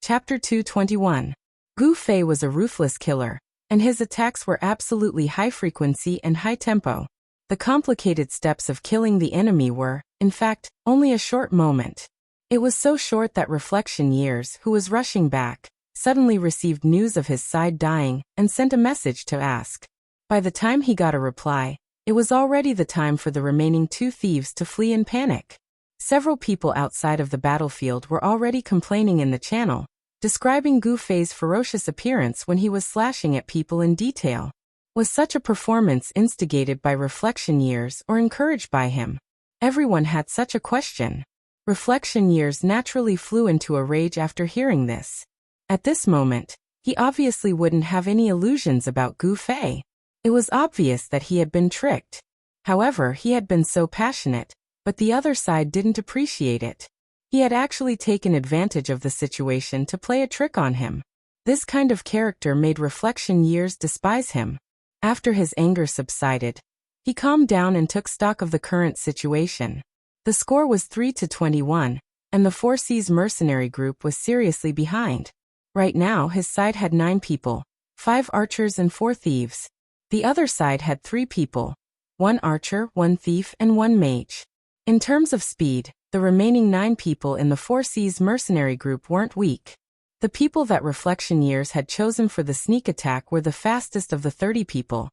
Chapter 221. Gu Fei was a ruthless killer, and his attacks were absolutely high frequency and high tempo. The complicated steps of killing the enemy were, in fact, only a short moment. It was so short that Reflection Years, who was rushing back, suddenly received news of his side dying and sent a message to ask. By the time he got a reply, it was already the time for the remaining two thieves to flee in panic. Several people outside of the battlefield were already complaining in the channel, describing Gu Fei's ferocious appearance when he was slashing at people in detail. Was such a performance instigated by Reflection Years or encouraged by him? Everyone had such a question. Reflection Years naturally flew into a rage after hearing this. At this moment, he obviously wouldn't have any illusions about Gu Fei. It was obvious that he had been tricked. However, he had been so passionate, but the other side didn't appreciate it. He had actually taken advantage of the situation to play a trick on him. This kind of character made Reflection Years despise him. After his anger subsided, he calmed down and took stock of the current situation. The score was 3-21, and the Four Seas mercenary group was seriously behind. Right now his side had 9 people, 5 archers and 4 thieves. The other side had 3 people, 1 archer, 1 thief, and 1 mage. In terms of speed, the remaining 9 people in the Four Seas mercenary group weren't weak. The people that Reflection Years had chosen for the sneak attack were the fastest of the 30 people,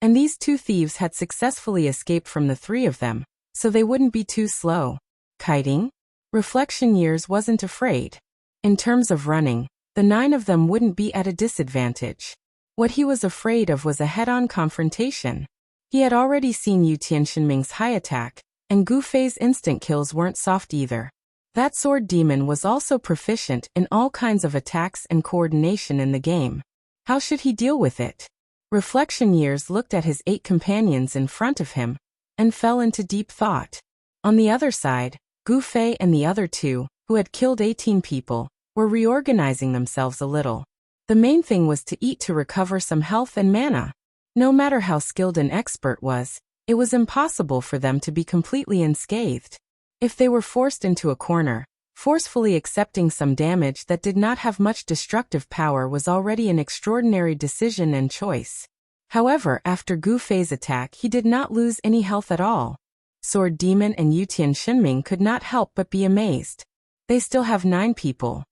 and these 2 thieves had successfully escaped from the 3 of them, so they wouldn't be too slow. Kiting? Reflection Years wasn't afraid. In terms of running, the 9 of them wouldn't be at a disadvantage. What he was afraid of was a head-on confrontation. He had already seen Yu Tianxinming's high attack, and Gu Fei's instant kills weren't soft either. That sword demon was also proficient in all kinds of attacks and coordination in the game. How should he deal with it? Reflection Years looked at his 8 companions in front of him, and fell into deep thought. On the other side, Gu Fei and the other 2, who had killed 18 people, were reorganizing themselves a little. The main thing was to eat to recover some health and mana. No matter how skilled an expert was, it was impossible for them to be completely unscathed. If they were forced into a corner, forcefully accepting some damage that did not have much destructive power was already an extraordinary decision and choice. However, after Gu Fei's attack he did not lose any health at all. Sword Demon and Yu Tianxinming could not help but be amazed. They still have 9 people.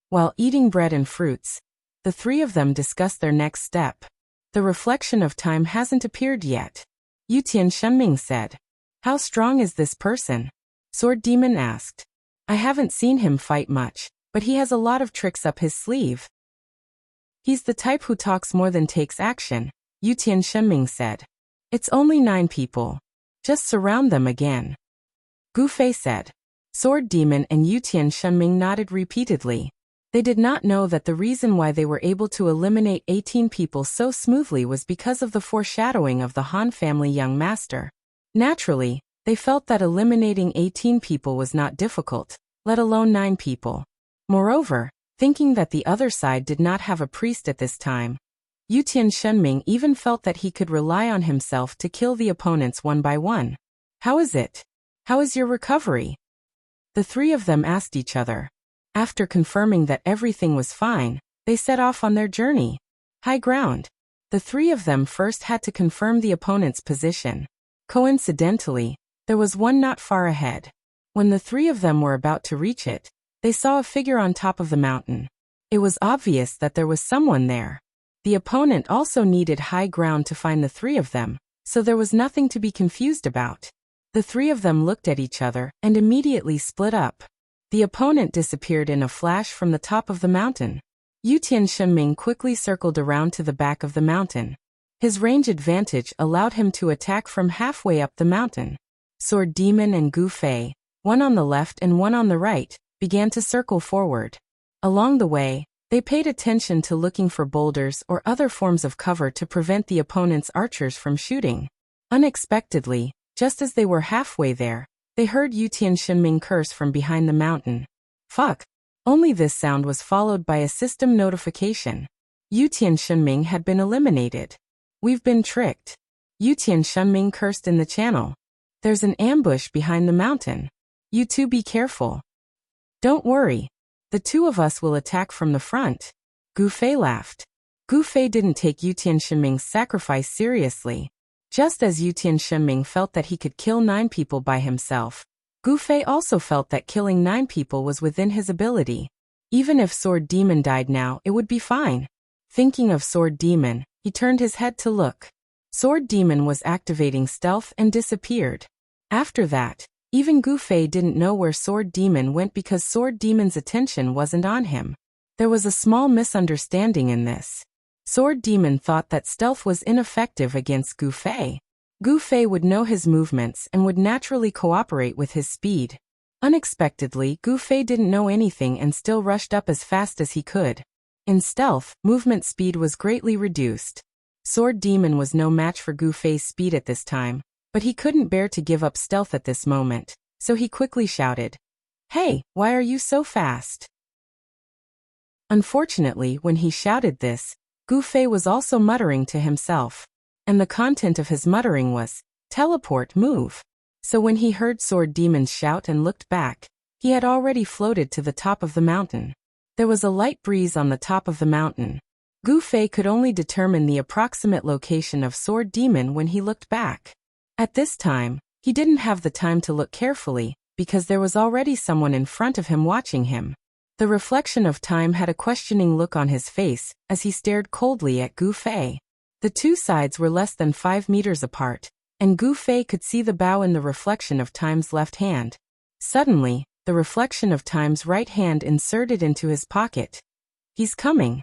While eating bread and fruits, the 3 of them discussed their next step. The reflection of time hasn't appeared yet. Yu Tianxinming said. How strong is this person? Sword Demon asked. I haven't seen him fight much, but he has a lot of tricks up his sleeve. He's the type who talks more than takes action, Yu Tianxinming said. It's only 9 people. Just surround them again. Gu Fei said. Sword Demon and Yu Tianxinming nodded repeatedly. They did not know that the reason why they were able to eliminate 18 people so smoothly was because of the foreshadowing of the Han family young master. Naturally, they felt that eliminating 18 people was not difficult, let alone 9 people. Moreover, thinking that the other side did not have a priest at this time, Yu Tianxinming even felt that he could rely on himself to kill the opponents one by one. How is it? How is your recovery? The 3 of them asked each other. After confirming that everything was fine, they set off on their journey. High ground. The 3 of them first had to confirm the opponent's position. Coincidentally, there was one not far ahead. When the 3 of them were about to reach it, they saw a figure on top of the mountain. It was obvious that there was someone there. The opponent also needed high ground to find the 3 of them, so there was nothing to be confused about. The 3 of them looked at each other and immediately split up. The opponent disappeared in a flash from the top of the mountain. Yu Tianxinming quickly circled around to the back of the mountain. His range advantage allowed him to attack from halfway up the mountain. Sword Demon and Gu Fei, one on the left and one on the right, began to circle forward. Along the way, they paid attention to looking for boulders or other forms of cover to prevent the opponent's archers from shooting. Unexpectedly, just as they were halfway there, they heard Yu Tianxinming curse from behind the mountain. Fuck! Only this sound was followed by a system notification. Yu Tianxinming had been eliminated. We've been tricked. Yu Tianxinming cursed in the channel. There's an ambush behind the mountain. You two be careful. Don't worry. The two of us will attack from the front. Gu Fei laughed. Gu Fei didn't take Yutian Shenming's sacrifice seriously. Just as Yutian Shenming felt that he could kill 9 people by himself, Gu Fei also felt that killing 9 people was within his ability. Even if Sword Demon died now, it would be fine. Thinking of Sword Demon, he turned his head to look. Sword Demon was activating stealth and disappeared. After that, even Gu Fei didn't know where Sword Demon went because Sword Demon's attention wasn't on him. There was a small misunderstanding in this. Sword Demon thought that stealth was ineffective against Gu Fei. Gu Fei would know his movements and would naturally cooperate with his speed. Unexpectedly, Gu Fei didn't know anything and still rushed up as fast as he could. In stealth, movement speed was greatly reduced. Sword Demon was no match for Gu Fei's speed at this time, but he couldn't bear to give up stealth at this moment, so he quickly shouted, "Hey, why are you so fast?" Unfortunately, when he shouted this, Gu Fei was also muttering to himself. And the content of his muttering was, "Teleport, move." So when he heard Sword Demon's shout and looked back, he had already floated to the top of the mountain. There was a light breeze on the top of the mountain. Gu Fei could only determine the approximate location of Sword Demon when he looked back. At this time, he didn't have the time to look carefully, because there was already someone in front of him watching him. The reflection of time had a questioning look on his face, as he stared coldly at Gu Fei. The two sides were less than 5 meters apart, and Gu Fei could see the bow in the reflection of time's left hand. Suddenly, the reflection of time's right hand inserted into his pocket. "He's coming!"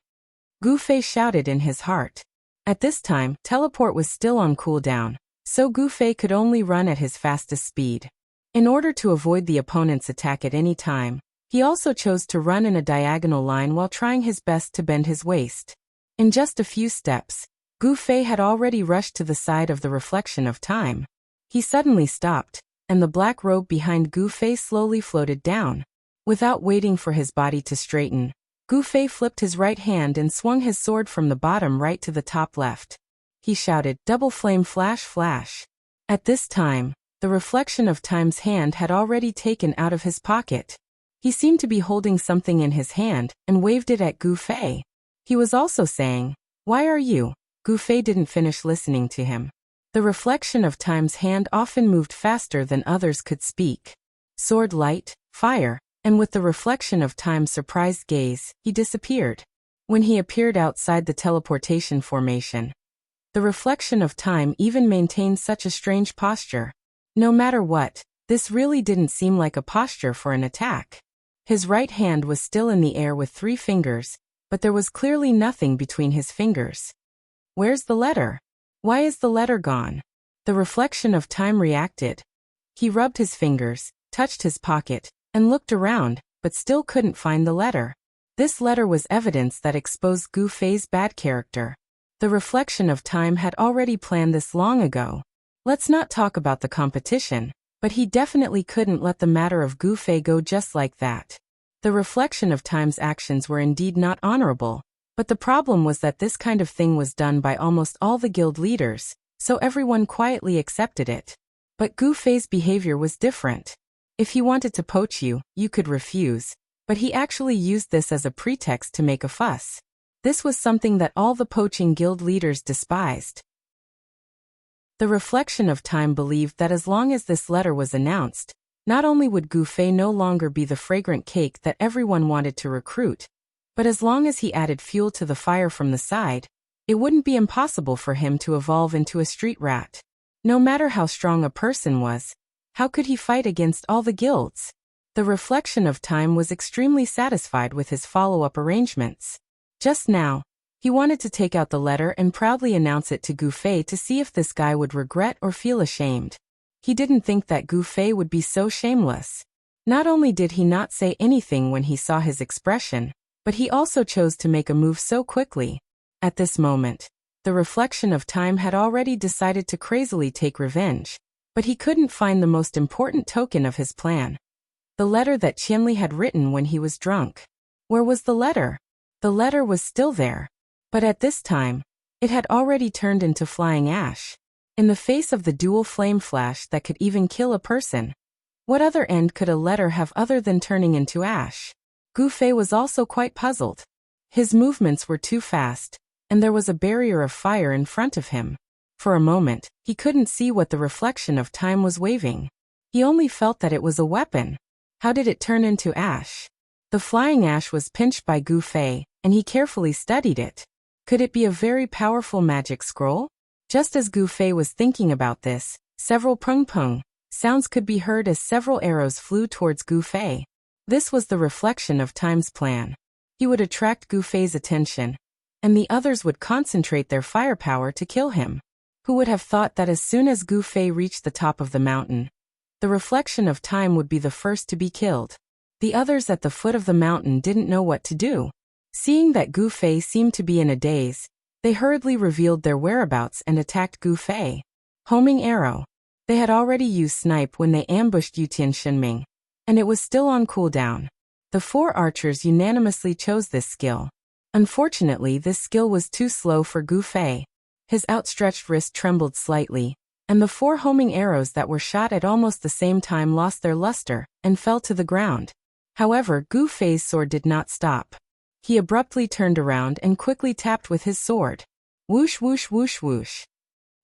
Gu Fei shouted in his heart. At this time, teleport was still on cooldown, so Gu Fei could only run at his fastest speed. In order to avoid the opponent's attack at any time, he also chose to run in a diagonal line while trying his best to bend his waist. In just a few steps, Gu Fei had already rushed to the side of the reflection of time. He suddenly stopped, and the black robe behind Gu Fei slowly floated down. Without waiting for his body to straighten, Gu Fei flipped his right hand and swung his sword from the bottom right to the top left. He shouted, "Double flame flash flash." At this time, the reflection of time's hand had already taken out of his pocket. He seemed to be holding something in his hand and waved it at Gu Fei. He was also saying, "Why are you?" Gu Fei didn't finish listening to him. The reflection of time's hand often moved faster than others could speak. Sword light, fire, and with the reflection of time's surprised gaze, he disappeared. When he appeared outside the teleportation formation, the reflection of time even maintained such a strange posture. No matter what, this really didn't seem like a posture for an attack. His right hand was still in the air with 3 fingers, but there was clearly nothing between his fingers. "Where's the letter? Why is the letter gone?" The reflection of time reacted. He rubbed his fingers, touched his pocket, and looked around, but still couldn't find the letter. This letter was evidence that exposed Gu Fei's bad character. The reflection of time had already planned this long ago. Let's not talk about the competition, but he definitely couldn't let the matter of Gu Fei go just like that. The reflection of time's actions were indeed not honorable, but the problem was that this kind of thing was done by almost all the guild leaders, so everyone quietly accepted it. But Gu Fei's behavior was different. If he wanted to poach you, you could refuse, but he actually used this as a pretext to make a fuss. This was something that all the poaching guild leaders despised. The reflection of time believed that as long as this letter was announced, not only would Gu Fei no longer be the fragrant cake that everyone wanted to recruit, but as long as he added fuel to the fire from the side, it wouldn't be impossible for him to evolve into a street rat. No matter how strong a person was, how could he fight against all the guilds? The reflection of time was extremely satisfied with his follow-up arrangements. Just now, he wanted to take out the letter and proudly announce it to Gu Fei to see if this guy would regret or feel ashamed. He didn't think that Gu Fei would be so shameless. Not only did he not say anything when he saw his expression, but he also chose to make a move so quickly. At this moment, the reflection of time had already decided to crazily take revenge, but he couldn't find the most important token of his plan. The letter that Qianli had written when he was drunk. Where was the letter? The letter was still there, but at this time, it had already turned into flying ash. In the face of the dual flame flash that could even kill a person, what other end could a letter have other than turning into ash? Gu Fei was also quite puzzled. His movements were too fast, and there was a barrier of fire in front of him. For a moment, he couldn't see what the reflection of time was waving. He only felt that it was a weapon. How did it turn into ash? The flying ash was pinched by Gu Fei, and he carefully studied it. Could it be a very powerful magic scroll? Just as Gu Fei was thinking about this, several pung-pung sounds could be heard as several arrows flew towards Gu Fei. This was the reflection of time's plan. He would attract Gu Fei's attention, and the others would concentrate their firepower to kill him. Who would have thought that as soon as Gu Fei reached the top of the mountain, the reflection of time would be the first to be killed? The others at the foot of the mountain didn't know what to do. Seeing that Gu Fei seemed to be in a daze, they hurriedly revealed their whereabouts and attacked Gu Fei. Homing arrow. They had already used snipe when they ambushed Yutian Shenming, and it was still on cooldown. The 4 archers unanimously chose this skill. Unfortunately, this skill was too slow for Gu Fei. His outstretched wrist trembled slightly, and the 4 homing arrows that were shot at almost the same time lost their luster and fell to the ground. However, Gu Fei's sword did not stop. He abruptly turned around and quickly tapped with his sword. Whoosh whoosh whoosh whoosh.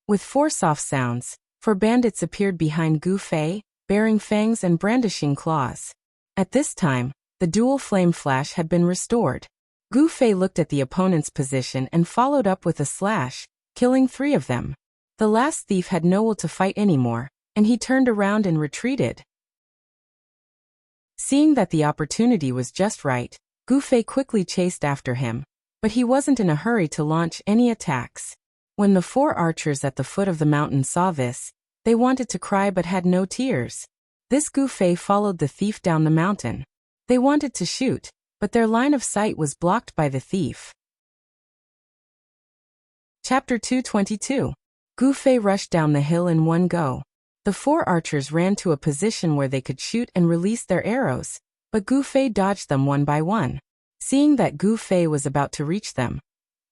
With 4 soft sounds, 4 bandits appeared behind Gu Fei, bearing fangs and brandishing claws. At this time, the dual flame flash had been restored. Gu Fei looked at the opponent's position and followed up with a slash, killing 3 of them. The last thief had no will to fight anymore, and he turned around and retreated. Seeing that the opportunity was just right, Gu Fei quickly chased after him, but he wasn't in a hurry to launch any attacks. When the 4 archers at the foot of the mountain saw this, they wanted to cry but had no tears. This Gu Fei followed the thief down the mountain. They wanted to shoot, but their line of sight was blocked by the thief. Chapter 222. Gu Fei rushed down the hill in one go. The 4 archers ran to a position where they could shoot and release their arrows, but Gu Fei dodged them one by one. Seeing that Gu Fei was about to reach them,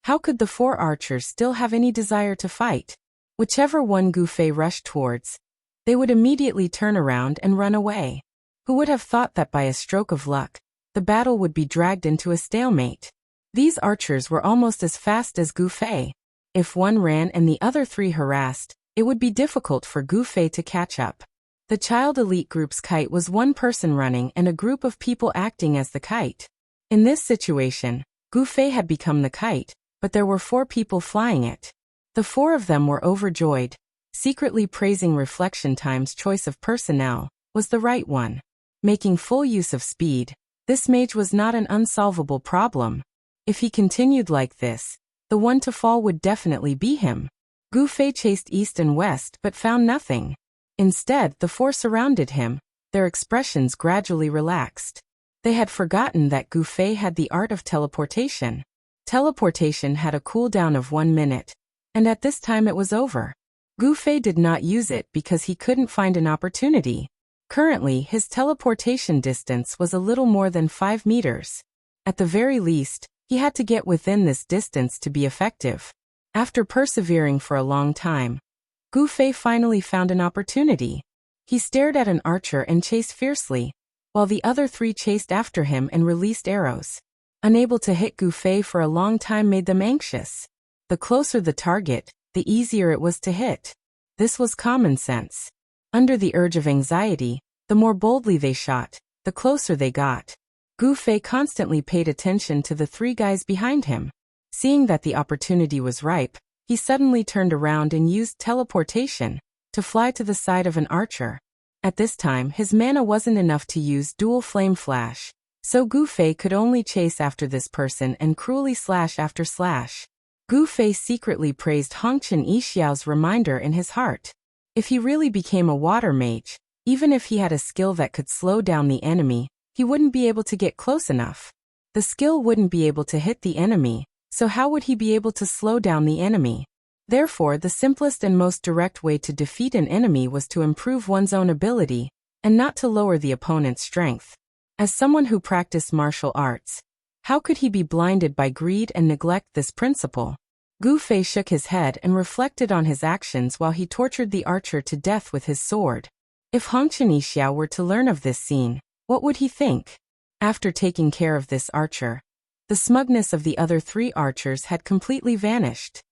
how could the 4 archers still have any desire to fight? Whichever one Gu Fei rushed towards, they would immediately turn around and run away. Who would have thought that by a stroke of luck, the battle would be dragged into a stalemate? These archers were almost as fast as Gu Fei. If one ran and the other 3 harassed, it would be difficult for Gu Fei to catch up. The child elite group's kite was one person running and a group of people acting as the kite. In this situation, Gu Fei had become the kite, but there were 4 people flying it. The 4 of them were overjoyed, secretly praising Reflection Time's choice of personnel was the right one. Making full use of speed, this mage was not an unsolvable problem. If he continued like this, the one to fall would definitely be him. Gu Fei chased east and west but found nothing. Instead, the 4 surrounded him, their expressions gradually relaxed. They had forgotten that Gu Fei had the art of teleportation. Teleportation had a cooldown of 1 minute, and at this time it was over. Gu Fei did not use it because he couldn't find an opportunity. Currently, his teleportation distance was a little more than 5 meters. At the very least, he had to get within this distance to be effective. After persevering for a long time, Gu Fei finally found an opportunity. He stared at an archer and chased fiercely, while the other 3 chased after him and released arrows. Unable to hit Gu Fei for a long time made them anxious. The closer the target, the easier it was to hit. This was common sense. Under the urge of anxiety, the more boldly they shot, the closer they got. Gu Fei constantly paid attention to the 3 guys behind him. Seeing that the opportunity was ripe, he suddenly turned around and used teleportation to fly to the side of an archer. At this time, his mana wasn't enough to use dual flame flash, so Gu Fei could only chase after this person and cruelly slash after slash. Gu Fei secretly praised Hongchen Yixiao's reminder in his heart. If he really became a water mage, even if he had a skill that could slow down the enemy, he wouldn't be able to get close enough. The skill wouldn't be able to hit the enemy, so how would he be able to slow down the enemy? Therefore, the simplest and most direct way to defeat an enemy was to improve one's own ability, and not to lower the opponent's strength. As someone who practiced martial arts, how could he be blinded by greed and neglect this principle? Gu Fei shook his head and reflected on his actions while he tortured the archer to death with his sword. If Hongchen Yixiao were to learn of this scene, what would he think? After taking care of this archer, the smugness of the other 3 archers had completely vanished.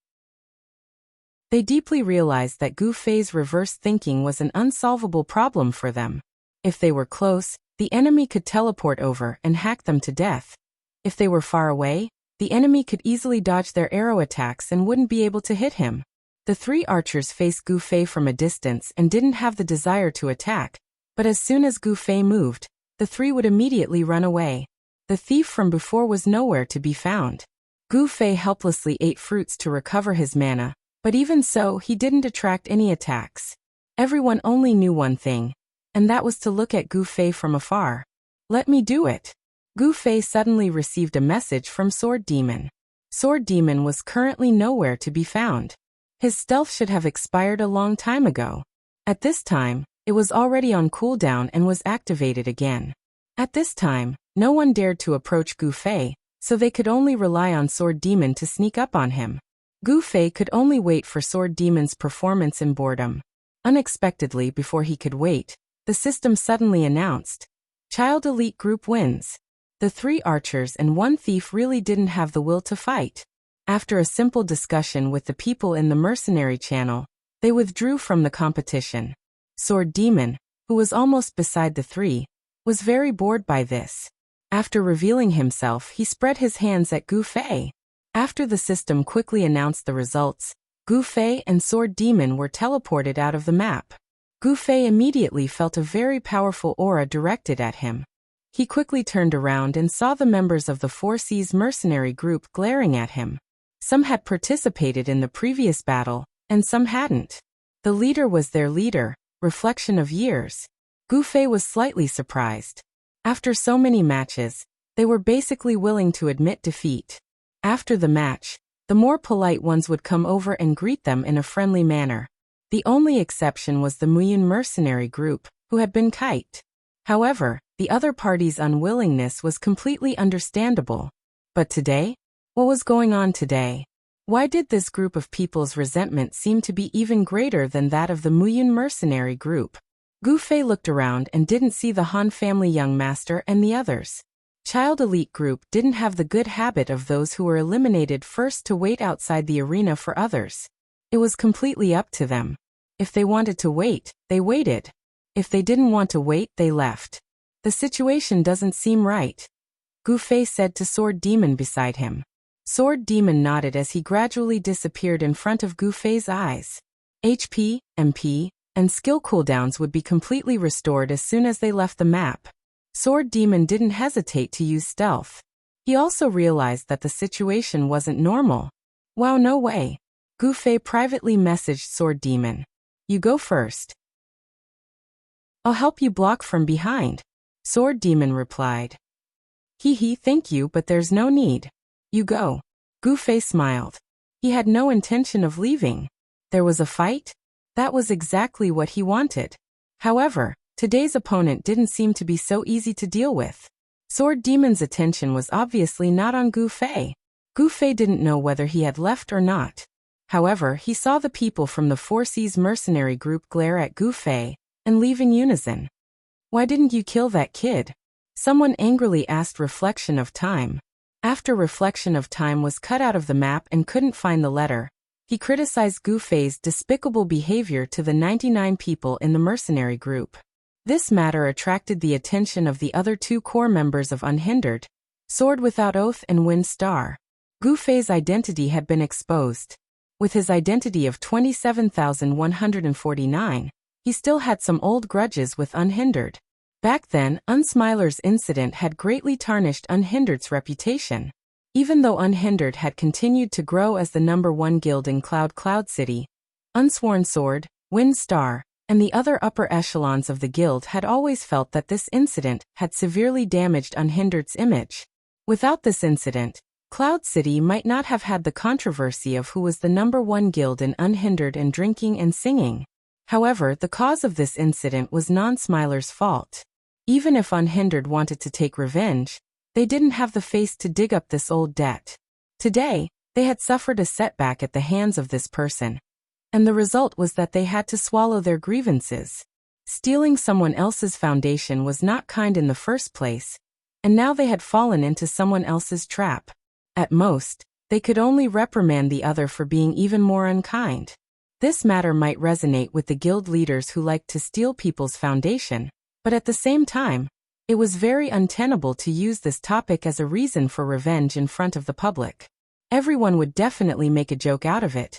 They deeply realized that Gu Fei's reverse thinking was an unsolvable problem for them. If they were close, the enemy could teleport over and hack them to death. If they were far away, the enemy could easily dodge their arrow attacks and wouldn't be able to hit him. The 3 archers faced Gu Fei from a distance and didn't have the desire to attack, but as soon as Gu Fei moved, the 3 would immediately run away. The thief from before was nowhere to be found. Gu Fei helplessly ate fruits to recover his mana, but even so, he didn't attract any attacks. Everyone only knew one thing, and that was to look at Gu Fei from afar. Let me do it. Gu Fei suddenly received a message from Sword Demon. Sword Demon was currently nowhere to be found. His stealth should have expired a long time ago. At this time, it was already on cooldown and was activated again. At this time, no one dared to approach Gu Fei, so they could only rely on Sword Demon to sneak up on him. Gu Fei could only wait for Sword Demon's performance in boredom. Unexpectedly, before he could wait, the system suddenly announced, "Child Elite Group wins." The 3 archers and 1 thief really didn't have the will to fight. After a simple discussion with the people in the mercenary channel, they withdrew from the competition. Sword Demon, who was almost beside the 3, was very bored by this. After revealing himself, he spread his hands at Gu Fei. After the system quickly announced the results, Gu Fei and Sword Demon were teleported out of the map. Gu Fei immediately felt a very powerful aura directed at him. He quickly turned around and saw the members of the 4 Seas mercenary group glaring at him. Some had participated in the previous battle, and some hadn't. The leader was their leader, reflection of years. Gu Fei was slightly surprised. After so many matches, they were basically willing to admit defeat. After the match, the more polite ones would come over and greet them in a friendly manner. The only exception was the Muyun mercenary group, who had been kiked. However, the other party's unwillingness was completely understandable. But today? What was going on today? Why did this group of people's resentment seem to be even greater than that of the Muyun mercenary group? Gu Fei looked around and didn't see the Han family young master and the others. Child Elite Group didn't have the good habit of those who were eliminated first to wait outside the arena for others. It was completely up to them. If they wanted to wait, they waited. If they didn't want to wait, they left. The situation doesn't seem right, Gu Fei said to Sword Demon beside him. Sword Demon nodded as he gradually disappeared in front of Gu Fei's eyes. HP, MP, and skill cooldowns would be completely restored as soon as they left the map. Sword Demon didn't hesitate to use stealth. He also realized that the situation wasn't normal. Wow, no way. Gu Fei privately messaged Sword Demon. You go first. I'll help you block from behind, Sword Demon replied. Hee, thank you, but there's no need. You go. Gu Fei smiled. He had no intention of leaving. There was a fight? That was exactly what he wanted. However, today's opponent didn't seem to be so easy to deal with. Sword Demon's attention was obviously not on Gu Fei. Gu Fei didn't know whether he had left or not. However, he saw the people from the 4 Seas mercenary group glare at Gu Fei and leave in unison. Why didn't you kill that kid? Someone angrily asked Reflection of Time. After Reflection of Time was cut out of the map and couldn't find the letter, he criticized Gu Fei's despicable behavior to the 99 people in the mercenary group. This matter attracted the attention of the other 2 core members of Unhindered, Sword Without Oath and Wind Star. Gu Fei's identity had been exposed. With his identity of 27,149, he still had some old grudges with Unhindered. Back then, Unsmiler's incident had greatly tarnished Unhindered's reputation. Even though Unhindered had continued to grow as the #1 guild in Cloud City, Unsworn Sword, Wind Star, and the other upper echelons of the guild had always felt that this incident had severely damaged Unhindered's image. Without this incident, Cloud City might not have had the controversy of who was the #1 guild in Unhindered and drinking and singing. However, the cause of this incident was Non-Smiler's fault. Even if Unhindered wanted to take revenge, they didn't have the face to dig up this old debt. Today, they had suffered a setback at the hands of this person, and the result was that they had to swallow their grievances. Stealing someone else's foundation was not kind in the first place, and now they had fallen into someone else's trap. At most, they could only reprimand the other for being even more unkind. This matter might resonate with the guild leaders who liked to steal people's foundation, but at the same time, it was very untenable to use this topic as a reason for revenge in front of the public. Everyone would definitely make a joke out of it.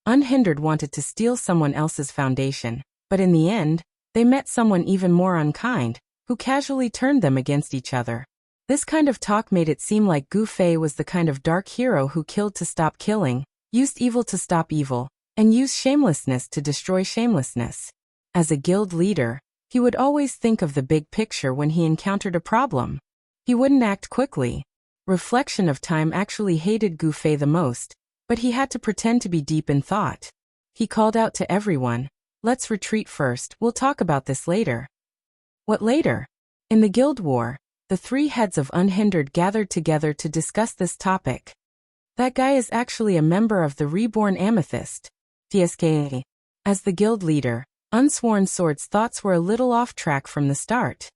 Unhindered wanted to steal someone else's foundation, but in the end, they met someone even more unkind, who casually turned them against each other. This kind of talk made it seem like Gu Fei was the kind of dark hero who killed to stop killing, used evil to stop evil, and used shamelessness to destroy shamelessness. As a guild leader, he would always think of the big picture when he encountered a problem. He wouldn't act quickly. Reflection of Time actually hated Gu Fei the most, but he had to pretend to be deep in thought. He called out to everyone, "Let's retreat first, we'll talk about this later." What later? In the guild war, the three heads of Unhindered gathered together to discuss this topic. That guy is actually a member of the Reborn Amethyst, TSK. As the guild leader, Unsworn Sword's thoughts were a little off track from the start.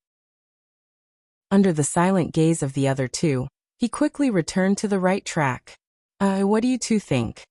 Under the silent gaze of the other two, he quickly returned to the right track. What do you two think?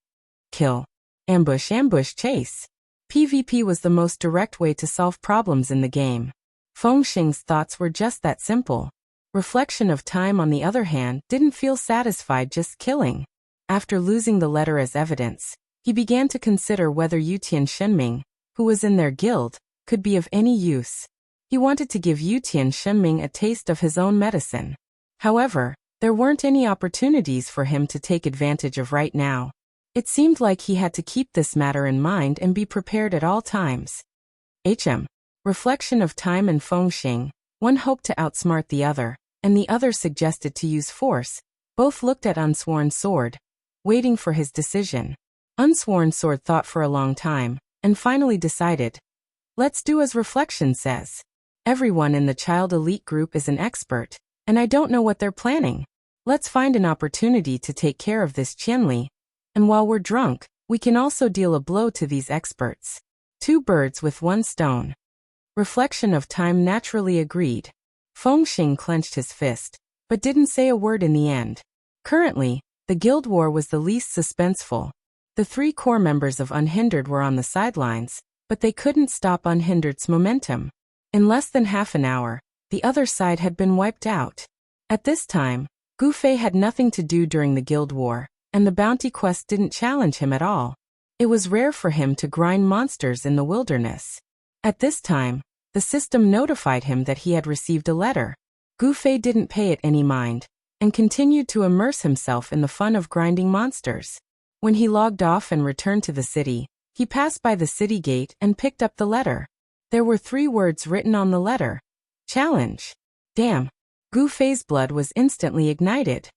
Kill. Ambush, chase. PvP was the most direct way to solve problems in the game. Fengxing's thoughts were just that simple. Reflection of Time, on the other hand, didn't feel satisfied just killing. After losing the letter as evidence, he began to consider whether Yutian Shenming, who was in their guild, could be of any use. He wanted to give Yutian Shenming a taste of his own medicine. However, there weren't any opportunities for him to take advantage of right now. It seemed like he had to keep this matter in mind and be prepared at all times. Reflection of Time and Fengxing, one hoped to outsmart the other, and the other suggested to use force. Both looked at Unsworn Sword, waiting for his decision. Unsworn Sword thought for a long time, and finally decided, "Let's do as Reflection says. Everyone in the child elite group is an expert, and I don't know what they're planning. Let's find an opportunity to take care of this Qianli, and while we're drunk, we can also deal a blow to these experts. Two birds with one stone." Reflection of Time naturally agreed. Fengxing clenched his fist, but didn't say a word in the end. Currently, the guild war was the least suspenseful. The three core members of Unhindered were on the sidelines, but they couldn't stop Unhindered's momentum. In less than half an hour, the other side had been wiped out. At this time, Gu Fei had nothing to do during the guild war, and the bounty quest didn't challenge him at all. It was rare for him to grind monsters in the wilderness. At this time, the system notified him that he had received a letter. Gu Fei didn't pay it any mind, and continued to immerse himself in the fun of grinding monsters. When he logged off and returned to the city, he passed by the city gate and picked up the letter. There were 3 words written on the letter. Challenge. Damn. Gu Fei's blood was instantly ignited.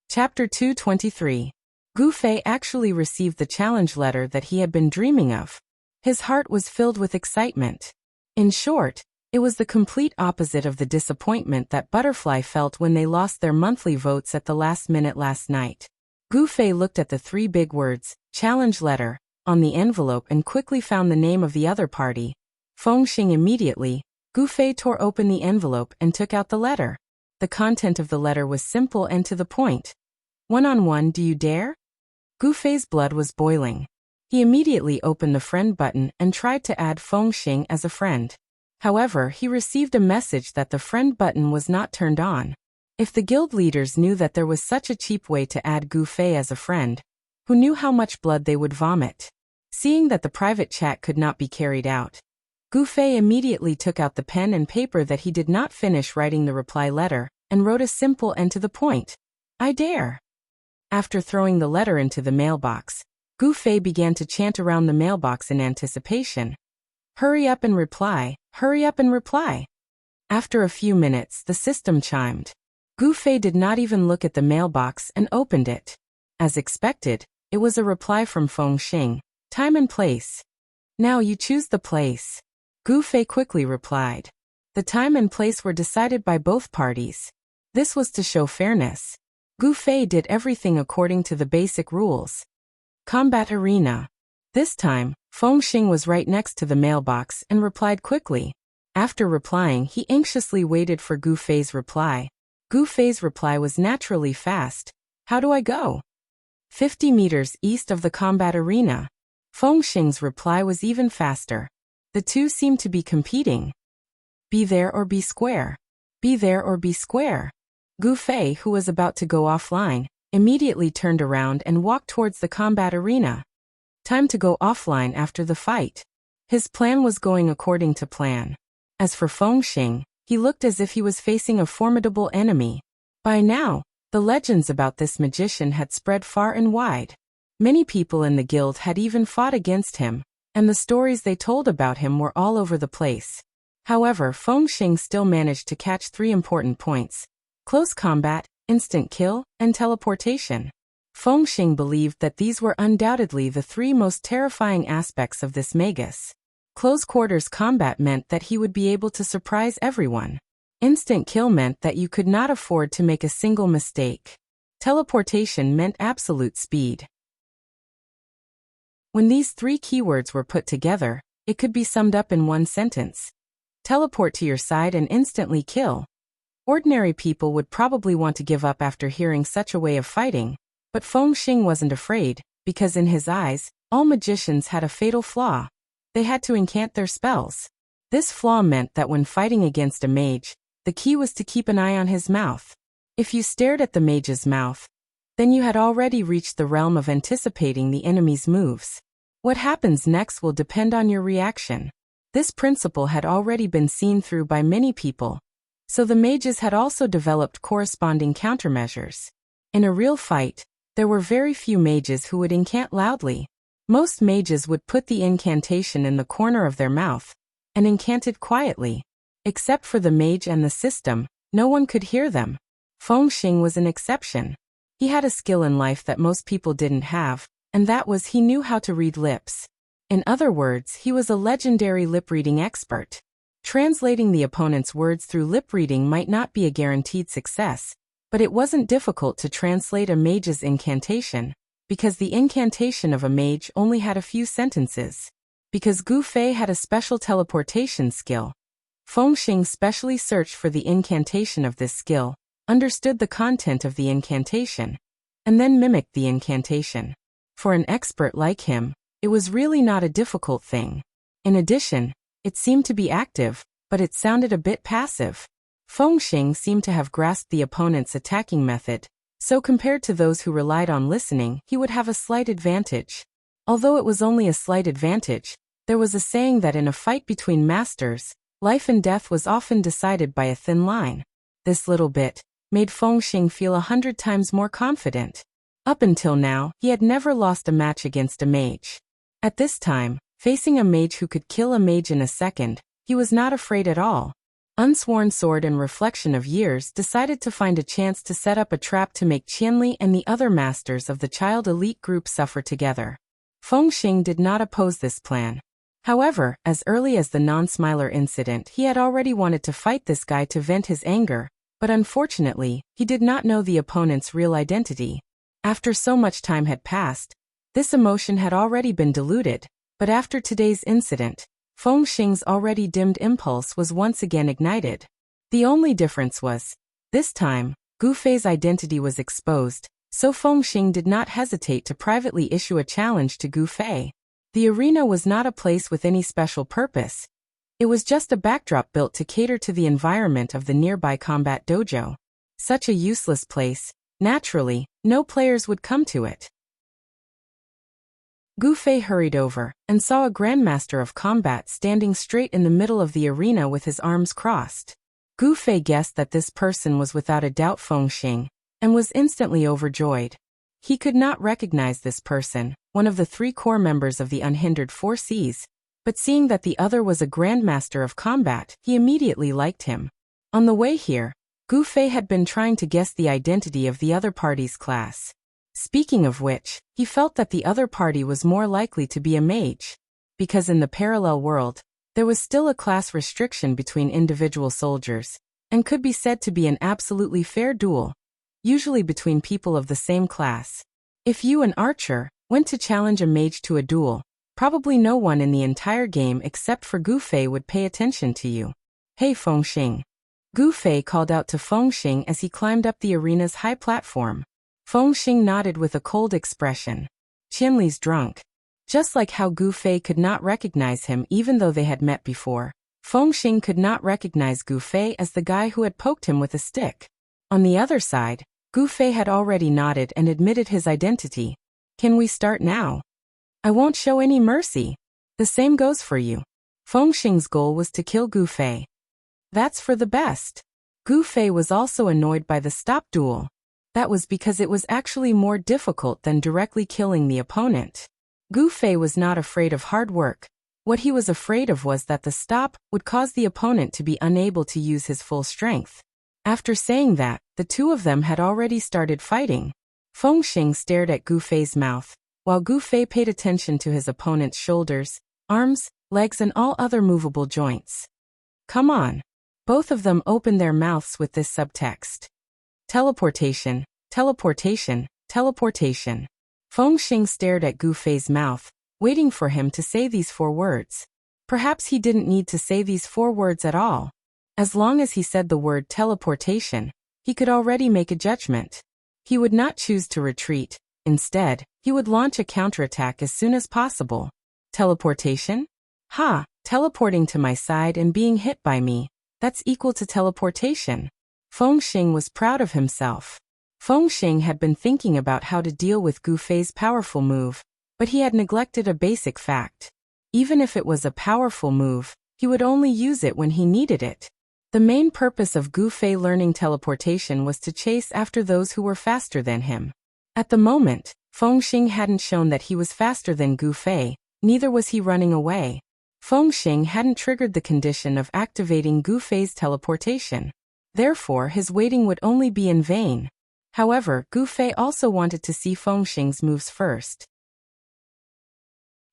Chapter 223. Gu Fei actually received the challenge letter that he had been dreaming of. His heart was filled with excitement. In short, it was the complete opposite of the disappointment that Butterfly felt when they lost their monthly votes at the last minute last night. Gu Fei looked at the 3 big words, challenge letter, on the envelope and quickly found the name of the other party. Fengxing immediately. Gu Fei tore open the envelope and took out the letter. The content of the letter was simple and to the point. One-on-one, do you dare? Gu Fei's blood was boiling. He immediately opened the friend button and tried to add Fengxing as a friend. However, he received a message that the friend button was not turned on. If the guild leaders knew that there was such a cheap way to add Gu Fei as a friend, who knew how much blood they would vomit? Seeing that the private chat could not be carried out, Gu Fei immediately took out the pen and paper that he did not finish writing the reply letter, and wrote a simple and to the point. I dare. After throwing the letter into the mailbox, Gu Fei began to chant around the mailbox in anticipation. Hurry up and reply, hurry up and reply. After a few minutes, the system chimed. Gu Fei did not even look at the mailbox and opened it. As expected, it was a reply from Fengxing. Time and place. Now you choose the place. Gu Fei quickly replied. The time and place were decided by both parties. This was to show fairness. Gu Fei did everything according to the basic rules. Combat arena. This time, Fengxing was right next to the mailbox and replied quickly. After replying, he anxiously waited for Gu Fei's reply. Gu Fei's reply was naturally fast. How do I go? 50 meters east of the combat arena. Fengxing's reply was even faster. The two seemed to be competing. Be there or be square. Be there or be square. Gu Fei, who was about to go offline, immediately turned around and walked towards the combat arena. Time to go offline after the fight. His plan was going according to plan. As for Fengxing, he looked as if he was facing a formidable enemy. By now, the legends about this magician had spread far and wide. Many people in the guild had even fought against him, and the stories they told about him were all over the place. However, Fengxing still managed to catch 3 important points: close combat, instant kill, and teleportation. Fengxing believed that these were undoubtedly the 3 most terrifying aspects of this magus. Close quarters combat meant that he would be able to surprise everyone. Instant kill meant that you could not afford to make a single mistake. Teleportation meant absolute speed. When these 3 keywords were put together, it could be summed up in one sentence. Teleport to your side and instantly kill. Ordinary people would probably want to give up after hearing such a way of fighting, but Fengxing wasn't afraid, because in his eyes, all magicians had a fatal flaw. They had to incant their spells. This flaw meant that when fighting against a mage, the key was to keep an eye on his mouth. If you stared at the mage's mouth, then you had already reached the realm of anticipating the enemy's moves. What happens next will depend on your reaction. This principle had already been seen through by many people, so the mages had also developed corresponding countermeasures. In a real fight, there were very few mages who would incant loudly. Most mages would put the incantation in the corner of their mouth and incant it quietly. Except for the mage and the system, no one could hear them. Fengxing was an exception. He had a skill in life that most people didn't have, and that was he knew how to read lips. In other words, he was a legendary lip-reading expert. Translating the opponent's words through lip-reading might not be a guaranteed success, but it wasn't difficult to translate a mage's incantation, because the incantation of a mage only had a few sentences. Because Gu Fei had a special teleportation skill, Fengxing specially searched for the incantation of this skill, understood the content of the incantation, and then mimicked the incantation. For an expert like him, it was really not a difficult thing. In addition, it seemed to be active, but it sounded a bit passive. Fengxing seemed to have grasped the opponent's attacking method, so compared to those who relied on listening, he would have a slight advantage. Although it was only a slight advantage, there was a saying that in a fight between masters, life and death was often decided by a thin line. This little bit made Fengxing feel 100 times more confident. Up until now, he had never lost a match against a mage. At this time, facing a mage who could kill a mage in a second, he was not afraid at all. Unsworn Sword and Reflection of Years decided to find a chance to set up a trap to make Qianli and the other masters of the child elite group suffer together. Fengxing did not oppose this plan. However, as early as the non-smiler incident, he had already wanted to fight this guy to vent his anger, but unfortunately, he did not know the opponent's real identity. After so much time had passed, this emotion had already been diluted, but after today's incident, Fengxing's already dimmed impulse was once again ignited. The only difference was, this time, Gu Fei's identity was exposed, so Fengxing did not hesitate to privately issue a challenge to Gu Fei. The arena was not a place with any special purpose. It was just a backdrop built to cater to the environment of the nearby combat dojo. Such a useless place, naturally, no players would come to it. Gu Fei hurried over, and saw a Grandmaster of Combat standing straight in the middle of the arena with his arms crossed. Gu Fei guessed that this person was without a doubt Fengxing, and was instantly overjoyed. He could not recognize this person, one of the 3 core members of the Unhindered 4 Cs, but seeing that the other was a Grandmaster of Combat, he immediately liked him. On the way here, Gu Fei had been trying to guess the identity of the other party's class. Speaking of which, he felt that the other party was more likely to be a mage, because in the parallel world, there was still a class restriction between individual soldiers, and could be said to be an absolutely fair duel, usually between people of the same class. If you, an archer, went to challenge a mage to a duel, probably no one in the entire game except for Gu Fei would pay attention to you. Hey Fengxing. Gu Fei called out to Fengxing as he climbed up the arena's high platform. Fengxing nodded with a cold expression. Qianli's drunk. Just like how Gu Fei could not recognize him even though they had met before, Fengxing could not recognize Gu Fei as the guy who had poked him with a stick. On the other side, Gu Fei had already nodded and admitted his identity. Can we start now? I won't show any mercy. The same goes for you. Fengxing's goal was to kill Gu Fei. That's for the best. Gu Fei was also annoyed by the stop duel. That was because it was actually more difficult than directly killing the opponent. Gu Fei was not afraid of hard work. What he was afraid of was that the stop would cause the opponent to be unable to use his full strength. After saying that, the two of them had already started fighting. Fengxing stared at Gu Fei's mouth, while Gu Fei paid attention to his opponent's shoulders, arms, legs and all other movable joints. Come on. Both of them opened their mouths with this subtext. Teleportation, teleportation, teleportation. Fengxing stared at Gu Fei's mouth, waiting for him to say these 4 words. Perhaps he didn't need to say these 4 words at all. As long as he said the word teleportation, he could already make a judgment. He would not choose to retreat. Instead, he would launch a counterattack as soon as possible. Teleportation? Ha, teleporting to my side and being hit by me. That's equal to teleportation. Fengxing was proud of himself. Fengxing had been thinking about how to deal with Gu Fei's powerful move, but he had neglected a basic fact. Even if it was a powerful move, he would only use it when he needed it. The main purpose of Gu Fei learning teleportation was to chase after those who were faster than him. At the moment, Fengxing hadn't shown that he was faster than Gu Fei, neither was he running away. Fengxing hadn't triggered the condition of activating Gu Fei's teleportation. Therefore, his waiting would only be in vain. However, Gu Fei also wanted to see Fengxing's moves first.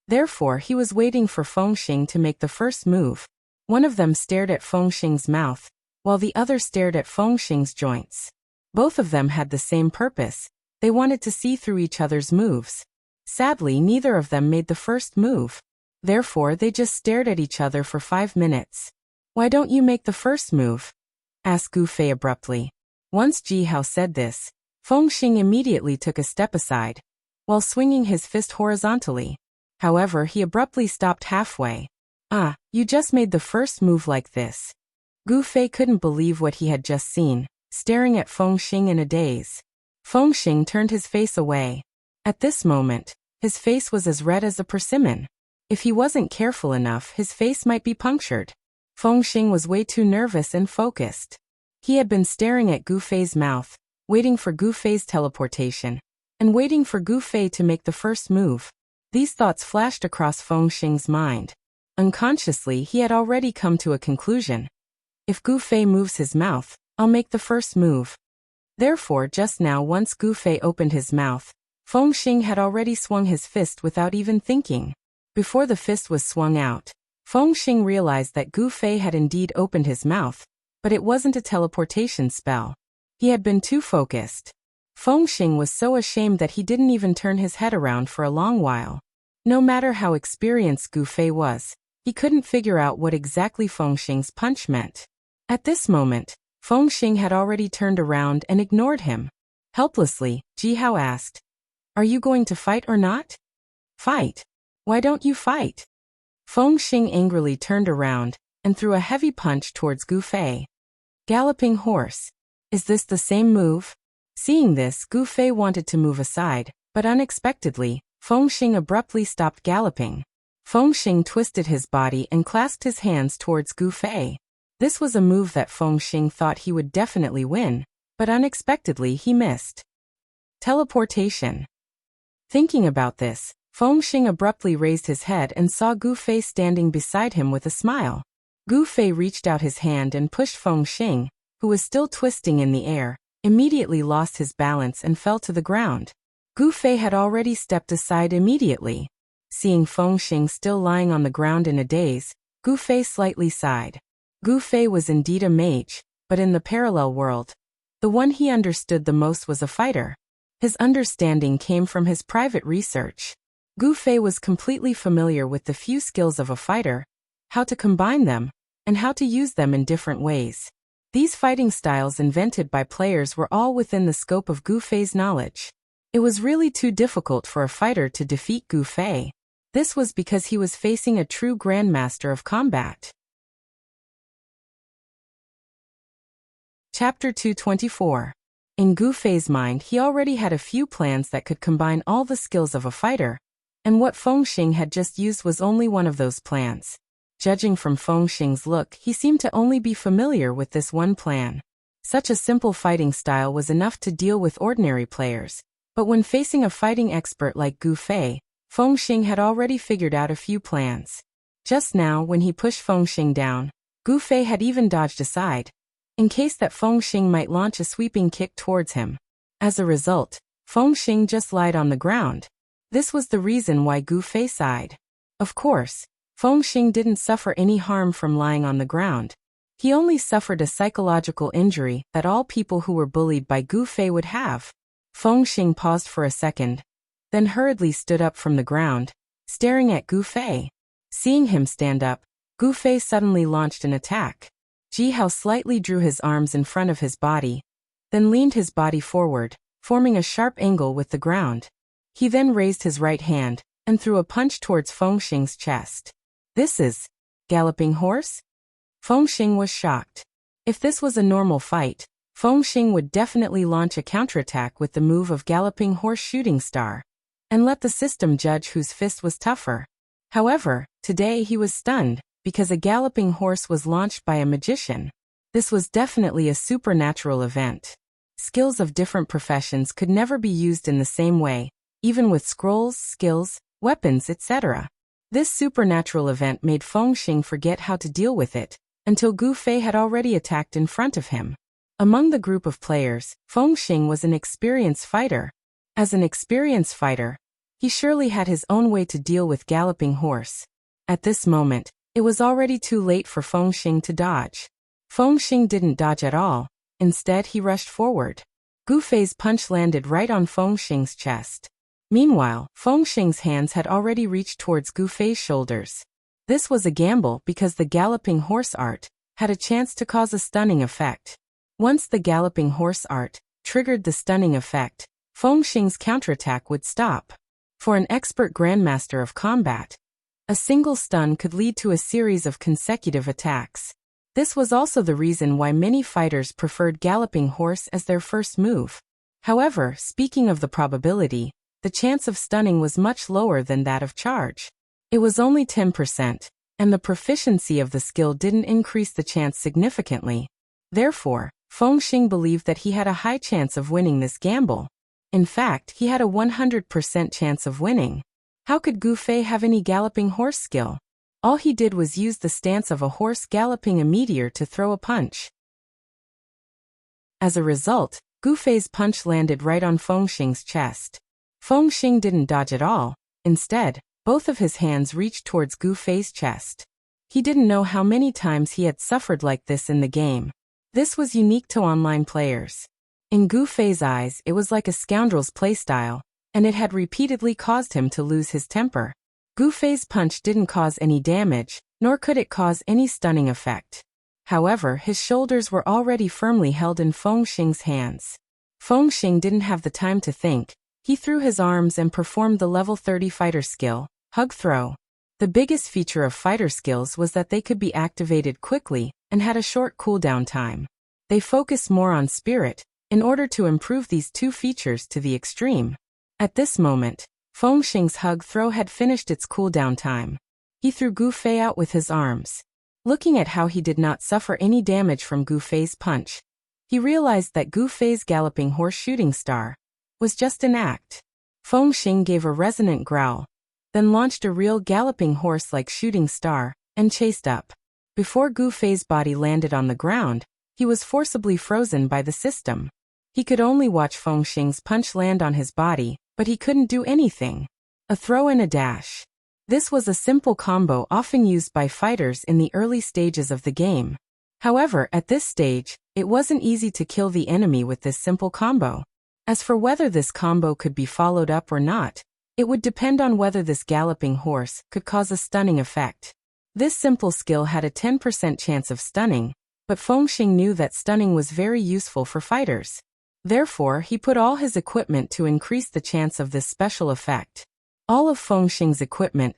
Therefore, he was waiting for Fengxing to make the first move. One of them stared at Fengxing's mouth, while the other stared at Fengxing's joints. Both of them had the same purpose. They wanted to see through each other's moves. Sadly, neither of them made the first move. Therefore, they just stared at each other for 5 minutes. Why don't you make the first move? Asked Gu Fei abruptly. Once Ji Hao said this, Fengxing immediately took a step aside, while swinging his fist horizontally. However, he abruptly stopped halfway. Ah, you just made the first move like this. Gu Fei couldn't believe what he had just seen, staring at Fengxing in a daze. Fengxing turned his face away. At this moment, his face was as red as a persimmon. If he wasn't careful enough, his face might be punctured. Fengxing was way too nervous and focused. He had been staring at Gu Fei's mouth, waiting for Gu Fei's teleportation, and waiting for Gu Fei to make the first move. These thoughts flashed across Fengxing's mind. Unconsciously, he had already come to a conclusion. If Gu Fei moves his mouth, I'll make the first move. Therefore, just now once Gu Fei opened his mouth, Fengxing had already swung his fist without even thinking. Before the fist was swung out, Fengxing realized that Gu Fei had indeed opened his mouth, but it wasn't a teleportation spell. He had been too focused. Fengxing was so ashamed that he didn't even turn his head around for a long while. No matter how experienced Gu Fei was, he couldn't figure out what exactly Fengxing's punch meant. At this moment, Fengxing had already turned around and ignored him. Helplessly, Ji Hao asked, "Are you going to fight or not?" "Fight? Why don't you fight?" Fengxing angrily turned around and threw a heavy punch towards Gu Fei. Galloping horse. Is this the same move? Seeing this, Gu Fei wanted to move aside, but unexpectedly, Fengxing abruptly stopped galloping. Fengxing twisted his body and clasped his hands towards Gu Fei. This was a move that Fengxing thought he would definitely win, but unexpectedly he missed. Teleportation. Thinking about this, Fengxing abruptly raised his head and saw Gu Fei standing beside him with a smile. Gu Fei reached out his hand and pushed Fengxing, who was still twisting in the air, immediately lost his balance and fell to the ground. Gu Fei had already stepped aside immediately. Seeing Fengxing still lying on the ground in a daze, Gu Fei slightly sighed. Gu Fei was indeed a mage, but in the parallel world, the one he understood the most was a fighter. His understanding came from his private research. Gu Fei was completely familiar with the few skills of a fighter, how to combine them, and how to use them in different ways. These fighting styles invented by players were all within the scope of Gu Fei's knowledge. It was really too difficult for a fighter to defeat Gu Fei. This was because he was facing a true grandmaster of combat. Chapter 224. In Gu Fei's mind, he already had a few plans that could combine all the skills of a fighter, and what Fengxing had just used was only one of those plans. Judging from Fengxing's look, he seemed to only be familiar with this one plan. Such a simple fighting style was enough to deal with ordinary players, but when facing a fighting expert like Gu Fei, Fengxing had already figured out a few plans. Just now, when he pushed Fengxing down, Gu Fei had even dodged aside, in case that Fengxing might launch a sweeping kick towards him. As a result, Fengxing just lied on the ground. This was the reason why Gu Fei sighed. Of course, Fengxing didn't suffer any harm from lying on the ground. He only suffered a psychological injury that all people who were bullied by Gu Fei would have. Fengxing paused for a second, then hurriedly stood up from the ground, staring at Gu Fei. Seeing him stand up, Gu Fei suddenly launched an attack. Ji Hao slightly drew his arms in front of his body, then leaned his body forward, forming a sharp angle with the ground. He then raised his right hand and threw a punch towards Fengxing's chest. This is Galloping Horse? Fengxing was shocked. If this was a normal fight, Fengxing would definitely launch a counterattack with the move of Galloping Horse Shooting Star, and let the system judge whose fist was tougher. However, today he was stunned, because a galloping horse was launched by a magician. This was definitely a supernatural event. Skills of different professions could never be used in the same way, even with scrolls, skills, weapons, etc. This supernatural event made Fengxing forget how to deal with it, until Gu Fei had already attacked in front of him. Among the group of players, Fengxing was an experienced fighter. As an experienced fighter, he surely had his own way to deal with Galloping Horse. At this moment, it was already too late for Fengxing to dodge. Fengxing didn't dodge at all. Instead, he rushed forward. Gu Fei's punch landed right on Fengxing's chest. Meanwhile, Fengxing's hands had already reached towards Gu Fei's shoulders. This was a gamble because the Galloping Horse art had a chance to cause a stunning effect. Once the Galloping Horse art triggered the stunning effect, Fengxing's counterattack would stop. For an expert grandmaster of combat, a single stun could lead to a series of consecutive attacks. This was also the reason why many fighters preferred Galloping Horse as their first move. However, speaking of the probability, the chance of stunning was much lower than that of charge. It was only 10%, and the proficiency of the skill didn't increase the chance significantly. Therefore, Fengxing believed that he had a high chance of winning this gamble. In fact, he had a 100% chance of winning. How could Gu Fei have any Galloping Horse skill? All he did was use the stance of a horse galloping a meteor to throw a punch. As a result, Gu Fei's punch landed right on Fengxing's chest. Fengxing didn't dodge at all. Instead, both of his hands reached towards Gu Fei's chest. He didn't know how many times he had suffered like this in the game. This was unique to online players. In Gu Fei's eyes, it was like a scoundrel's playstyle, and it had repeatedly caused him to lose his temper. Gu Fei's punch didn't cause any damage, nor could it cause any stunning effect. However, his shoulders were already firmly held in Fengxing's hands. Fengxing didn't have the time to think. He threw his arms and performed the level 30 fighter skill, Hug Throw. The biggest feature of fighter skills was that they could be activated quickly and had a short cooldown time. They focused more on spirit, in order to improve these two features to the extreme. At this moment, Fengxing's Hug Throw had finished its cooldown time. He threw Gu Fei out with his arms. Looking at how he did not suffer any damage from Gu Fei's punch, he realized that Gu Fei's Galloping Horse Shooting Star was just an act. Fengxing gave a resonant growl, then launched a real galloping horse-like shooting star, and chased up. Before Gu Fei's body landed on the ground, he was forcibly frozen by the system. He could only watch Fengxing's punch land on his body, but he couldn't do anything. A throw and a dash. This was a simple combo often used by fighters in the early stages of the game. However, at this stage, it wasn't easy to kill the enemy with this simple combo. As for whether this combo could be followed up or not, it would depend on whether this galloping horse could cause a stunning effect. This simple skill had a 10% chance of stunning, but Fengxing knew that stunning was very useful for fighters. Therefore, he put all his equipment to increase the chance of this special effect. All of Fengxing's equipment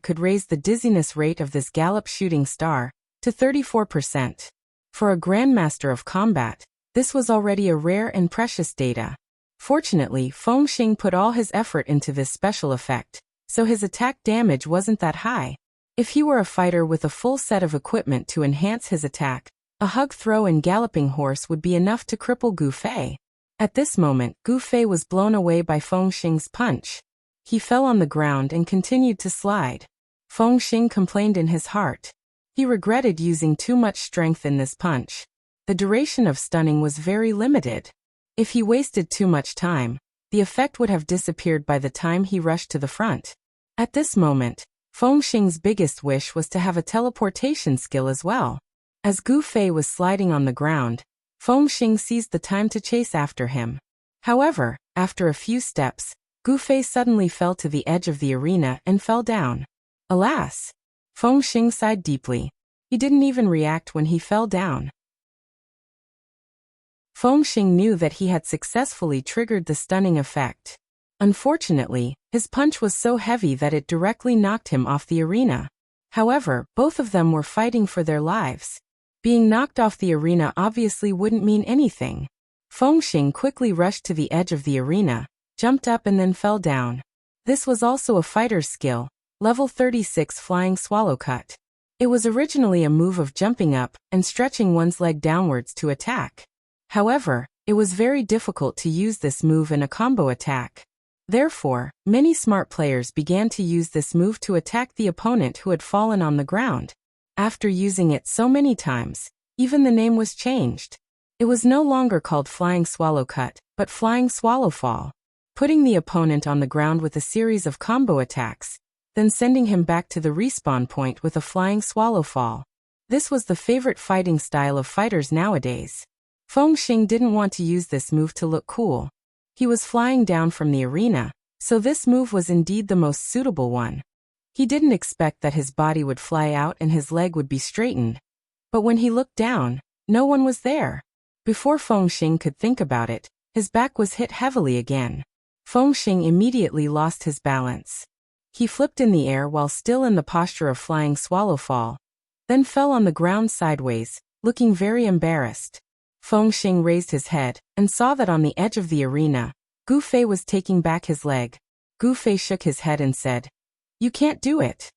could raise the dizziness rate of this gallop shooting star to 34%. For a Grandmaster of Combat, this was already a rare and precious data. Fortunately, Fengxing put all his effort into this special effect, so his attack damage wasn't that high. If he were a fighter with a full set of equipment to enhance his attack, a hug throw and galloping horse would be enough to cripple Gu Fei. At this moment, Gu Fei was blown away by Fengxing's punch. He fell on the ground and continued to slide. Fengxing complained in his heart. He regretted using too much strength in this punch. The duration of stunning was very limited. If he wasted too much time, the effect would have disappeared by the time he rushed to the front. At this moment, Fengxing's biggest wish was to have a teleportation skill as well. As Gu Fei was sliding on the ground, Fengxing seized the time to chase after him. However, after a few steps, Gu Fei suddenly fell to the edge of the arena and fell down. Alas! Fengxing sighed deeply. He didn't even react when he fell down. Fengxing knew that he had successfully triggered the stunning effect. Unfortunately, his punch was so heavy that it directly knocked him off the arena. However, both of them were fighting for their lives. Being knocked off the arena obviously wouldn't mean anything. Fengxing quickly rushed to the edge of the arena, jumped up and then fell down. This was also a fighter's skill, level 36 Flying Swallow Cut. It was originally a move of jumping up and stretching one's leg downwards to attack. However, it was very difficult to use this move in a combo attack. Therefore, many smart players began to use this move to attack the opponent who had fallen on the ground. After using it so many times, even the name was changed. It was no longer called Flying Swallow Cut, but Flying Swallow Fall. Putting the opponent on the ground with a series of combo attacks, then sending him back to the respawn point with a Flying Swallow Fall. This was the favorite fighting style of fighters nowadays. Fengxing didn't want to use this move to look cool. He was flying down from the arena, so this move was indeed the most suitable one. He didn't expect that his body would fly out and his leg would be straightened. But when he looked down, no one was there. Before Fengxing could think about it, his back was hit heavily again. Fengxing immediately lost his balance. He flipped in the air while still in the posture of Flying Swallow Fall, then fell on the ground sideways, looking very embarrassed. Fengxing raised his head and saw that on the edge of the arena, Gu Fei was taking back his leg. Gu Fei shook his head and said, "You can't do it."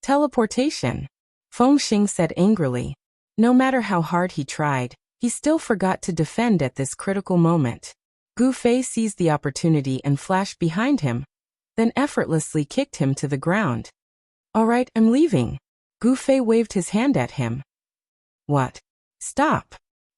Teleportation, Fengxing said angrily. No matter how hard he tried, he still forgot to defend at this critical moment. Gu Fei seized the opportunity and flashed behind him, then effortlessly kicked him to the ground. "All right, I'm leaving." Gu Fei waved his hand at him. "What? Stop."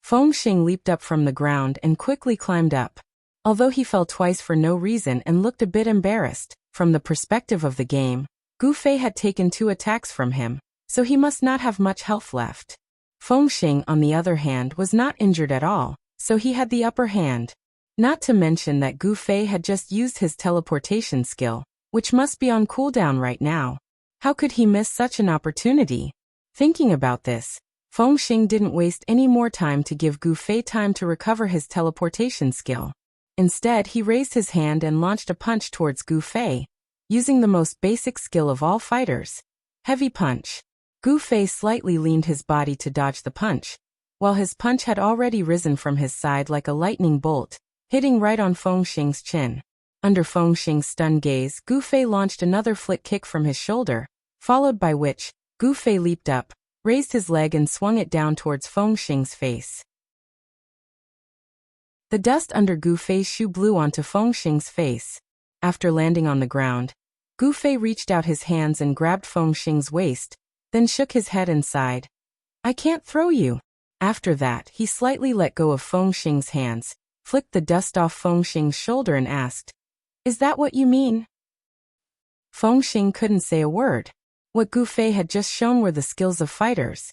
Fengxing leaped up from the ground and quickly climbed up. Although he fell twice for no reason and looked a bit embarrassed, from the perspective of the game, Gu Fei had taken 2 attacks from him, so he must not have much health left. Fengxing, on the other hand, was not injured at all, so he had the upper hand. Not to mention that Gu Fei had just used his teleportation skill, which must be on cooldown right now. How could he miss such an opportunity? Thinking about this, Fengxing didn't waste any more time to give Gu Fei time to recover his teleportation skill. Instead, he raised his hand and launched a punch towards Gu Fei, using the most basic skill of all fighters. Heavy punch. Gu Fei slightly leaned his body to dodge the punch, while his punch had already risen from his side like a lightning bolt, hitting right on Fengxing's chin. Under Fengxing's stunned gaze, Gu Fei launched another flick kick from his shoulder, followed by which, Gu Fei leaped up, raised his leg and swung it down towards Fengxing's face. The dust under Gu Fei's shoe blew onto Fengxing's face. After landing on the ground, Gu Fei reached out his hands and grabbed Fengxing's waist, then shook his head and sighed. "I can't throw you." After that, he slightly let go of Fengxing's hands, flicked the dust off Fengxing's shoulder and asked, "Is that what you mean?" Fengxing couldn't say a word. What Gu Fei had just shown were the skills of fighters.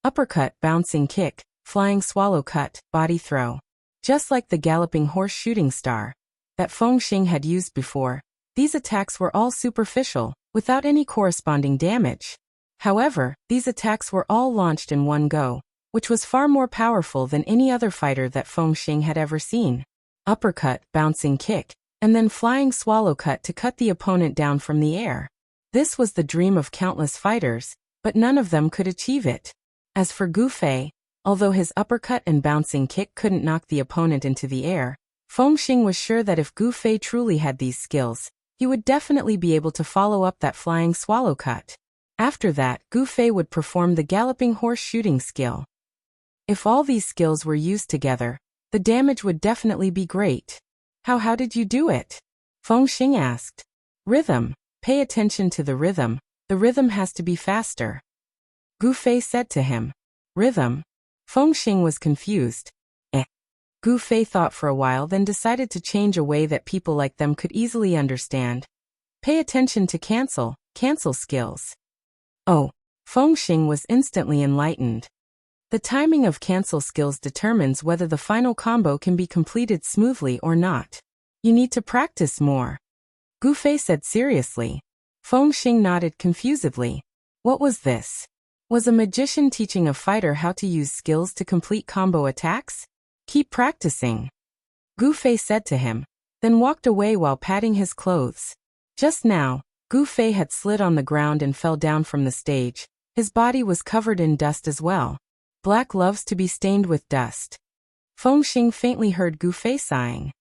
Uppercut, bouncing kick, flying swallow cut, body throw. Just like the galloping horse shooting star that Fengxing had used before, these attacks were all superficial, without any corresponding damage. However, these attacks were all launched in one go, which was far more powerful than any other fighter that Fengxing had ever seen. Uppercut, bouncing kick, and then flying swallow cut to cut the opponent down from the air. This was the dream of countless fighters, but none of them could achieve it. As for Gu Fei, although his uppercut and bouncing kick couldn't knock the opponent into the air, Fengxing was sure that if Gu Fei truly had these skills, he would definitely be able to follow up that flying swallow cut. After that, Gu Fei would perform the galloping horse shooting skill. If all these skills were used together, the damage would definitely be great. How did you do it? Fengxing asked. Rhythm. Pay attention to the rhythm. The rhythm has to be faster. Gu Fei said to him. Rhythm? Fengxing was confused. Gu Fei thought for a while, then decided to change a way that people like them could easily understand. Pay attention to cancel skills. Oh, Fengxing was instantly enlightened. The timing of cancel skills determines whether the final combo can be completed smoothly or not. You need to practice more. Gu Fei said seriously. Fengxing nodded confusedly. What was this? Was a magician teaching a fighter how to use skills to complete combo attacks? Keep practicing. Gu Fei said to him, then walked away while patting his clothes. Just now, Gu Fei had slid on the ground and fell down from the stage. His body was covered in dust as well. Black loves to be stained with dust. Fengxing faintly heard Gu Fei sighing.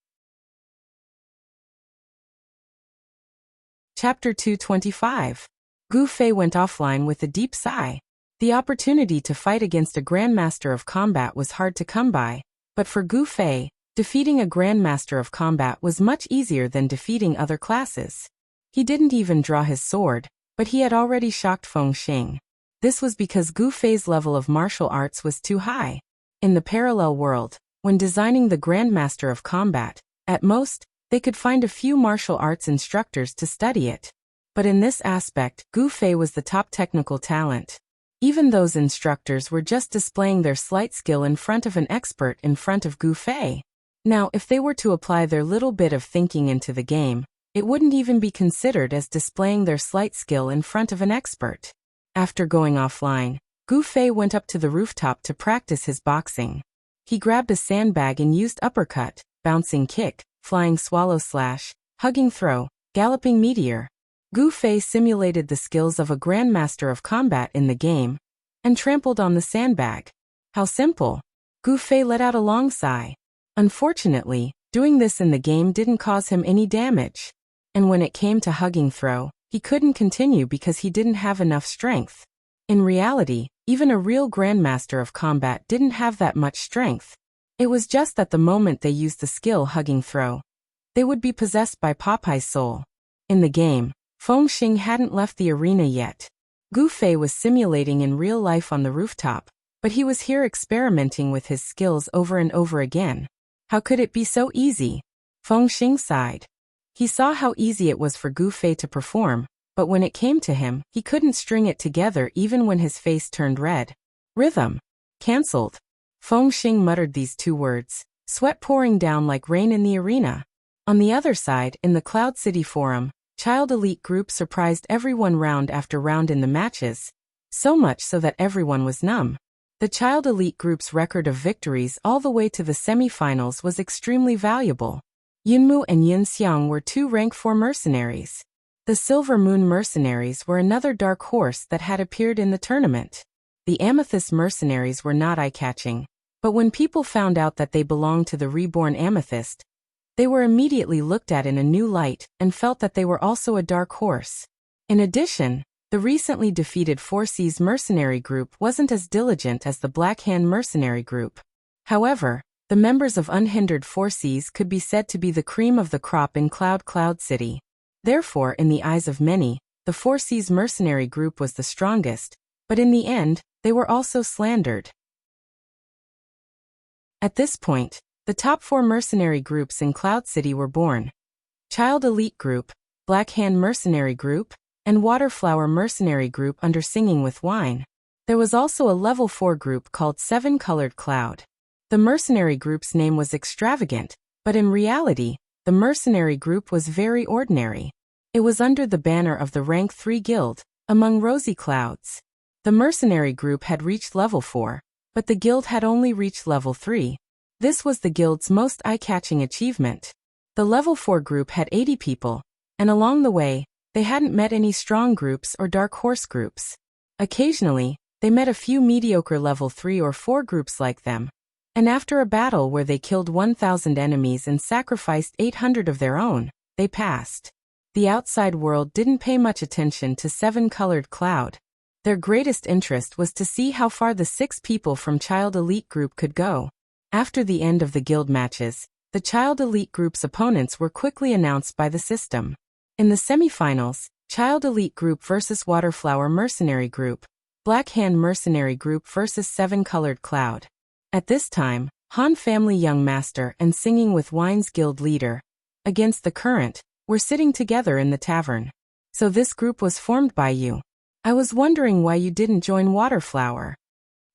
Chapter 225. Gu Fei went offline with a deep sigh. The opportunity to fight against a Grandmaster of Combat was hard to come by, but for Gu Fei, defeating a Grandmaster of Combat was much easier than defeating other classes. He didn't even draw his sword, but he had already shocked Fengxing. This was because Gu Fei's level of martial arts was too high. In the parallel world, when designing the Grandmaster of Combat, at most, they could find a few martial arts instructors to study it. But in this aspect, Gu Fei was the top technical talent. Even those instructors were just displaying their slight skill in front of an expert in front of Gu Fei. Now, if they were to apply their little bit of thinking into the game, it wouldn't even be considered as displaying their slight skill in front of an expert. After going offline, Gu Fei went up to the rooftop to practice his boxing. He grabbed a sandbag and used uppercut, bouncing kick, flying swallow slash, hugging throw, galloping meteor. Gu Fei simulated the skills of a Grandmaster of Combat in the game, and trampled on the sandbag. How simple! Gu Fei let out a long sigh. Unfortunately, doing this in the game didn't cause him any damage. And when it came to hugging throw, he couldn't continue because he didn't have enough strength. In reality, even a real Grandmaster of Combat didn't have that much strength. It was just that the moment they used the skill hugging throw, they would be possessed by Popeye's soul. In the game, Fengxing hadn't left the arena yet. Gu Fei was simulating in real life on the rooftop, but he was here experimenting with his skills over and over again. How could it be so easy? Fengxing sighed. He saw how easy it was for Gu Fei to perform, but when it came to him, he couldn't string it together even when his face turned red. Rhythm. Cancelled. Fengxing muttered these two words, sweat pouring down like rain in the arena. On the other side, in the Cloud City Forum, Child Elite Group surprised everyone round after round in the matches, so much so that everyone was numb. The Child Elite Group's record of victories all the way to the semi-finals was extremely valuable. Yunmu and Yunxiang were two rank 4 mercenaries. The Silver Moon mercenaries were another dark horse that had appeared in the tournament. The Amethyst mercenaries were not eye-catching, but when people found out that they belonged to the Reborn Amethyst, they were immediately looked at in a new light and felt that they were also a dark horse. In addition, the recently defeated 4C's mercenary group wasn't as diligent as the Black Hand mercenary group. However, the members of Unhindered 4C's could be said to be the cream of the crop in Cloud City. Therefore, in the eyes of many, the 4C's mercenary group was the strongest, but in the end, they were also slandered. At this point, the top 4 mercenary groups in Cloud City were born. Child Elite Group, Black Hand Mercenary Group, and Waterflower Mercenary Group under Singing with Wine. There was also a level 4 group called 7 Colored Cloud. The mercenary group's name was extravagant, but in reality, the mercenary group was very ordinary. It was under the banner of the Rank 3 Guild, among rosy clouds. The mercenary group had reached level 4, but the guild had only reached level 3. This was the guild's most eye-catching achievement. The level 4 group had 80 people, and along the way, they hadn't met any strong groups or dark horse groups. Occasionally, they met a few mediocre level 3 or 4 groups like them. And after a battle where they killed 1,000 enemies and sacrificed 800 of their own, they passed. The outside world didn't pay much attention to Seven-Colored Cloud. Their greatest interest was to see how far the 6 people from Child Elite Group could go. After the end of the guild matches, the Child Elite Group's opponents were quickly announced by the system. In the semifinals, Child Elite Group vs. Waterflower Mercenary Group, Black Hand Mercenary Group vs. Seven-Colored Cloud. At this time, Han Family Young Master and Singing with Wine's guild leader, Against the Current, were sitting together in the tavern. So this group was formed by you. I was wondering why you didn't join Waterflower.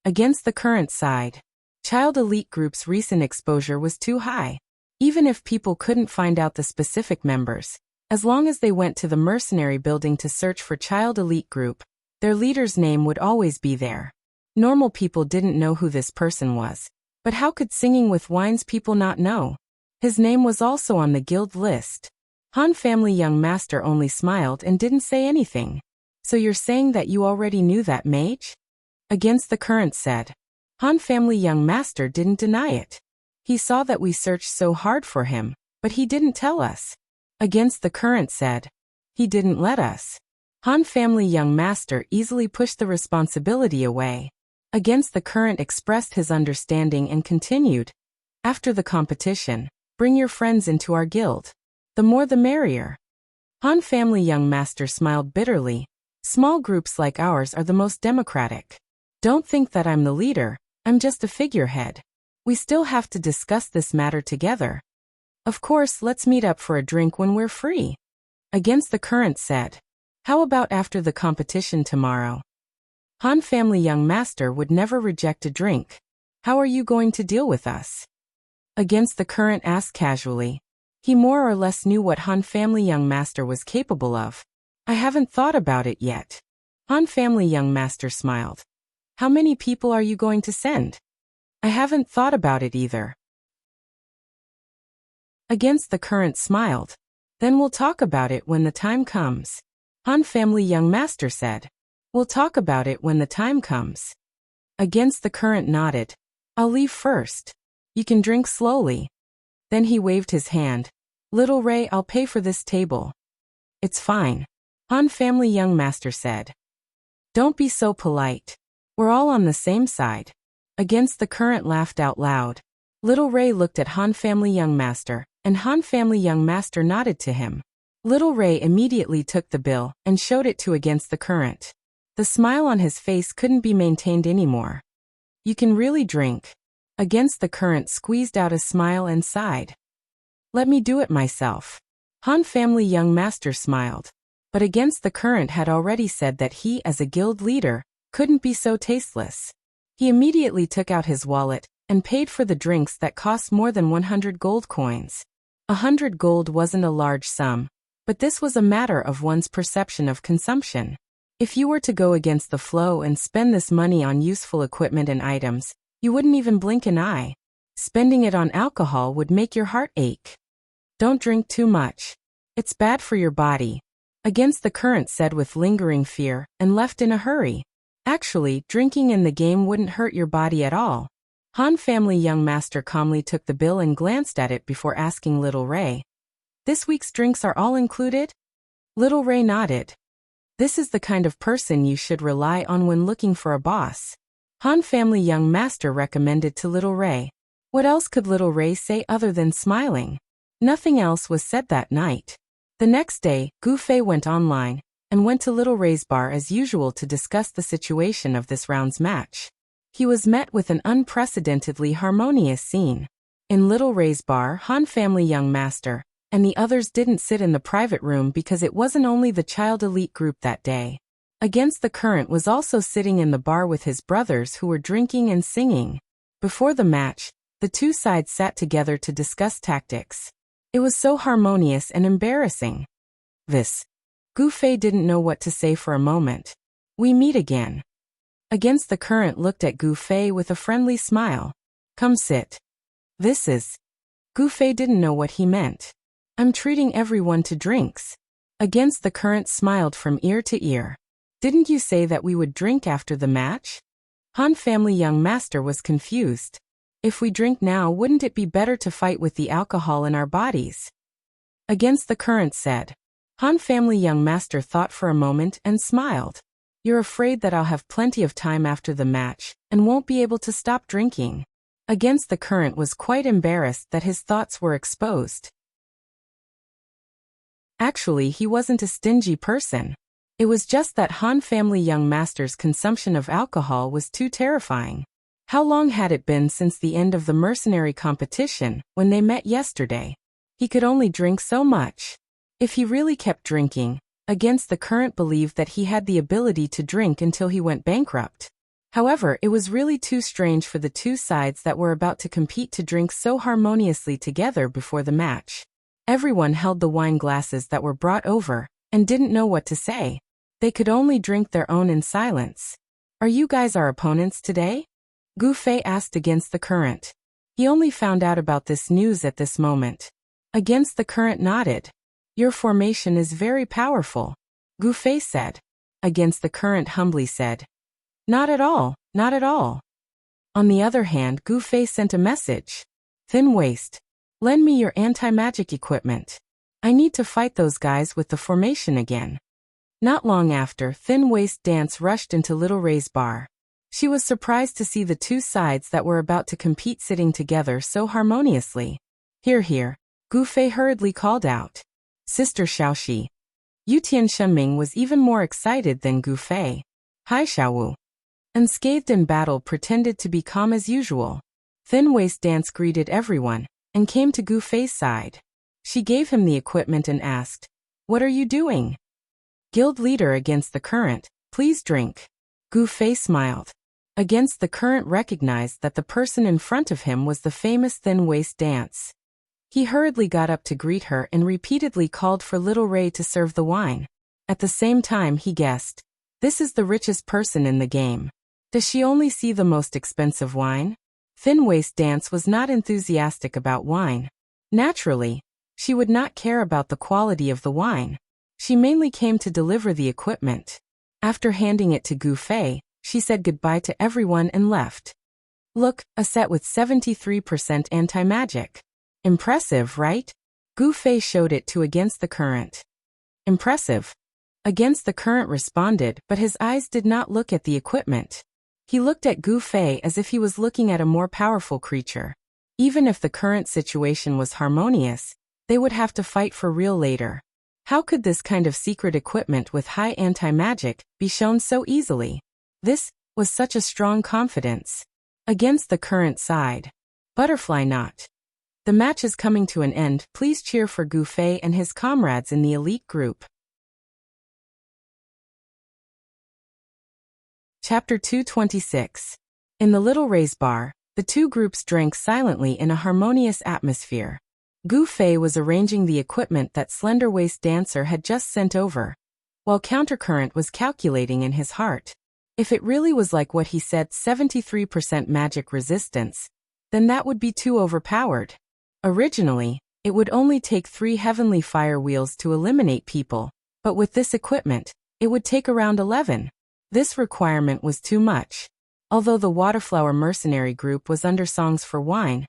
Against the Current side. Child Elite Group's recent exposure was too high. Even if people couldn't find out the specific members, as long as they went to the mercenary building to search for Child Elite Group, their leader's name would always be there. Normal people didn't know who this person was, but how could Singing with Wine's people not know? His name was also on the guild list. Han Family Young Master only smiled and didn't say anything. So you're saying that you already knew that mage? Against the Current said. Han Family Young Master didn't deny it. He saw that we searched so hard for him, but he didn't tell us. Against the Current said. He didn't let us. Han Family Young Master easily pushed the responsibility away. Against the Current expressed his understanding and continued. After the competition, bring your friends into our guild. The more the merrier. Han Family Young Master smiled bitterly. Small groups like ours are the most democratic. Don't think that I'm the leader, I'm just a figurehead. We still have to discuss this matter together. Of course, let's meet up for a drink when we're free. Against the Current said. How about after the competition tomorrow? Han Family Young Master would never reject a drink. How are you going to deal with us? Against the Current asked casually. He more or less knew what Han Family Young Master was capable of. I haven't thought about it yet. Han Family Young Master smiled. How many people are you going to send? I haven't thought about it either. Against the Current smiled. Then we'll talk about it when the time comes. Han Family Young Master said. We'll talk about it when the time comes. Against the Current nodded. I'll leave first. You can drink slowly. Then he waved his hand. Little Ray, I'll pay for this table. It's fine. Han Family Young Master said. Don't be so polite. We're all on the same side. Against the Current laughed out loud. Little Ray looked at Han Family Young Master, and Han Family Young Master nodded to him. Little Ray immediately took the bill and showed it to Against the Current. The smile on his face couldn't be maintained anymore. You can really drink. Against the Current squeezed out a smile and sighed. Let me do it myself. Han Family Young Master smiled. But Against the Current had already said that he, as a guild leader, couldn't be so tasteless. He immediately took out his wallet and paid for the drinks that cost more than 100 gold coins. 100 gold wasn't a large sum, but this was a matter of one's perception of consumption. If you were to go against the flow and spend this money on useful equipment and items, you wouldn't even blink an eye. Spending it on alcohol would make your heart ache. Don't drink too much. It's bad for your body. Against the Current said with lingering fear, and left in a hurry. Actually, drinking in the game wouldn't hurt your body at all. Han Family Young Master calmly took the bill and glanced at it before asking Little Ray. This week's drinks are all included? Little Ray nodded. This is the kind of person you should rely on when looking for a boss. Han Family Young Master recommended to Little Ray. What else could Little Ray say other than smiling? Nothing else was said that night. The next day, Gu Fei went online and went to Little Ray's bar as usual to discuss the situation of this round's match. He was met with an unprecedentedly harmonious scene. In Little Ray's bar, Han Family Young Master and the others didn't sit in the private room because it wasn't only the Child Elite Group that day. Against the Current was also sitting in the bar with his brothers who were drinking and singing. Before the match, the two sides sat together to discuss tactics. It was so harmonious and embarrassing. This. Gu Fei didn't know what to say for a moment. We meet again. Against the Current looked at Gu Fei with a friendly smile. Come sit. This is. Gu Fei didn't know what he meant. I'm treating everyone to drinks. Against the Current smiled from ear to ear. Didn't you say that we would drink after the match? Han family young master was confused. If we drink now, wouldn't it be better to fight with the alcohol in our bodies? Against the Current said. Han family young master thought for a moment and smiled. You're afraid that I'll have plenty of time after the match and won't be able to stop drinking. Against the Current was quite embarrassed that his thoughts were exposed. Actually, he wasn't a stingy person. It was just that Han family young master's consumption of alcohol was too terrifying. How long had it been since the end of the mercenary competition, when they met yesterday? He could only drink so much. If he really kept drinking, Against the Current believed that he had the ability to drink until he went bankrupt. However, it was really too strange for the two sides that were about to compete to drink so harmoniously together before the match. Everyone held the wine glasses that were brought over, and didn't know what to say. They could only drink their own in silence. Are you guys our opponents today? Gu Fei asked Against the Current. He only found out about this news at this moment. Against the Current nodded. Your formation is very powerful, Gu Fei said. Against the Current humbly said. Not at all, not at all. On the other hand, Gu Fei sent a message. Thin Waist. Lend me your anti-magic equipment. I need to fight those guys with the formation again. Not long after, Thin Waist Dance rushed into Little Ray's bar. She was surprised to see the two sides that were about to compete sitting together so harmoniously. Here, here, Gu Fei hurriedly called out. Sister Xiaoxi. Yutian Shenming was even more excited than Gu Fei. Hi Xiaowu. Unscathed in battle pretended to be calm as usual. Thin Waist Dance greeted everyone, and came to Gu Fei's side. She gave him the equipment and asked, What are you doing? Guild leader Against the Current, please drink. Gu Fei smiled. Against the Current recognized that the person in front of him was the famous Thin Waist Dance. He hurriedly got up to greet her and repeatedly called for Little Ray to serve the wine. At the same time he guessed, this is the richest person in the game. Does she only see the most expensive wine? Thin Waist Dance was not enthusiastic about wine. Naturally, she would not care about the quality of the wine. She mainly came to deliver the equipment. After handing it to Gu Fei, she said goodbye to everyone and left. Look, a set with 73% anti-magic. Impressive, right? Gu Fei showed it to Against the Current. Impressive. Against the Current responded, but his eyes did not look at the equipment. He looked at Gu Fei as if he was looking at a more powerful creature. Even if the current situation was harmonious, they would have to fight for real later. How could this kind of secret equipment with high anti-magic be shown so easily? This was such a strong confidence. Against the Current side. Butterfly knot. The match is coming to an end. Please cheer for Gu Fei and his comrades in the elite group. Chapter 226. In the Little Ray's bar, the two groups drank silently in a harmonious atmosphere. Gu Fei was arranging the equipment that Slender Waist Dancer had just sent over, while Countercurrent was calculating in his heart. If it really was like what he said, 73% magic resistance, then that would be too overpowered. Originally, it would only take 3 heavenly fire wheels to eliminate people, but with this equipment, it would take around 11. This requirement was too much. Although the Waterflower mercenary group was under Songs for Wine,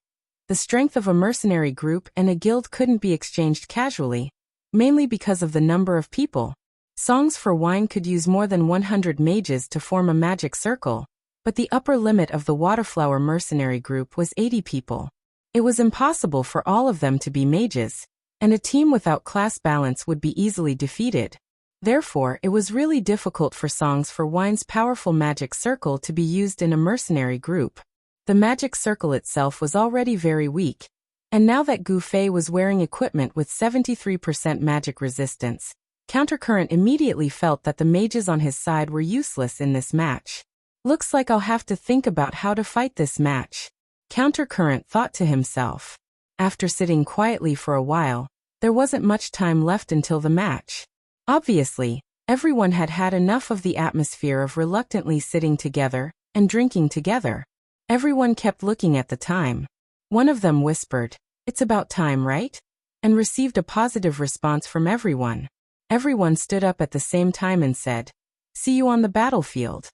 the strength of a mercenary group and a guild couldn't be exchanged casually, mainly because of the number of people. Songs for Wine could use more than 100 mages to form a magic circle, but the upper limit of the Waterflower mercenary group was 80 people. It was impossible for all of them to be mages, and a team without class balance would be easily defeated. Therefore, it was really difficult for Songs for Wine's powerful magic circle to be used in a mercenary group. The magic circle itself was already very weak, and now that Gu Fei was wearing equipment with 73% magic resistance, Countercurrent immediately felt that the mages on his side were useless in this match. Looks like I'll have to think about how to fight this match, Countercurrent thought to himself. After sitting quietly for a while, there wasn't much time left until the match. Obviously, everyone had had enough of the atmosphere of reluctantly sitting together and drinking together. Everyone kept looking at the time. One of them whispered, "It's about time, right?" and received a positive response from everyone. Everyone stood up at the same time and said, "See you on the battlefield."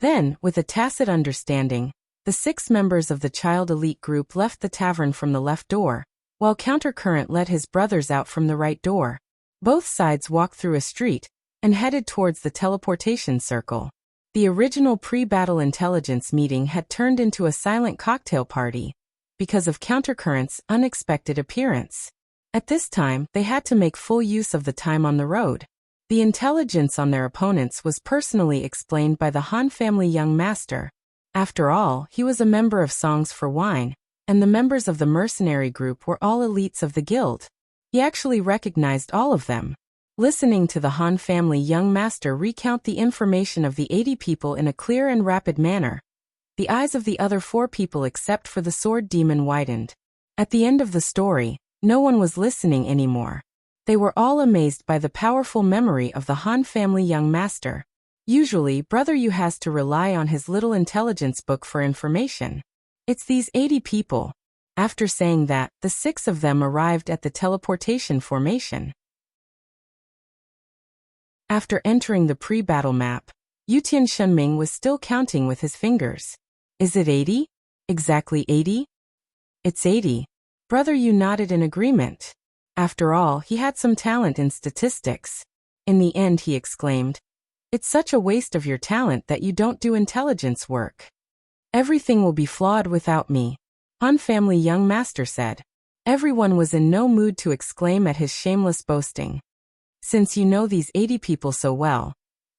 Then, with a tacit understanding, the 6 members of the child elite group left the tavern from the left door, while Countercurrent led his brothers out from the right door. Both sides walked through a street and headed towards the teleportation circle. The original pre-battle intelligence meeting had turned into a silent cocktail party because of Countercurrent's unexpected appearance. At this time, they had to make full use of the time on the road. The intelligence on their opponents was personally explained by the Han family young master. After all, he was a member of Songs for Wine, and the members of the mercenary group were all elites of the guild. He actually recognized all of them. Listening to the Han family young master recount the information of the 80 people in a clear and rapid manner, the eyes of the other 4 people except for the sword demon widened. At the end of the story, no one was listening anymore. They were all amazed by the powerful memory of the Han family young master. Usually, Brother Yu has to rely on his little intelligence book for information. It's these 80 people. After saying that, the 6 of them arrived at the teleportation formation. After entering the pre-battle map, Yutian Shenming was still counting with his fingers. Is it 80? Exactly 80? It's 80. Brother Yu nodded in agreement. After all, he had some talent in statistics. In the end, he exclaimed, "It's such a waste of your talent that you don't do intelligence work. Everything will be flawed without me," Han family young master said. Everyone was in no mood to exclaim at his shameless boasting. "Since you know these 80 people so well,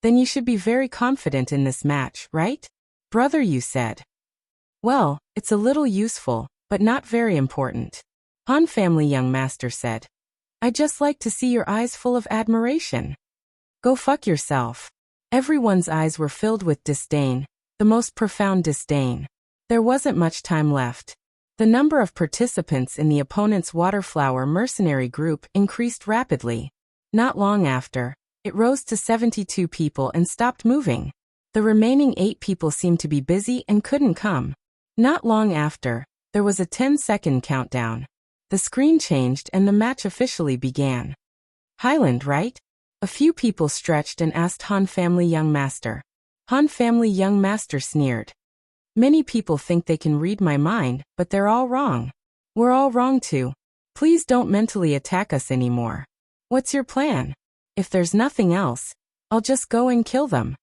then you should be very confident in this match, right?" Brother Yu said. "Well, it's a little useful, but not very important," Han family young master said. "I'd just like to see your eyes full of admiration." "Go fuck yourself." Everyone's eyes were filled with disdain, the most profound disdain. There wasn't much time left. The number of participants in the opponent's Waterflower mercenary group increased rapidly. Not long after, it rose to 72 people and stopped moving. The remaining 8 people seemed to be busy and couldn't come. Not long after, there was a 10-second countdown. The screen changed and the match officially began. "Highland, right?" A few people stretched and asked Han family young master. Han family young master sneered. "Many people think they can read my mind, but they're all wrong. We're all wrong too. Please don't mentally attack us anymore. What's your plan? If there's nothing else, I'll just go and kill them."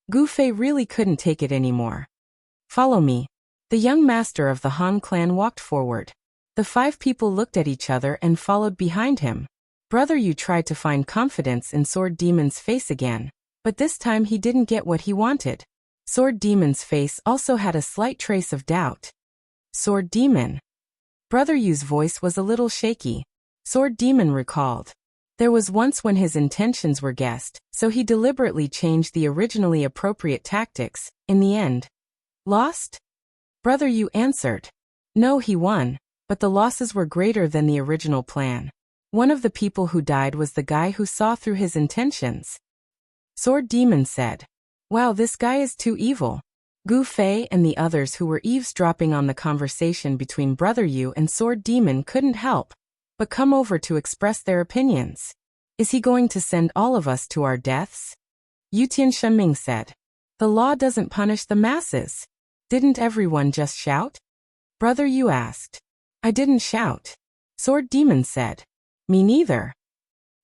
Gu Fei really couldn't take it anymore. "Follow me." The young master of the Han clan walked forward. The 5 people looked at each other and followed behind him. Brother Yu tried to find confidence in Sword Demon's face again, but this time he didn't get what he wanted. Sword Demon's face also had a slight trace of doubt. "Sword Demon." Brother Yu's voice was a little shaky. Sword Demon recalled. There was once when his intentions were guessed, so he deliberately changed the originally appropriate tactics. In the end, lost? Brother Yu answered. No, he won, but the losses were greater than the original plan. One of the people who died was the guy who saw through his intentions. Sword Demon said, "Wow, this guy is too evil." Gu Fei and the others who were eavesdropping on the conversation between Brother Yu and Sword Demon couldn't help but come over to express their opinions. Is he going to send all of us to our deaths? Yutian Shenming said. The law doesn't punish the masses. Didn't everyone just shout? Brother Yu asked. I didn't shout. Sword Demon said. Me neither.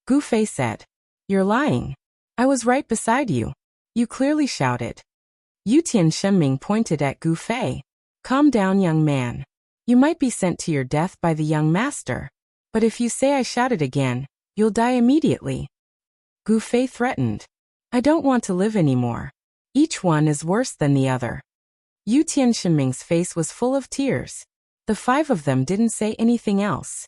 Gu Fei said. You're lying. I was right beside you. You clearly shouted. Yutian Shenming pointed at Gu Fei. Calm down, young man. You might be sent to your death by the young master. But if you say I shouted again, you'll die immediately. Gu Fei threatened. I don't want to live anymore. Each one is worse than the other. Yutian Shenming's face was full of tears. The 5 of them didn't say anything else.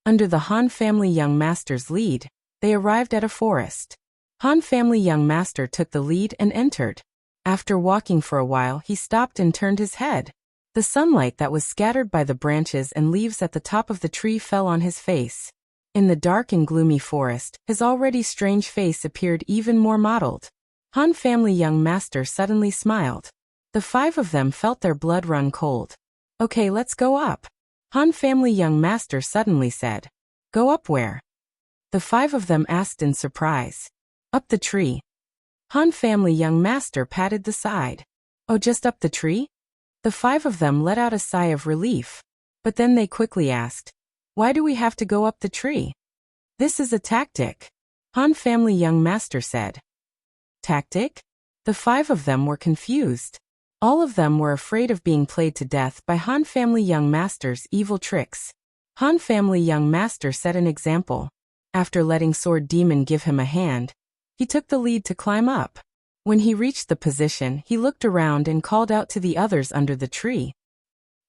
Under the Han family young master's lead, they arrived at a forest. Han family young master took the lead and entered. After walking for a while, he stopped and turned his head. The sunlight that was scattered by the branches and leaves at the top of the tree fell on his face. In the dark and gloomy forest, his already strange face appeared even more mottled. Han family young master suddenly smiled. The 5 of them felt their blood run cold. Okay, let's go up. Han family young master suddenly said. Go up where? The 5 of them asked in surprise. Up the tree. Han family young master patted the side. Oh, just up the tree? The 5 of them let out a sigh of relief. But then they quickly asked, why do we have to go up the tree? This is a tactic. Han family young master said. Tactic? The 5 of them were confused. All of them were afraid of being played to death by Han family young master's evil tricks. Han family young master set an example. After letting Sword Demon give him a hand, he took the lead to climb up. When he reached the position, he looked around and called out to the others under the tree.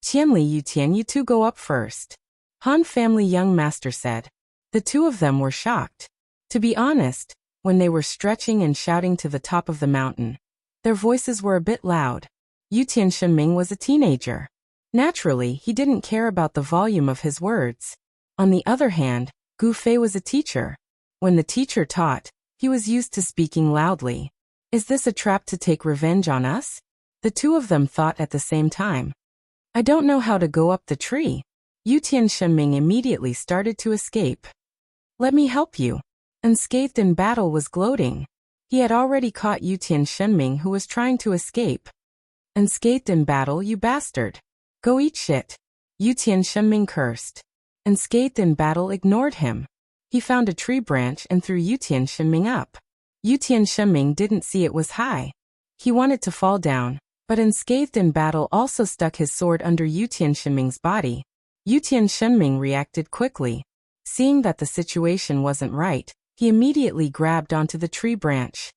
Tianli Yutian, you two go up first. Han family young master said. The 2 of them were shocked. To be honest, when they were stretching and shouting to the top of the mountain, their voices were a bit loud. Yutian Shenming was a teenager. Naturally, he didn't care about the volume of his words. On the other hand, Gu Fei was a teacher. When the teacher taught, he was used to speaking loudly. Is this a trap to take revenge on us? The 2 of them thought at the same time. I don't know how to go up the tree. Yutian Shenming immediately started to escape. Let me help you. Unscathed in battle was gloating. He had already caught Yutian Shenming, who was trying to escape. Unscathed in battle, you bastard. Go eat shit. Yutian Shenming cursed. Unscathed in battle ignored him. He found a tree branch and threw Yutian Shenming up. Yutian Shenming didn't see it was high. He wanted to fall down, but Unscathed in battle also stuck his sword under Yutian Shenming's body. Yutian Shenming reacted quickly. Seeing that the situation wasn't right, he immediately grabbed onto the tree branch.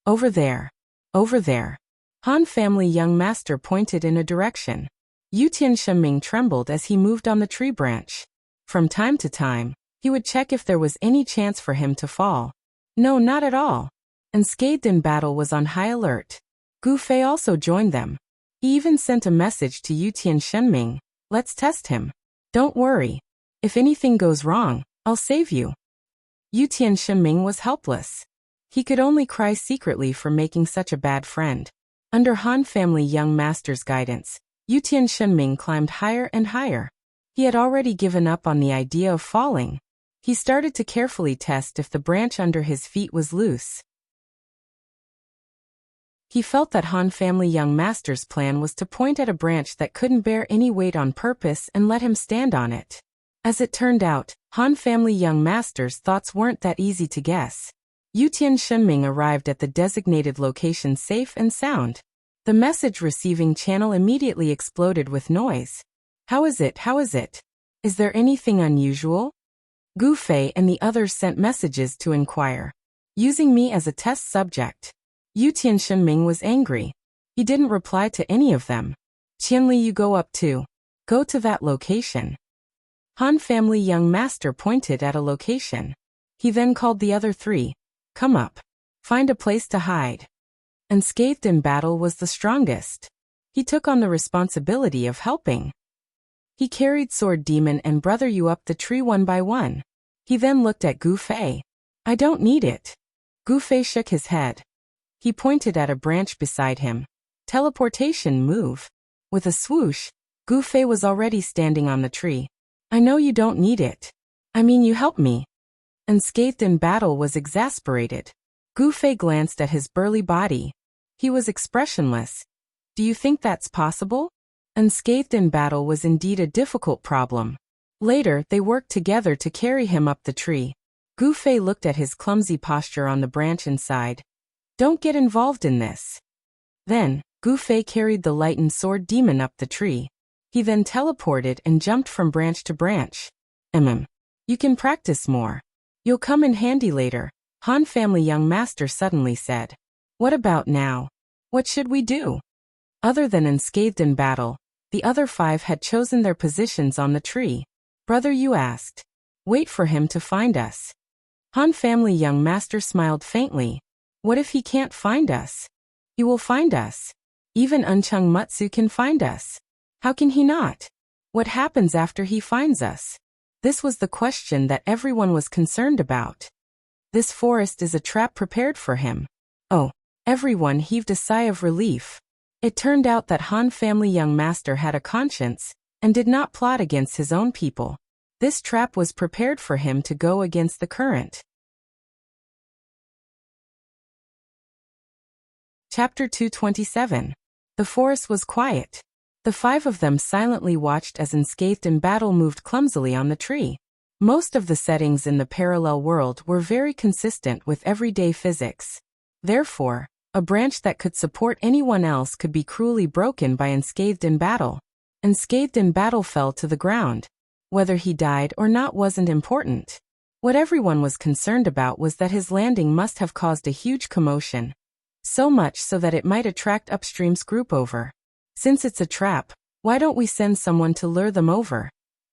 Over there. Over there. Han family young master pointed in a direction. Yutian Shenming trembled as he moved on the tree branch. From time to time, he would check if there was any chance for him to fall. No, not at all. Unscathed in battle was on high alert. Gu Fei also joined them. He even sent a message to Yutian Shenming. Let's test him. Don't worry. If anything goes wrong, I'll save you. Yutian Shenming was helpless. He could only cry secretly for making such a bad friend. Under Han family young master's guidance, Yutian Shenming climbed higher and higher. He had already given up on the idea of falling. He started to carefully test if the branch under his feet was loose. He felt that Han family young master's plan was to point at a branch that couldn't bear any weight on purpose and let him stand on it. As it turned out, Han family young master's thoughts weren't that easy to guess. Yutian Shenming arrived at the designated location safe and sound. The message receiving channel immediately exploded with noise. How is it? How is it? Is there anything unusual? Gu Fei and the others sent messages to inquire. Using me as a test subject. Yutian Shenming was angry. He didn't reply to any of them. Qianli, you go up too. Go to that location. Han family young master pointed at a location. He then called the other 3. Come up. Find a place to hide. Unscathed in battle was the strongest. He took on the responsibility of helping. He carried Sword Demon and Brother Yu up the tree one by one. He then looked at Gu Fei. I don't need it. Gu Fei shook his head. He pointed at a branch beside him. Teleportation move. With a swoosh, Gu Fei was already standing on the tree. I know you don't need it. I mean, you help me. Unscathed in battle was exasperated. Gu Fei glanced at his burly body. He was expressionless. Do you think that's possible? Unscathed in battle was indeed a difficult problem. Later, they worked together to carry him up the tree. Gu Fei looked at his clumsy posture on the branch and sighed. Don't get involved in this. Then, Gu Fei carried the lightened Sword Demon up the tree. He then teleported and jumped from branch to branch. You can practice more. You'll come in handy later, Han family young master suddenly said. What about now? What should we do? Other than unscathed in battle, the other 5 had chosen their positions on the tree. Brother Yu asked. Wait for him to find us. Han family young master smiled faintly. What if he can't find us? He will find us. Even Unchung Mutsu can find us. How can he not? What happens after he finds us? This was the question that everyone was concerned about. This forest is a trap prepared for him. Oh, everyone heaved a sigh of relief. It turned out that Han family young master had a conscience, and did not plot against his own people. This trap was prepared for him to go against the current. Chapter 227. The forest was quiet. The five of them silently watched as Unscathed in Battle moved clumsily on the tree. Most of the settings in the parallel world were very consistent with everyday physics. Therefore, a branch that could support anyone else could be cruelly broken by Unscathed in Battle. Unscathed in Battle fell to the ground. Whether he died or not wasn't important. What everyone was concerned about was that his landing must have caused a huge commotion. So much so that it might attract Upstream's group over. Since it's a trap, why don't we send someone to lure them over?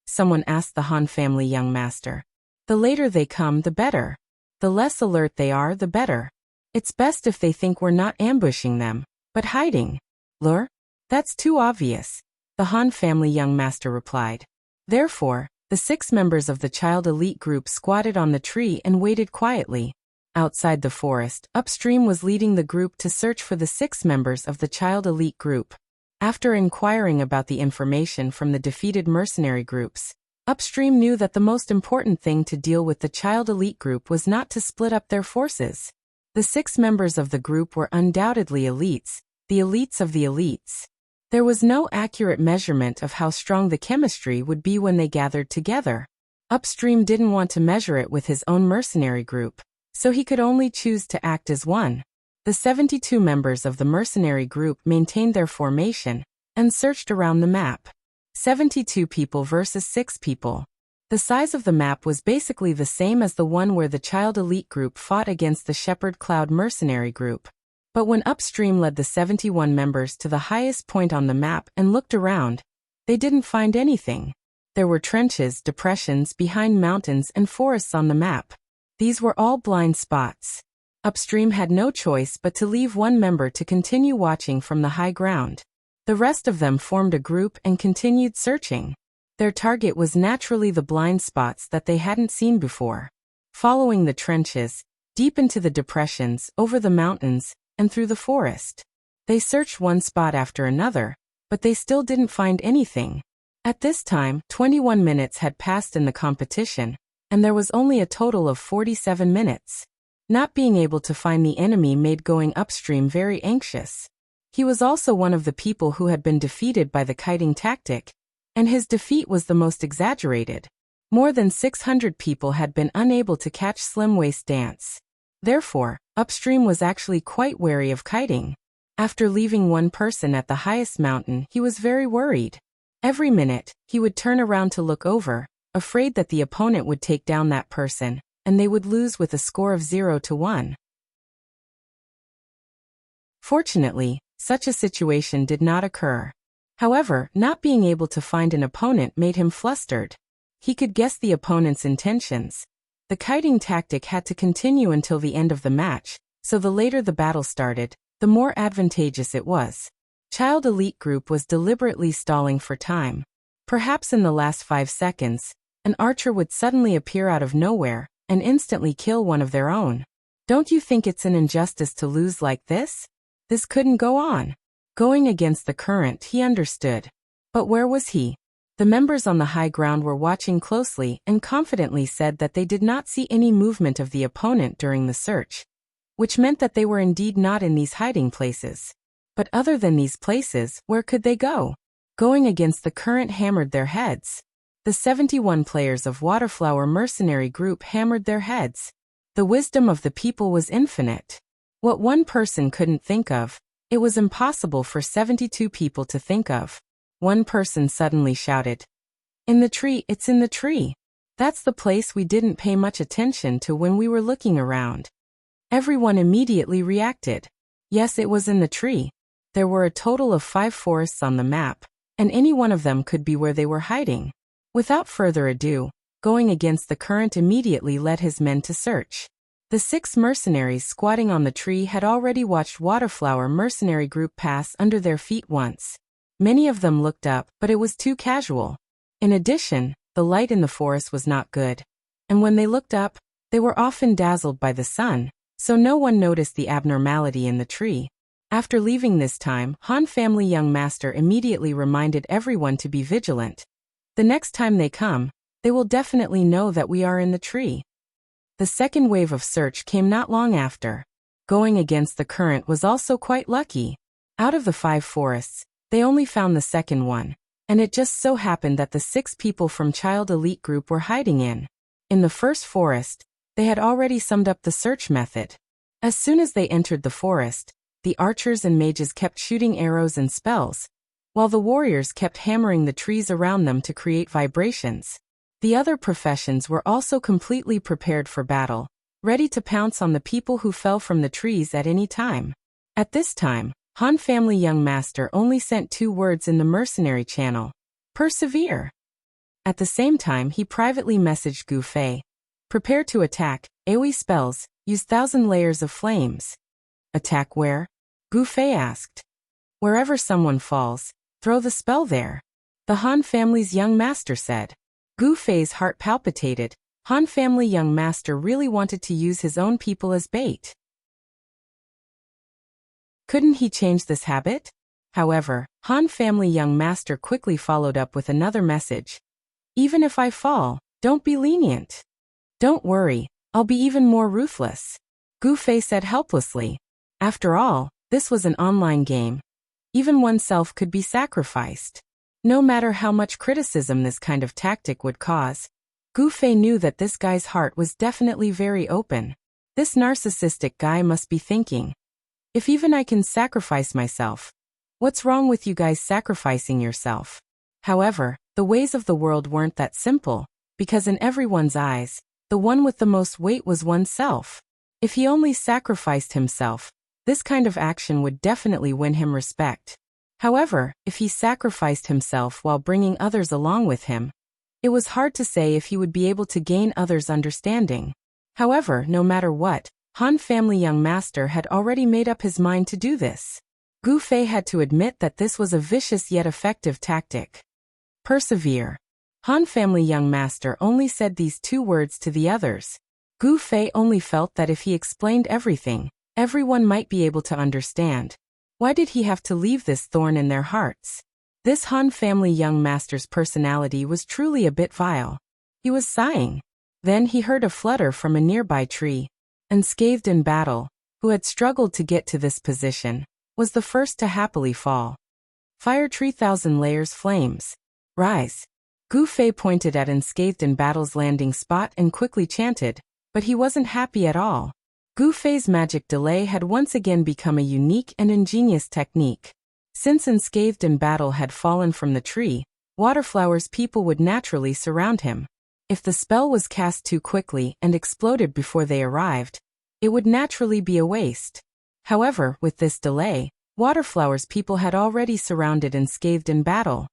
Someone asked the Han family young master. The later they come, the better. The less alert they are, the better. It's best if they think we're not ambushing them, but hiding. Lure? That's too obvious, the Han family young master replied. Therefore, the 6 members of the child elite group squatted on the tree and waited quietly. Outside the forest, Upstream was leading the group to search for the 6 members of the child elite group. After inquiring about the information from the defeated mercenary groups, Upstream knew that the most important thing to deal with the child elite group was not to split up their forces. The 6 members of the group were undoubtedly elites, the elites of the elites. There was no accurate measurement of how strong the chemistry would be when they gathered together. Upstream didn't want to measure it with his own mercenary group, so he could only choose to act as one. The 72 members of the mercenary group maintained their formation and searched around the map. 72 people versus 6 people. The size of the map was basically the same as the one where the child elite group fought against the Shepherd Cloud mercenary group. But when Upstream led the 71 members to the highest point on the map and looked around, they didn't find anything. There were trenches, depressions behind mountains and forests on the map. These were all blind spots. Upstream had no choice but to leave one member to continue watching from the high ground. The rest of them formed a group and continued searching. Their target was naturally the blind spots that they hadn't seen before. Following the trenches, deep into the depressions, over the mountains, and through the forest. They searched one spot after another, but they still didn't find anything. At this time, 21 minutes had passed in the competition, and there was only a total of 47 minutes. Not being able to find the enemy made going upstream very anxious. He was also one of the people who had been defeated by the kiting tactic, and his defeat was the most exaggerated. More than 600 people had been unable to catch Slim Waist Dance. Therefore, Upstream was actually quite wary of kiting. After leaving one person at the highest mountain, he was very worried. Every minute, he would turn around to look over, afraid that the opponent would take down that person, and they would lose with a score of 0-1. Fortunately, such a situation did not occur. However, not being able to find an opponent made him flustered. He could guess the opponent's intentions. The kiting tactic had to continue until the end of the match, so the later the battle started, the more advantageous it was. Child Elite Group was deliberately stalling for time. Perhaps in the last 5 seconds, an archer would suddenly appear out of nowhere and instantly kill one of their own. Don't you think it's an injustice to lose like this? This couldn't go on. Going against the current, he understood. But where was he? The members on the high ground were watching closely and confidently said that they did not see any movement of the opponent during the search, which meant that they were indeed not in these hiding places. But other than these places, where could they go? Going against the current hammered their heads. The 71 players of Waterflower Mercenary Group hammered their heads. The wisdom of the people was infinite. What one person couldn't think of, it was impossible for 72 people to think of. One person suddenly shouted, "In the tree, it's in the tree. That's the place we didn't pay much attention to when we were looking around." Everyone immediately reacted. Yes, it was in the tree. There were a total of 5 forests on the map, and any one of them could be where they were hiding. Without further ado, going against the current immediately led his men to search. The 6 mercenaries squatting on the tree had already watched Waterflower Mercenary Group pass under their feet once. Many of them looked up, but it was too casual. In addition, the light in the forest was not good. And when they looked up, they were often dazzled by the sun, so no one noticed the abnormality in the tree. After leaving this time, Han family young master immediately reminded everyone to be vigilant. The next time they come, they will definitely know that we are in the tree. The second wave of search came not long after. Going against the current was also quite lucky. Out of the 5 forests, they only found the second one, and it just so happened that the 6 people from Child Elite Group were hiding in the first forest. They had already summed up the search method. As soon as they entered the forest, the archers and mages kept shooting arrows and spells, while the warriors kept hammering the trees around them to create vibrations. The other professions were also completely prepared for battle, ready to pounce on the people who fell from the trees at any time. At this time, Han family young master only sent 2 words in the mercenary channel: persevere. At the same time, he privately messaged Gu Fei: prepare to attack, AoE spells, use 1,000 layers of flames. Attack where? Gu Fei asked. Wherever someone falls, throw the spell there, the Han family's young master said. Gu Fei's heart palpitated. Han family young master really wanted to use his own people as bait. Couldn't he change this habit? However, Han family young master quickly followed up with another message. Even if I fall, don't be lenient. Don't worry, I'll be even more ruthless, Gu Fei said helplessly. After all, this was an online game. Even oneself could be sacrificed. No matter how much criticism this kind of tactic would cause, Gu Fei knew that this guy's heart was definitely very open. This narcissistic guy must be thinking, if even I can sacrifice myself, what's wrong with you guys sacrificing yourself? However, the ways of the world weren't that simple, because in everyone's eyes, the one with the most weight was oneself. If he only sacrificed himself, this kind of action would definitely win him respect. However, if he sacrificed himself while bringing others along with him, it was hard to say if he would be able to gain others' understanding. However, no matter what, Han family young master had already made up his mind to do this. Gu Fei had to admit that this was a vicious yet effective tactic. Persevere. Han family young master only said these 2 words to the others. Gu Fei only felt that if he explained everything, everyone might be able to understand. Why did he have to leave this thorn in their hearts? This Han family young master's personality was truly a bit vile. He was sighing. Then he heard a flutter from a nearby tree. Unscathed in battle, who had struggled to get to this position, was the first to happily fall. Fire tree 1,000 layers flames. Rise. Gu Fei pointed at Unscathed in battle's landing spot and quickly chanted, but he wasn't happy at all. Gu Fei's magic delay had once again become a unique and ingenious technique. Since Unscathed in battle had fallen from the tree, Waterflower's people would naturally surround him. If the spell was cast too quickly and exploded before they arrived, it would naturally be a waste. However, with this delay, Waterflower's people had already surrounded Unscathed in battle.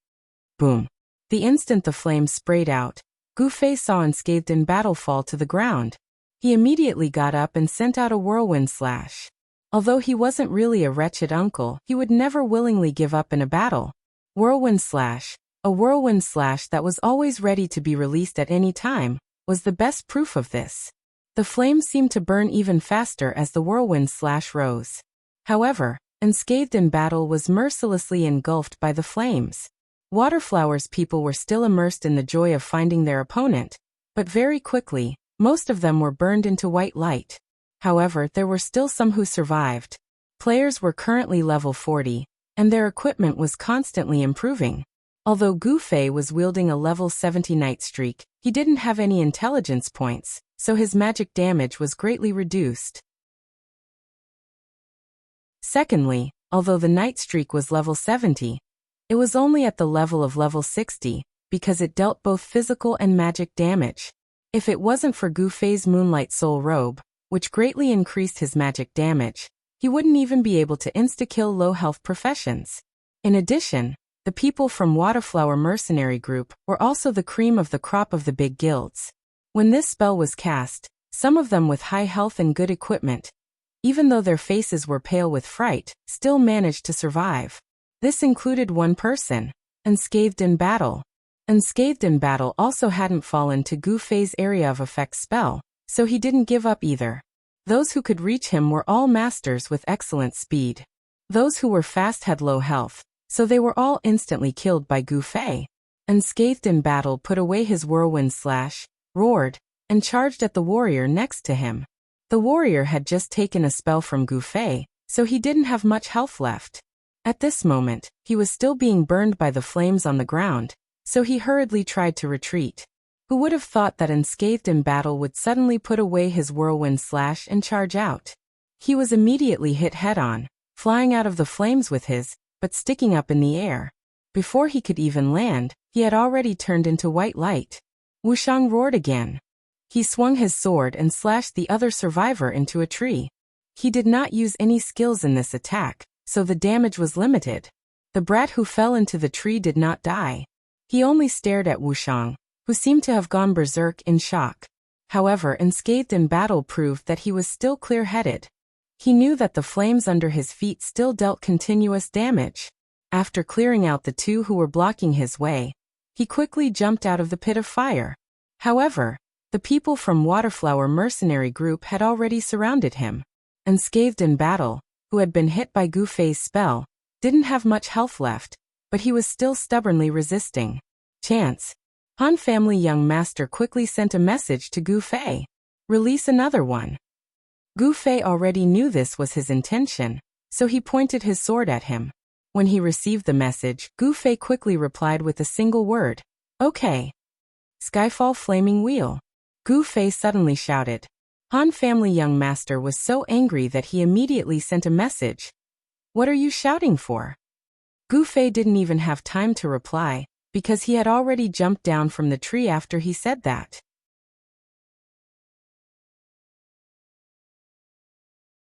Boom. The instant the flames sprayed out, Gu Fei saw Unscathed in battle fall to the ground. He immediately got up and sent out a whirlwind slash. Although he wasn't really a wretched uncle, he would never willingly give up in a battle. Whirlwind slash, a whirlwind slash that was always ready to be released at any time, was the best proof of this. The flames seemed to burn even faster as the whirlwind slash rose. However, Unscathed in battle was mercilessly engulfed by the flames. Waterflower's people were still immersed in the joy of finding their opponent, but very quickly, most of them were burned into white light. However, there were still some who survived. Players were currently level 40, and their equipment was constantly improving. Although Gu Fei was wielding a level 70 night streak, he didn't have any intelligence points, so his magic damage was greatly reduced. Secondly, although the night streak was level 70, it was only at the level of level 60, because it dealt both physical and magic damage. If it wasn't for Gu Fei's Moonlight Soul Robe, which greatly increased his magic damage, he wouldn't even be able to insta-kill low-health professions. In addition, the people from Waterflower Mercenary Group were also the cream of the crop of the big guilds. When this spell was cast, some of them with high health and good equipment, even though their faces were pale with fright, still managed to survive. This included one person, Unscathed in battle. Unscathed in battle also hadn't fallen to Gu Fei's area of effect spell, so he didn't give up either. Those who could reach him were all masters with excellent speed. Those who were fast had low health, so they were all instantly killed by Gu Fei. Unscathed in battle put away his whirlwind slash, roared, and charged at the warrior next to him. The warrior had just taken a spell from Gu Fei, so he didn't have much health left. At this moment, he was still being burned by the flames on the ground, so he hurriedly tried to retreat. Who would have thought that Unscathed in battle would suddenly put away his whirlwind slash and charge out? He was immediately hit head-on, flying out of the flames with his, but sticking up in the air. Before he could even land, he had already turned into white light. Wuxiang roared again. He swung his sword and slashed the other survivor into a tree. He did not use any skills in this attack, so the damage was limited. The brat who fell into the tree did not die. He only stared at Wuxiang, who seemed to have gone berserk in shock. However, Unscathed in battle proved that he was still clear-headed. He knew that the flames under his feet still dealt continuous damage. After clearing out the two who were blocking his way, he quickly jumped out of the pit of fire. However, the people from Waterflower Mercenary Group had already surrounded him. Unscathed in battle, who had been hit by Gu Fei's spell, didn't have much health left, but he was still stubbornly resisting. Chance. Han family young master quickly sent a message to Gu Fei. Release another one. Gu Fei already knew this was his intention, so he pointed his sword at him. When he received the message, Gu Fei quickly replied with a single word. Okay. Skyfall Flaming Wheel. Gu Fei suddenly shouted. Han family young master was so angry that he immediately sent a message. What are you shouting for? Gu Fei didn't even have time to reply, because he had already jumped down from the tree after he said that.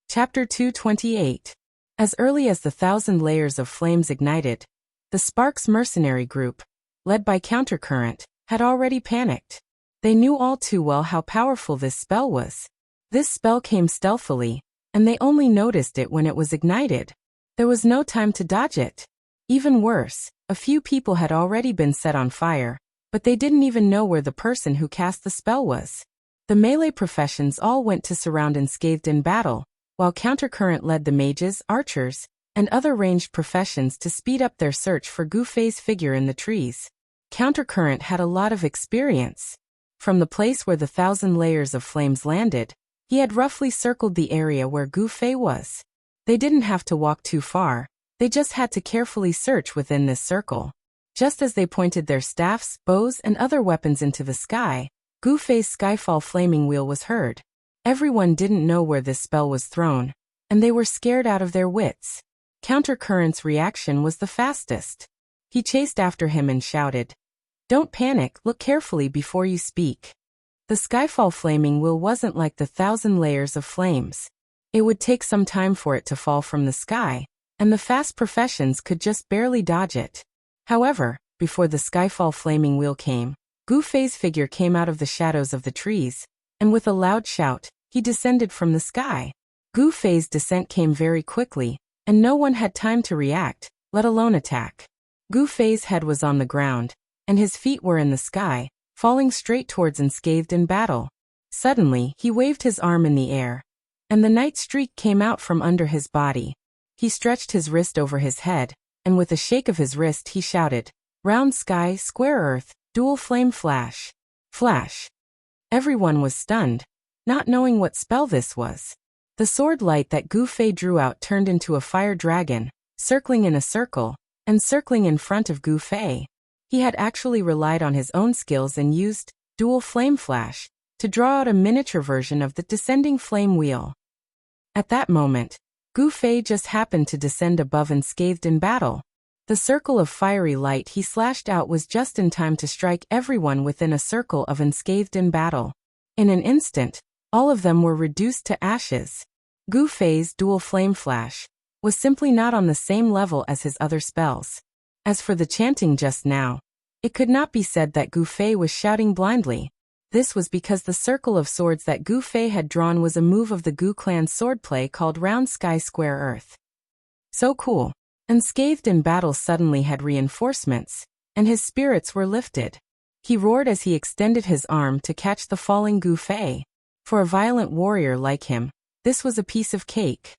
Chapter 228. As early as the 1,000 layers of flames ignited, the Sparks mercenary group, led by Countercurrent, had already panicked. They knew all too well how powerful this spell was. This spell came stealthily, and they only noticed it when it was ignited. There was no time to dodge it. Even worse, a few people had already been set on fire, but they didn't even know where the person who cast the spell was. The melee professions all went to surround Unscathed in battle, while Countercurrent led the mages, archers, and other ranged professions to speed up their search for Gu Fei's figure in the trees. Countercurrent had a lot of experience. From the place where the 1,000 layers of flames landed, he had roughly circled the area where Gu Fei was. They didn't have to walk too far, they just had to carefully search within this circle. Just as they pointed their staffs, bows, and other weapons into the sky, Gu Fei's Skyfall Flaming Wheel was heard. Everyone didn't know where this spell was thrown, and they were scared out of their wits. Countercurrent's reaction was the fastest. He chased after him and shouted, "Don't panic, look carefully before you speak." The Skyfall Flaming Wheel wasn't like the 1,000 layers of flames. It would take some time for it to fall from the sky, and the fast professions could just barely dodge it. However, before the Skyfall Flaming Wheel came, Gu Fei's figure came out of the shadows of the trees, and with a loud shout, he descended from the sky. Gu Fei's descent came very quickly, and no one had time to react, let alone attack. Gu Fei's head was on the ground, and his feet were in the sky, falling straight towards Unscathed in battle. Suddenly, he waved his arm in the air, and the night streak came out from under his body. He stretched his wrist over his head, and with a shake of his wrist he shouted, "Round sky, square earth, dual flame flash." Flash. Everyone was stunned, not knowing what spell this was. The sword light that Gu Fei drew out turned into a fire dragon, circling in a circle, and circling in front of Gu Fei. He had actually relied on his own skills and used dual flame flash to draw out a miniature version of the descending flame wheel. At that moment, Gu Fei just happened to descend above Unscathed in battle. The circle of fiery light he slashed out was just in time to strike everyone within a circle of Unscathed in battle. In an instant, all of them were reduced to ashes. Gu Fei's dual flame flash was simply not on the same level as his other spells. As for the chanting just now, it could not be said that Gu Fei was shouting blindly. This was because the circle of swords that Gu Fei had drawn was a move of the Gu clan's swordplay called Round Sky Square Earth. So cool. Unscathed in battle suddenly had reinforcements. and his spirits were lifted. He roared as he extended his arm to catch the falling Gu Fei. For a violent warrior like him, this was a piece of cake.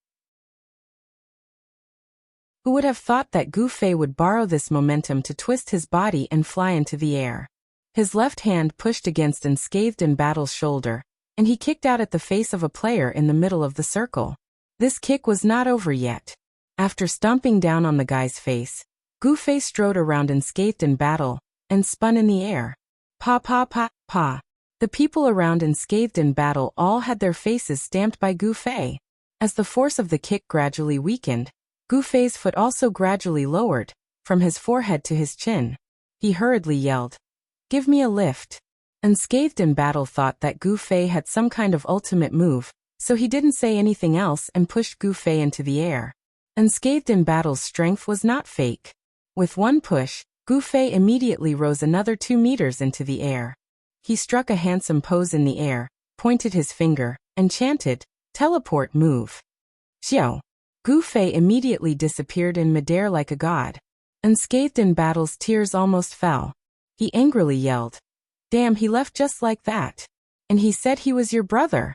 Who would have thought that Gu Fei would borrow this momentum to twist his body and fly into the air? His left hand pushed against unscathed in battle's shoulder, and he kicked out at the face of a player in the middle of the circle. This kick was not over yet. After stomping down on the guy's face, Gu Fei strode around unscathed in battle, and spun in the air. Pa pa pa pa. The people around unscathed in battle all had their faces stamped by Gu Fei. As the force of the kick gradually weakened, Gu Fei's foot also gradually lowered, from his forehead to his chin. He hurriedly yelled, "Give me a lift." Unscathed in battle thought that Gu Fei had some kind of ultimate move, so he didn't say anything else and pushed Gu Fei into the air. Unscathed in battle's strength was not fake. With one push, Gu Fei immediately rose another 2 meters into the air. He struck a handsome pose in the air, pointed his finger, and chanted, "Teleport move." Xiao. Gu Fei immediately disappeared in midair like a god. Unscathed in battle's tears almost fell. He angrily yelled, "Damn, he left just like that. And he said he was your brother."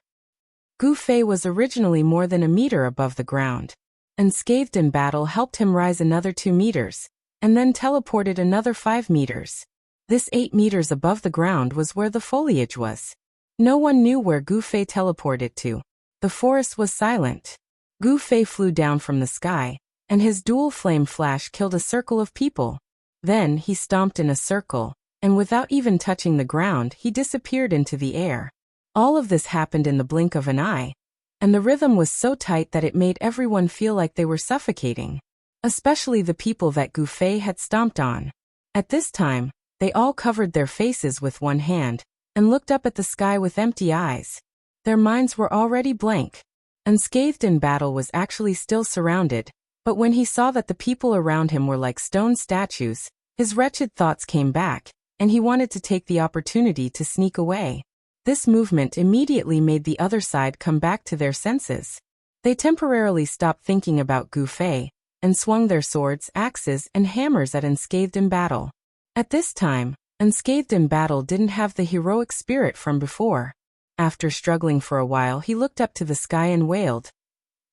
Gu Fei was originally more than a meter above the ground. Unscathed in battle helped him rise another 2 meters, and then teleported another 5 meters. This 8 meters above the ground was where the foliage was. No one knew where Gu Fei teleported to. The forest was silent. Gu Fei flew down from the sky, and his dual flame flash killed a circle of people. Then he stomped in a circle, and without even touching the ground, he disappeared into the air. All of this happened in the blink of an eye, and the rhythm was so tight that it made everyone feel like they were suffocating, especially the people that Gu Fei had stomped on. At this time, they all covered their faces with one hand, and looked up at the sky with empty eyes. Their minds were already blank. Unscathed in battle was actually still surrounded, but when he saw that the people around him were like stone statues, his wretched thoughts came back, and he wanted to take the opportunity to sneak away. This movement immediately made the other side come back to their senses. They temporarily stopped thinking about Gu Fei, and swung their swords, axes, and hammers at Unscathed in battle. At this time, Unscathed in battle didn't have the heroic spirit from before. After struggling for a while, he looked up to the sky and wailed,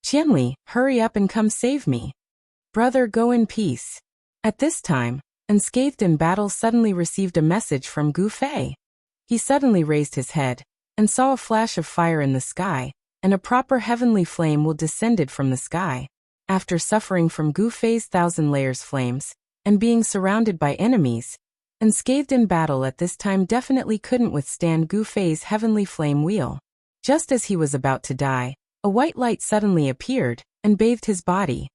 "Qianli, hurry up and come save me. Brother, go in peace." At this time, Unscathed in battle suddenly received a message from Gu Fei. He suddenly raised his head, and saw a flash of fire in the sky, and a proper heavenly flame will descended from the sky. After suffering from Gu Fei's 1,000 layers flames, and being surrounded by enemies, Unscathed in battle at this time definitely couldn't withstand Gu Fei's heavenly flame wheel. Just as he was about to die, a white light suddenly appeared, and bathed his body.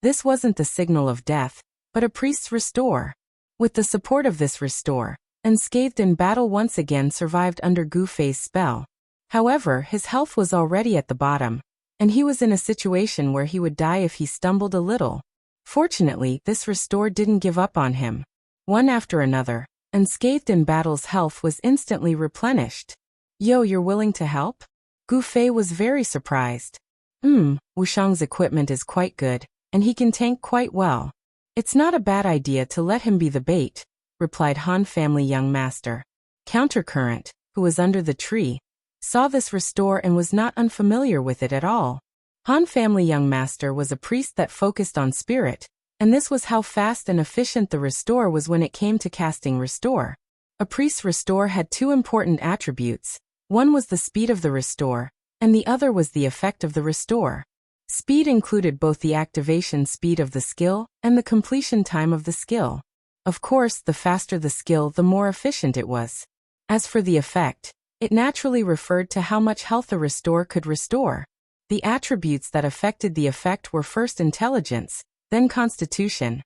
This wasn't the signal of death, but a priest's restore. With the support of this restore, Unscathed in battle once again survived under Gu Fei's spell. However, his health was already at the bottom, and he was in a situation where he would die if he stumbled a little. Fortunately, this restore didn't give up on him. One after another, Unscathed in battle's health was instantly replenished. "Yo, you're willing to help?" Gu Fei was very surprised. Wuxiang's equipment is quite good, and he can tank quite well. "It's not a bad idea to let him be the bait," replied Han family young master. Countercurrent, who was under the tree, saw this restore and was not unfamiliar with it at all. Han family young master was a priest that focused on spirit, and this was how fast and efficient the restore was when it came to casting restore. A priest's restore had 2 important attributes. One was the speed of the restore, and the other was the effect of the restore. Speed included both the activation speed of the skill and the completion time of the skill. Of course, the faster the skill, the more efficient it was. As for the effect, it naturally referred to how much health a restore could restore. The attributes that affected the effect were first intelligence, then constitution.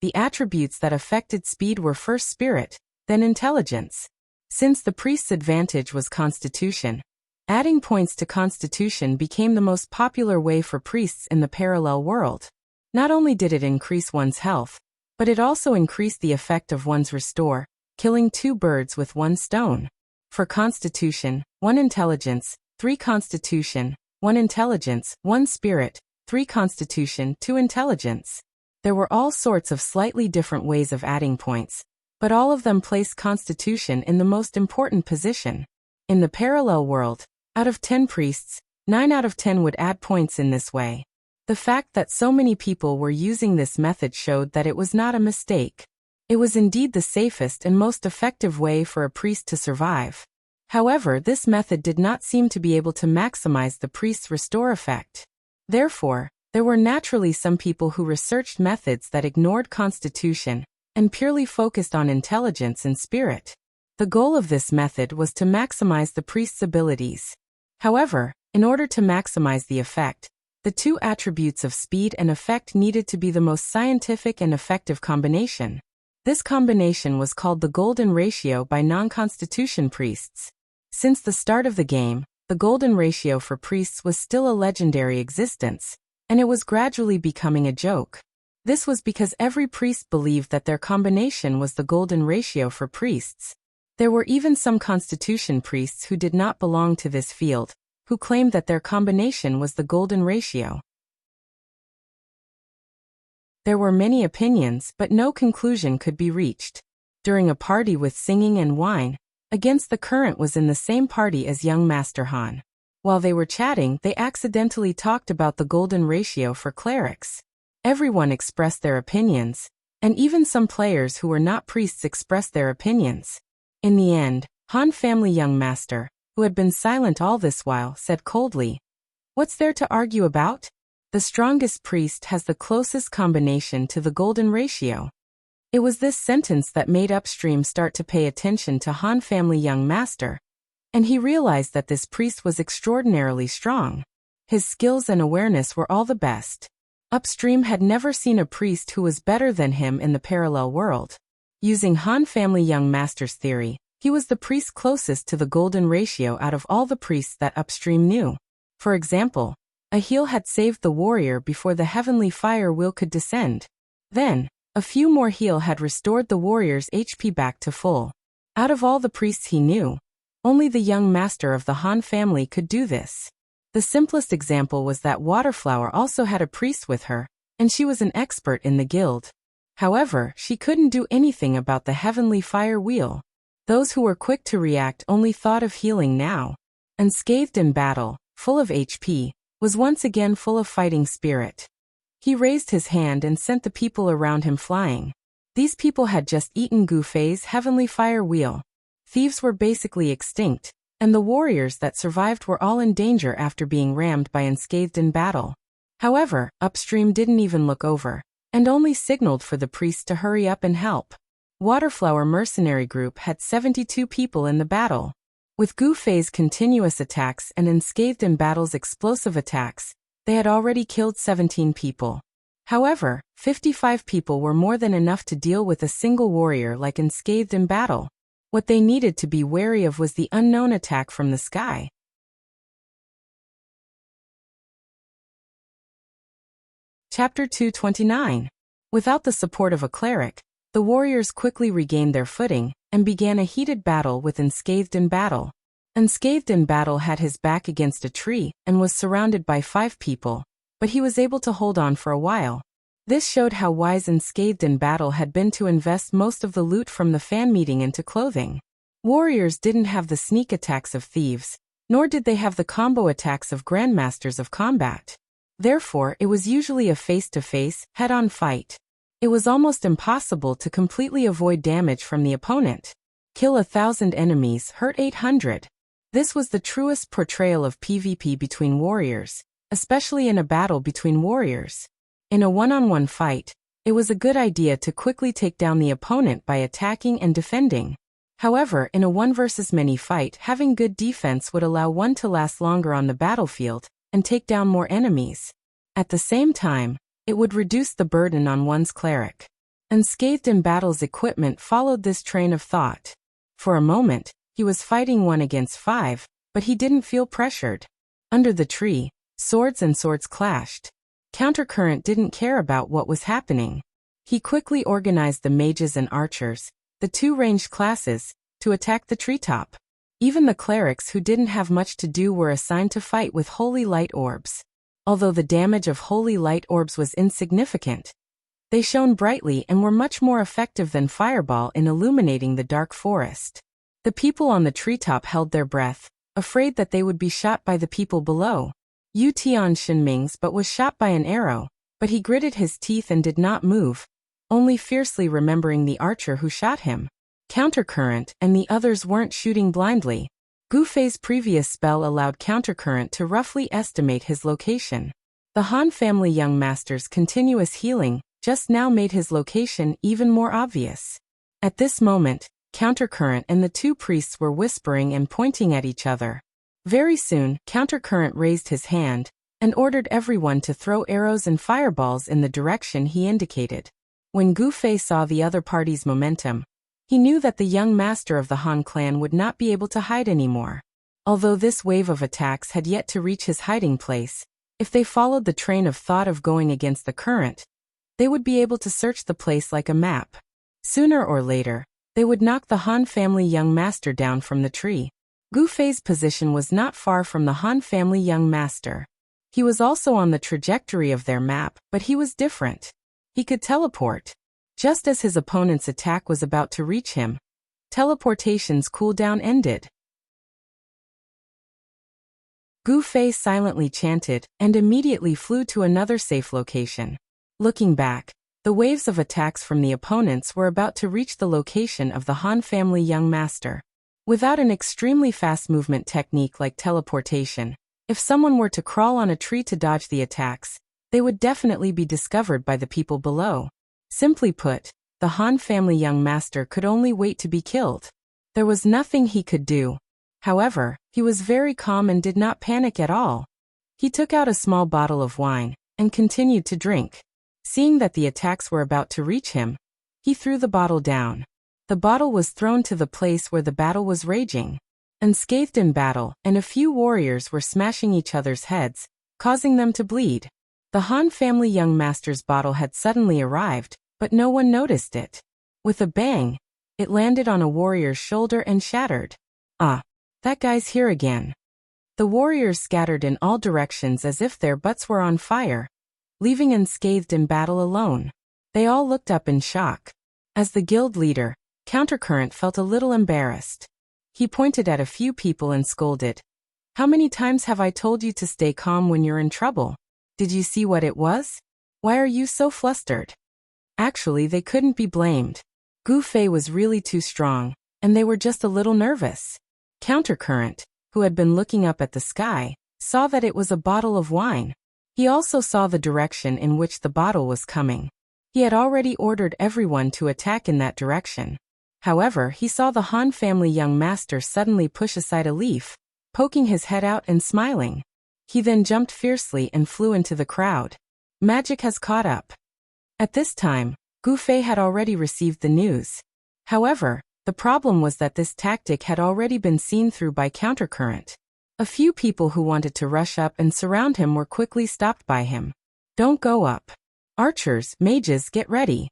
The attributes that affected speed were first spirit, then intelligence. Since the priest's advantage was constitution, adding points to constitution became the most popular way for priests in the parallel world. Not only did it increase one's health, but it also increased the effect of one's restore, killing 2 birds with 1 stone. For constitution, 1 intelligence, 3 constitution, 1 intelligence, 1 spirit, 3 constitution, 2 intelligence. There were all sorts of slightly different ways of adding points, but all of them placed Constitution in the most important position. In the parallel world, out of 10 priests, 9 out of 10 would add points in this way. The fact that so many people were using this method showed that it was not a mistake. It was indeed the safest and most effective way for a priest to survive. However, this method did not seem to be able to maximize the priest's restore effect. Therefore, there were naturally some people who researched methods that ignored Constitution and purely focused on intelligence and spirit. The goal of this method was to maximize the priest's abilities. However, in order to maximize the effect, the two attributes of speed and effect needed to be the most scientific and effective combination. This combination was called the golden ratio by non-Constitution priests. Since the start of the game, the golden ratio for priests was still a legendary existence, and it was gradually becoming a joke. This was because every priest believed that their combination was the golden ratio for priests. There were even some Constitution priests who did not belong to this field, who claimed that their combination was the golden ratio. There were many opinions, but no conclusion could be reached. During a party with singing and wine, Against the Current was in the same party as young Master Han. While they were chatting, they accidentally talked about the golden ratio for clerics. Everyone expressed their opinions, and even some players who were not priests expressed their opinions. In the end, Han family young master, who had been silent all this while, said coldly, "What's there to argue about? The strongest priest has the closest combination to the golden ratio." It was this sentence that made Upstream start to pay attention to Han family young master, and he realized that this priest was extraordinarily strong. His skills and awareness were all the best. Upstream had never seen a priest who was better than him in the parallel world. Using Han family young master's theory, he was the priest closest to the golden ratio out of all the priests that Upstream knew. For example, a heal had saved the warrior before the heavenly fire wheel could descend. Then, a few more heal had restored the warrior's HP back to full. Out of all the priests he knew, only the young master of the Han family could do this. The simplest example was that Waterflower also had a priest with her, and she was an expert in the guild. However, she couldn't do anything about the heavenly fire wheel. Those who were quick to react only thought of healing now. Unscathed in battle, full of HP, was once again full of fighting spirit. He raised his hand and sent the people around him flying. These people had just eaten Gu Fei's heavenly fire wheel. Thieves were basically extinct, and the warriors that survived were all in danger after being rammed by Unscathed in battle. However, Upstream didn't even look over, and only signaled for the priests to hurry up and help. Waterflower mercenary group had 72 people in the battle. With Gu Fei's continuous attacks and Unscathed in battle's explosive attacks, they had already killed 17 people. However, 55 people were more than enough to deal with a single warrior like Unscathed in battle. What they needed to be wary of was the unknown attack from the sky. Chapter 229. Without the support of a cleric, the warriors quickly regained their footing and began a heated battle with Unscathed in battle. Unscathed in battle had his back against a tree and was surrounded by 5 people, but he was able to hold on for a while. This showed how wise Unscathed in battle had been to invest most of the loot from the fan meeting into clothing. Warriors didn't have the sneak attacks of thieves, nor did they have the combo attacks of grandmasters of combat. Therefore, it was usually a face-to-face, head-on fight. It was almost impossible to completely avoid damage from the opponent. Kill 1,000 enemies, hurt 800. This was the truest portrayal of PvP between warriors, especially in a battle between warriors. In a one-on-one fight, it was a good idea to quickly take down the opponent by attacking and defending. However, in a one versus many fight, having good defense would allow one to last longer on the battlefield and take down more enemies. At the same time, it would reduce the burden on one's cleric. Unscathed in battle's equipment followed this train of thought. For a moment, he was fighting 1 against 5, but he didn't feel pressured. Under the tree, swords and swords clashed. Countercurrent didn't care about what was happening. He quickly organized the mages and archers, the 2 ranged classes, to attack the treetop. Even the clerics who didn't have much to do were assigned to fight with holy light orbs. Although the damage of holy light orbs was insignificant, They shone brightly and were much more effective than fireball in illuminating the dark forest. The people on the treetop held their breath, afraid that they would be shot by the people below. Yu Tian Shinming's but was shot by an arrow, but he gritted his teeth and did not move, only fiercely remembering the archer who shot him. Countercurrent and the others weren't shooting blindly. Gu Fei's previous spell allowed Countercurrent to roughly estimate his location. The Han family young master's continuous healing just now made his location even more obvious. At this moment, Countercurrent and the two priests were whispering and pointing at each other. Very soon, Countercurrent raised his hand and ordered everyone to throw arrows and fireballs in the direction he indicated. When Gu Fei saw the other party's momentum, he knew that the young master of the Han clan would not be able to hide anymore. Although this wave of attacks had yet to reach his hiding place, if they followed the train of thought of going against the current, they would be able to search the place like a map. Sooner or later, they would knock the Han family young master down from the tree. Gu Fei's position was not far from the Han family young master. He was also on the trajectory of their map, but he was different. He could teleport. Just as his opponent's attack was about to reach him, teleportation's cooldown ended. Gu Fei silently chanted and immediately flew to another safe location. Looking back, the waves of attacks from the opponents were about to reach the location of the Han family young master. Without an extremely fast movement technique like teleportation, if someone were to crawl on a tree to dodge the attacks, they would definitely be discovered by the people below. Simply put, the Han family young master could only wait to be killed. There was nothing he could do. However, he was very calm and did not panic at all. He took out a small bottle of wine and continued to drink. Seeing that the attacks were about to reach him, he threw the bottle down. The bottle was thrown to the place where the battle was raging. Unscathed in battle, and a few warriors were smashing each other's heads, causing them to bleed. The Han family young master's bottle had suddenly arrived, but no one noticed it. With a bang, it landed on a warrior's shoulder and shattered. Ah, that guy's here again. The warriors scattered in all directions as if their butts were on fire, leaving unscathed in battle alone. They all looked up in shock. As the guild leader, Countercurrent felt a little embarrassed. He pointed at a few people and scolded. "How many times have I told you to stay calm when you're in trouble? Did you see what it was? Why are you so flustered?" Actually, they couldn't be blamed. Gu Fei was really too strong, and they were just a little nervous. Countercurrent, who had been looking up at the sky, saw that it was a bottle of wine. He also saw the direction in which the bottle was coming. He had already ordered everyone to attack in that direction. However, he saw the Han family young master suddenly push aside a leaf, poking his head out and smiling. He then jumped fiercely and flew into the crowd. Magic has caught up. At this time, Gu Fei had already received the news. However, the problem was that this tactic had already been seen through by Countercurrent. A few people who wanted to rush up and surround him were quickly stopped by him. "Don't go up. Archers, mages, get ready."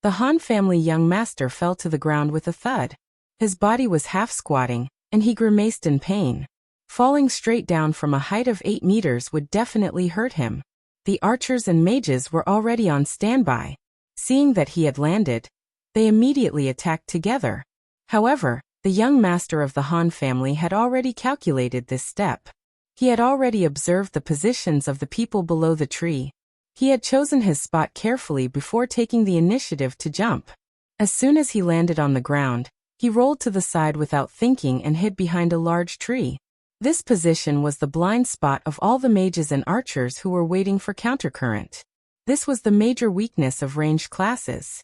The Han family young master fell to the ground with a thud. His body was half squatting, and he grimaced in pain. Falling straight down from a height of 8 meters would definitely hurt him. The archers and mages were already on standby. Seeing that he had landed, they immediately attacked together. However, the young master of the Han family had already calculated this step. He had already observed the positions of the people below the tree. He had chosen his spot carefully before taking the initiative to jump. As soon as he landed on the ground, he rolled to the side without thinking and hid behind a large tree. This position was the blind spot of all the mages and archers who were waiting for Countercurrent. This was the major weakness of ranged classes.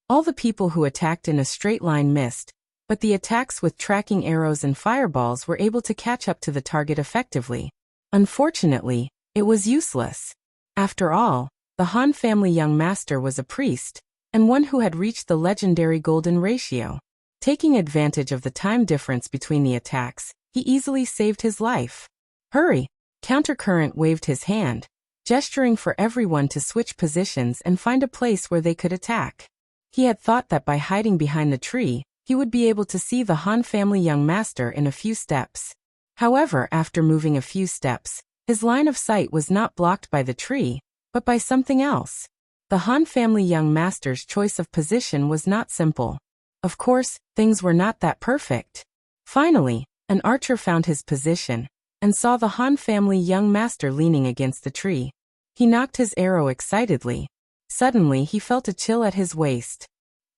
All the people who attacked in a straight line missed, but the attacks with tracking arrows and fireballs were able to catch up to the target effectively. Unfortunately, it was useless. After all, the Han family young master was a priest, and one who had reached the legendary golden ratio. Taking advantage of the time difference between the attacks, he easily saved his life. "Hurry!" Countercurrent waved his hand, gesturing for everyone to switch positions and find a place where they could attack. He had thought that by hiding behind the tree, he would be able to see the Han family young master in a few steps. However, after moving a few steps, his line of sight was not blocked by the tree, but by something else. The Han family young master's choice of position was not simple. Of course, things were not that perfect. Finally, an archer found his position, and saw the Han family young master leaning against the tree. He nocked his arrow excitedly. Suddenly he felt a chill at his waist.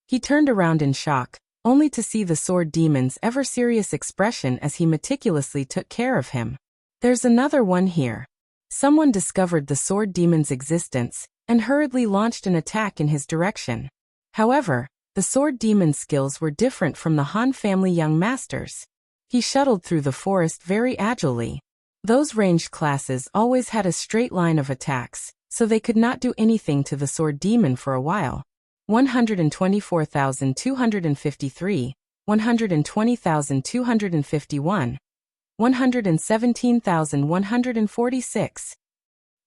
He turned around in shock, only to see the sword demon's ever-serious expression as he meticulously took care of him. There's another one here. Someone discovered the sword demon's existence, and hurriedly launched an attack in his direction. However, the sword demon's skills were different from the Han family young master's. He shuttled through the forest very agilely. Those ranged classes always had a straight line of attacks, so they could not do anything to the sword demon for a while. 124,253, 120,251, 117,146.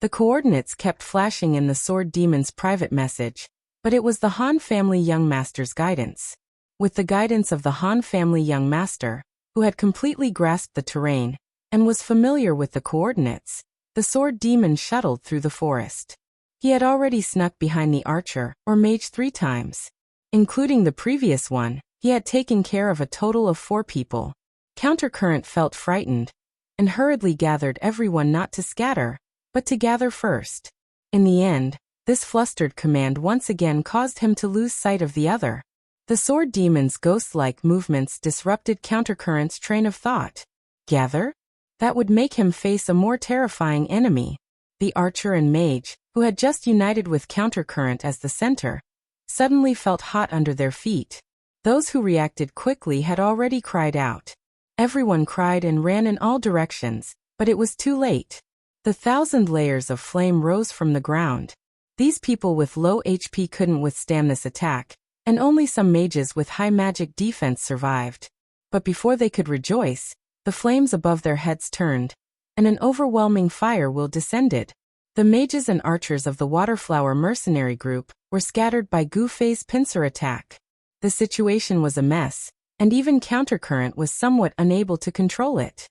The coordinates kept flashing in the sword demon's private message, but it was the Han family young master's guidance. With the guidance of the Han family young master, who had completely grasped the terrain, and was familiar with the coordinates, the sword demon shuttled through the forest. He had already snuck behind the archer, or mage 3 times. Including the previous one, he had taken care of a total of 4 people. Countercurrent felt frightened, and hurriedly gathered everyone not to scatter, but to gather first. In the end, this flustered command once again caused him to lose sight of the other. The sword demon's ghost-like movements disrupted Countercurrent's train of thought. Gather? That would make him face a more terrifying enemy. The archer and mage, who had just united with Countercurrent as the center, suddenly felt hot under their feet. Those who reacted quickly had already cried out. Everyone cried and ran in all directions, but it was too late. The 1,000 layers of flame rose from the ground. These people with low HP couldn't withstand this attack, and only some mages with high magic defense survived. But before they could rejoice, the flames above their heads turned, and an overwhelming fire will descended. The mages and archers of the Waterflower mercenary group were scattered by Gu Fei's pincer attack. The situation was a mess, and even Countercurrent was somewhat unable to control it.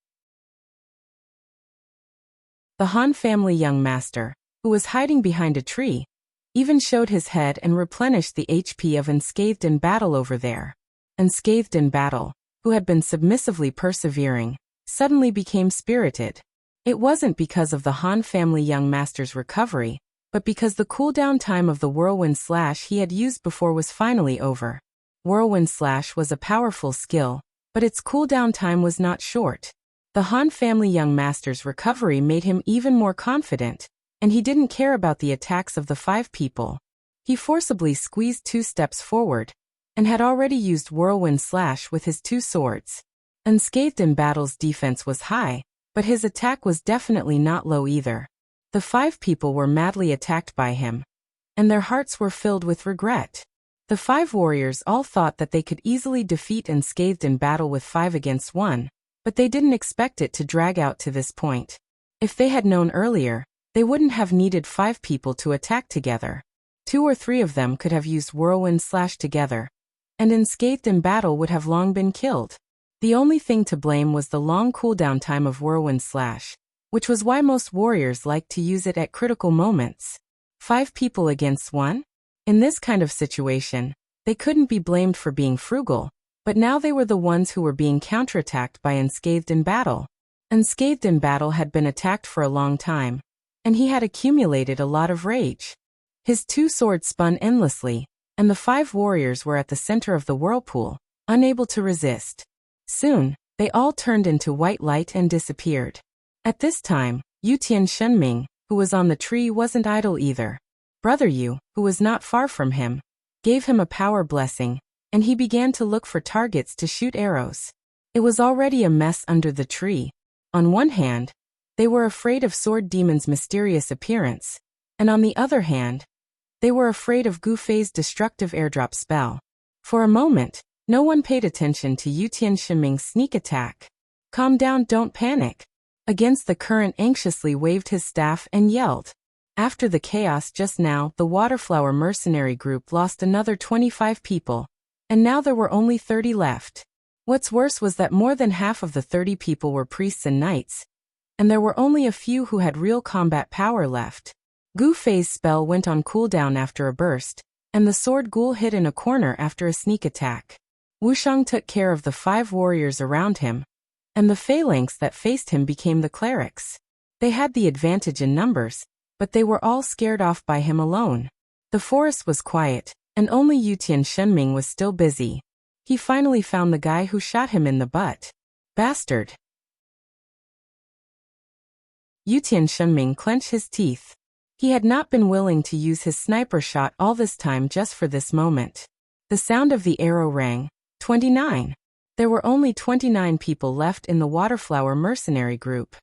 The Han family young master, who was hiding behind a tree, even showed his head and replenished the HP of Unscathed in Battle over there. Unscathed in Battle, who had been submissively persevering, suddenly became spirited. It wasn't because of the Han family young master's recovery, but because the cooldown time of the Whirlwind Slash he had used before was finally over. Whirlwind Slash was a powerful skill, but its cooldown time was not short. The Han family young master's recovery made him even more confident, and he didn't care about the attacks of the 5 people. He forcibly squeezed 2 steps forward, and had already used Whirlwind Slash with his 2 swords. Unscathed in Battle's defense was high, but his attack was definitely not low either. The 5 people were madly attacked by him, and their hearts were filled with regret. The 5 warriors all thought that they could easily defeat Unscathed in Battle with 5 against 1, but they didn't expect it to drag out to this point. If they had known earlier, they wouldn't have needed 5 people to attack together. 2 or 3 of them could have used Whirlwind Slash together, and Unscathed in Battle would have long been killed. The only thing to blame was the long cooldown time of Whirlwind Slash, which was why most warriors liked to use it at critical moments. 5 people against 1? In this kind of situation, they couldn't be blamed for being frugal, but now they were the ones who were being counterattacked by Unscathed in Battle. Unscathed in Battle had been attacked for a long time, and he had accumulated a lot of rage. His 2 swords spun endlessly, and the 5 warriors were at the center of the whirlpool, unable to resist. Soon, they all turned into white light and disappeared. At this time, Yutian Shunming, who was on the tree, wasn't idle either. Brother Yu, who was not far from him, gave him a power blessing, and he began to look for targets to shoot arrows. It was already a mess under the tree. On one hand, they were afraid of Sword Demon's mysterious appearance, and on the other hand, they were afraid of Gu Fei's destructive airdrop spell. For a moment, no one paid attention to Yutian Shiming's sneak attack. Calm down, don't panic. Against the current anxiously waved his staff and yelled. After the chaos just now, the Waterflower mercenary group lost another 25 people, and now there were only 30 left. What's worse was that more than half of the 30 people were priests and knights, and there were only a few who had real combat power left. Gu Fei's spell went on cooldown after a burst, and the sword ghoul hid in a corner after a sneak attack. Wuxiang took care of the 5 warriors around him, and the phalanx that faced him became the clerics. They had the advantage in numbers, but they were all scared off by him alone. The forest was quiet, and only Yutian Shenming was still busy. He finally found the guy who shot him in the butt. Bastard! Yutian Shenming clenched his teeth. He had not been willing to use his sniper shot all this time just for this moment. The sound of the arrow rang. 29. There were only 29 people left in the Waterflower mercenary group.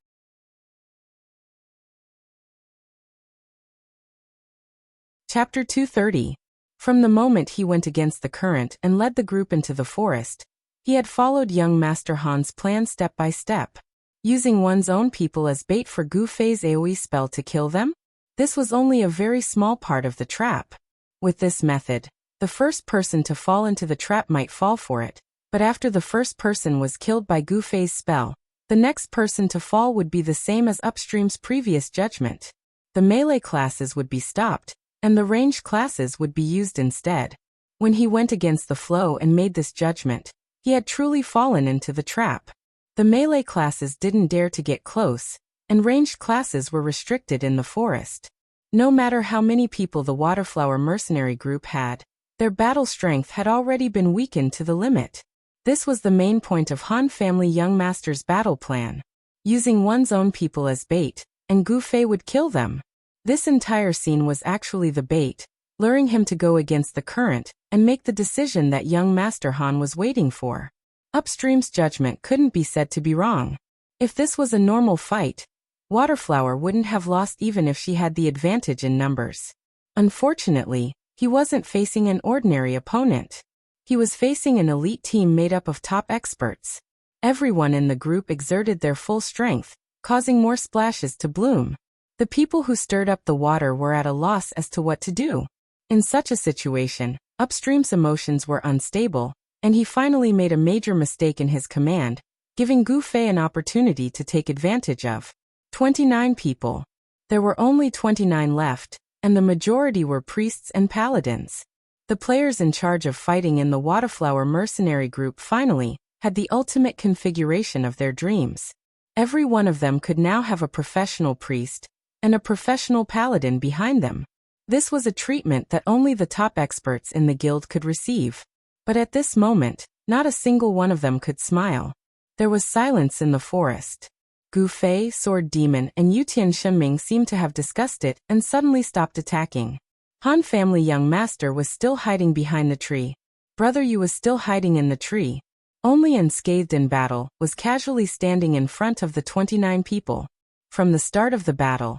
Chapter 230. From the moment he went against the current and led the group into the forest, he had followed young Master Han's plan step by step. Using one's own people as bait for Gu Fei's AoE spell to kill them? This was only a very small part of the trap. With this method, the first person to fall into the trap might fall for it, but after the first person was killed by Gu Fei's spell, the next person to fall would be the same as Upstream's previous judgment. The melee classes would be stopped, and the ranged classes would be used instead. When he went against the flow and made this judgment, he had truly fallen into the trap. The melee classes didn't dare to get close, and ranged classes were restricted in the forest. No matter how many people the Waterflower mercenary group had, their battle strength had already been weakened to the limit. This was the main point of Han family young master's battle plan. Using one's own people as bait, and Gu Fei would kill them. This entire scene was actually the bait, luring him to go against the current and make the decision that young Master Han was waiting for. Upstream's judgment couldn't be said to be wrong. If this was a normal fight, Waterflower wouldn't have lost even if she had the advantage in numbers. Unfortunately, he wasn't facing an ordinary opponent. He was facing an elite team made up of top experts. Everyone in the group exerted their full strength, causing more splashes to bloom. The people who stirred up the water were at a loss as to what to do. In such a situation, Upstream's emotions were unstable, and he finally made a major mistake in his command, giving Gu Fei an opportunity to take advantage of. 29 people. There were only 29 left, and the majority were priests and paladins. The players in charge of fighting in the Waterflower mercenary group finally had the ultimate configuration of their dreams. Every one of them could now have a professional priest and a professional paladin behind them. This was a treatment that only the top experts in the guild could receive. But at this moment, not a single one of them could smile. There was silence in the forest. Gu Fei, Sword Demon, and Yutian Shenming seemed to have discussed it and suddenly stopped attacking. Han family young master was still hiding behind the tree. Brother Yu was still hiding in the tree. Only Unscathed in Battle was casually standing in front of the 29 people. From the start of the battle,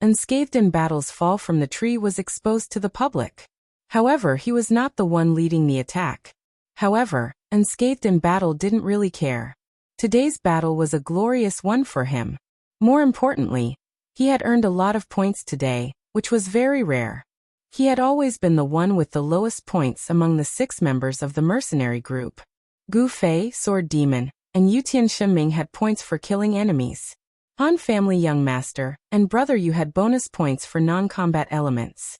Unscathed in Battle's fall from the tree was exposed to the public. However, he was not the one leading the attack. However, Unscathed in Battle didn't really care. Today's battle was a glorious one for him. More importantly, he had earned a lot of points today, which was very rare. He had always been the one with the lowest points among the 6 members of the mercenary group. Gu Fei, Sword Demon, and Yutian Shenming had points for killing enemies. Han family young master and Brother Yu had bonus points for non-combat elements.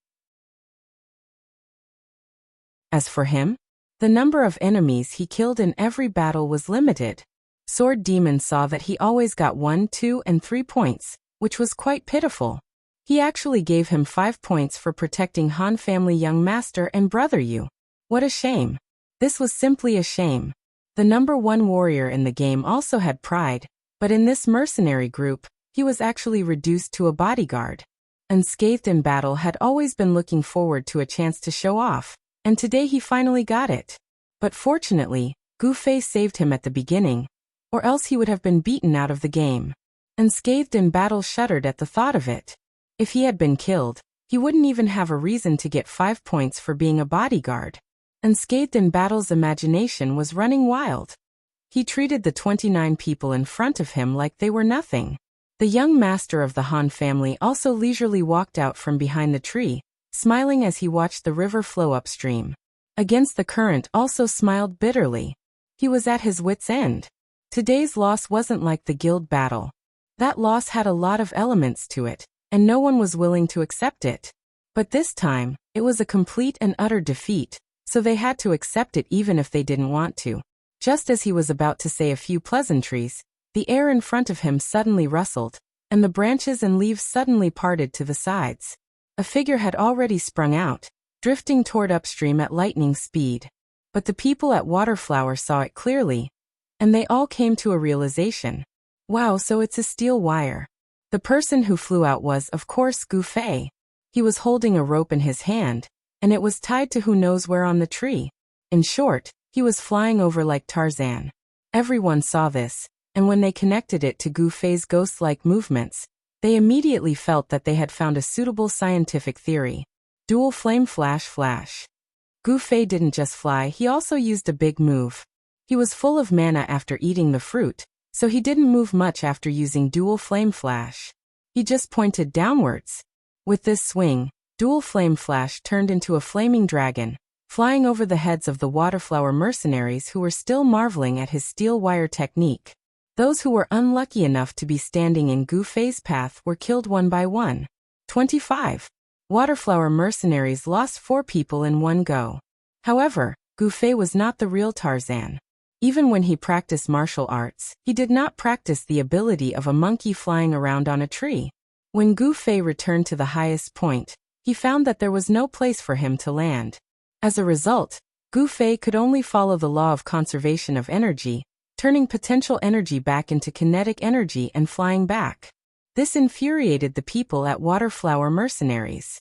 As for him, the number of enemies he killed in every battle was limited. Sword Demon saw that he always got 1, 2, and 3 points, which was quite pitiful. He actually gave him 5 points for protecting Han family young master and Brother Yu. What a shame. This was simply a shame. The number 1 warrior in the game also had pride, but in this mercenary group, he was actually reduced to a bodyguard. Unscathed in Battle had always been looking forward to a chance to show off, and today he finally got it. But fortunately, Gu Fei saved him at the beginning, or else he would have been beaten out of the game. Unscathed in Battle shuddered at the thought of it. If he had been killed, he wouldn't even have a reason to get 5 points for being a bodyguard. Unscathed in Battle's imagination was running wild. He treated the 29 people in front of him like they were nothing. The young master of the Han family also leisurely walked out from behind the tree, smiling as he watched the river flow upstream. Against the current also smiled bitterly. He was at his wit's end. Today's loss wasn't like the guild battle. That loss had a lot of elements to it, and no one was willing to accept it. But this time, it was a complete and utter defeat, so they had to accept it even if they didn't want to. Just as he was about to say a few pleasantries, the air in front of him suddenly rustled, and the branches and leaves suddenly parted to the sides. A figure had already sprung out, drifting toward upstream at lightning speed. But the people at Waterflower saw it clearly, and they all came to a realization. Wow, so it's a steel wire. The person who flew out was, of course, Gu Fei. He was holding a rope in his hand, and it was tied to who knows where on the tree. In short, he was flying over like Tarzan. Everyone saw this, and when they connected it to Gu Fei's ghost-like movements, they immediately felt that they had found a suitable scientific theory. Dual flame flash. Gu Fei didn't just fly, he also used a big move. He was full of mana after eating the fruit, so he didn't move much after using dual flame flash. He just pointed downwards. With this swing, dual flame flash turned into a flaming dragon, flying over the heads of the Waterflower mercenaries who were still marveling at his steel wire technique. Those who were unlucky enough to be standing in Gu Fei's path were killed one by one. 25. Waterflower mercenaries lost 4 people in one go. However, Gu Fei was not the real Tarzan. Even when he practiced martial arts, he did not practice the ability of a monkey flying around on a tree. When Gu Fei returned to the highest point, he found that there was no place for him to land. As a result, Gu Fei could only follow the law of conservation of energy, turning potential energy back into kinetic energy and flying back. This infuriated the people at Waterflower mercenaries.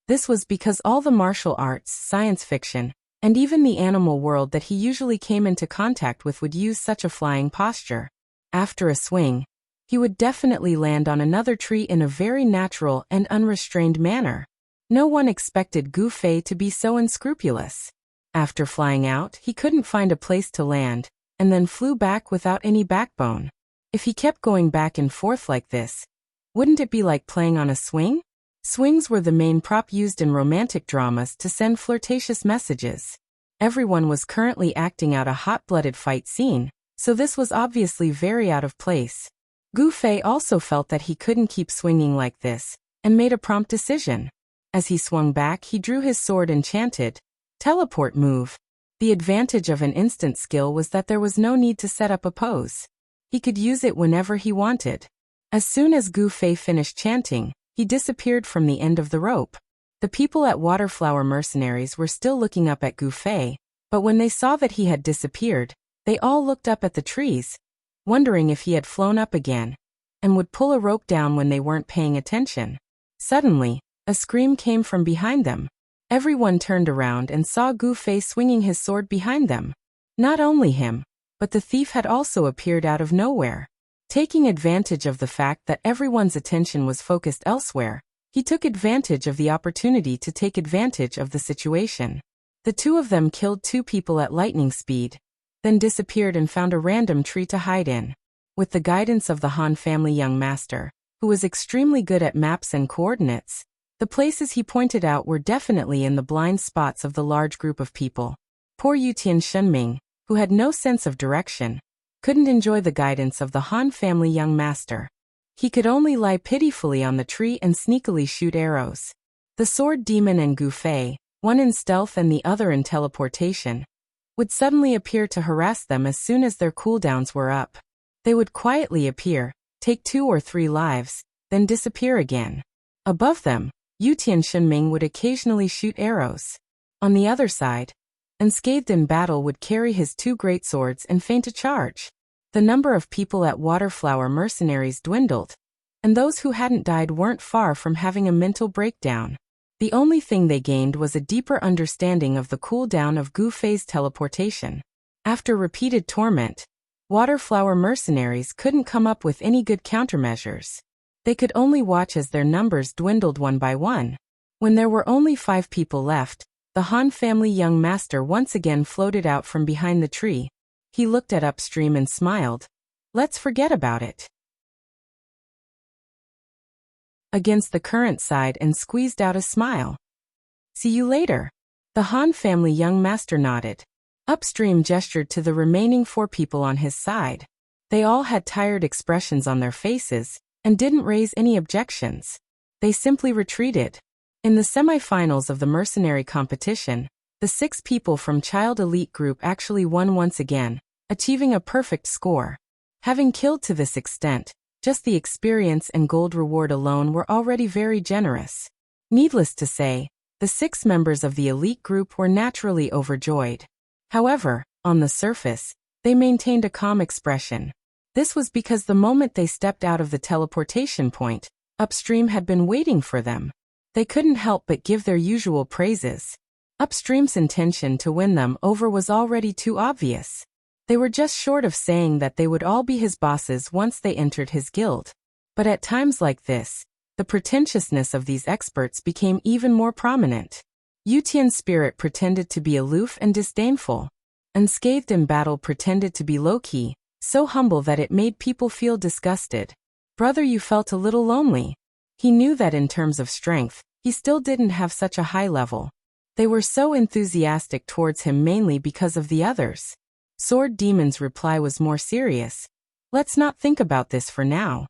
This was because all the martial arts, science fiction, and even the animal world that he usually came into contact with would use such a flying posture. After a swing, he would definitely land on another tree in a very natural and unrestrained manner. No one expected Gu Fei to be so unscrupulous. After flying out, he couldn't find a place to land, and then flew back without any backbone. If he kept going back and forth like this, wouldn't it be like playing on a swing? Swings were the main prop used in romantic dramas to send flirtatious messages. Everyone was currently acting out a hot-blooded fight scene, so this was obviously very out of place. Gu Fei also felt that he couldn't keep swinging like this, and made a prompt decision. As he swung back, he drew his sword and chanted, "Teleport move." The advantage of an instant skill was that there was no need to set up a pose. He could use it whenever he wanted. As soon as Gu Fei finished chanting, he disappeared from the end of the rope. The people at Waterflower mercenaries were still looking up at Gu Fei, but when they saw that he had disappeared, they all looked up at the trees, wondering if he had flown up again, and would pull a rope down when they weren't paying attention. Suddenly, a scream came from behind them. Everyone turned around and saw Gu Fei swinging his sword behind them. Not only him, but the thief had also appeared out of nowhere. Taking advantage of the fact that everyone's attention was focused elsewhere, he took advantage of the opportunity to take advantage of the situation. The two of them killed 2 people at lightning speed, then disappeared and found a random tree to hide in. With the guidance of the Han family young master, who was extremely good at maps and coordinates, the places he pointed out were definitely in the blind spots of the large group of people. Poor Yutian Shenming, who had no sense of direction, couldn't enjoy the guidance of the Han family young master. He could only lie pitifully on the tree and sneakily shoot arrows. The sword demon and Gu Fei, one in stealth and the other in teleportation, would suddenly appear to harass them as soon as their cooldowns were up. They would quietly appear, take 2 or 3 lives, then disappear again. Above them, Yutian Shenming would occasionally shoot arrows. On the other side, unscathed in battle would carry his 2 great swords and feint a charge. The number of people at Waterflower mercenaries dwindled, and those who hadn't died weren't far from having a mental breakdown. The only thing they gained was a deeper understanding of the cooldown of Gu Fei's teleportation. After repeated torment, Waterflower mercenaries couldn't come up with any good countermeasures. They could only watch as their numbers dwindled one by one. When there were only 5 people left, the Han family young master once again floated out from behind the tree. He looked at upstream and smiled. "Let's forget about it." Against the current side and squeezed out a smile. "See you later." The Han family young master nodded. Upstream gestured to the remaining 4 people on his side. They all had tired expressions on their faces and didn't raise any objections. They simply retreated. In the semifinals of the mercenary competition, the 6 people from Child Elite Group actually won once again, achieving a perfect score. Having killed to this extent, just the experience and gold reward alone were already very generous. Needless to say, the 6 members of the elite group were naturally overjoyed. However, on the surface, they maintained a calm expression. This was because the moment they stepped out of the teleportation point, Upstream had been waiting for them. They couldn't help but give their usual praises. Upstream's intention to win them over was already too obvious. They were just short of saying that they would all be his bosses once they entered his guild. But at times like this, the pretentiousness of these experts became even more prominent. Yutian's spirit pretended to be aloof and disdainful. Unscathed in battle pretended to be low-key, so humble that it made people feel disgusted. Brother Yu felt a little lonely. He knew that in terms of strength, he still didn't have such a high level. They were so enthusiastic towards him mainly because of the others. Sword Demon's reply was more serious. Let's not think about this for now.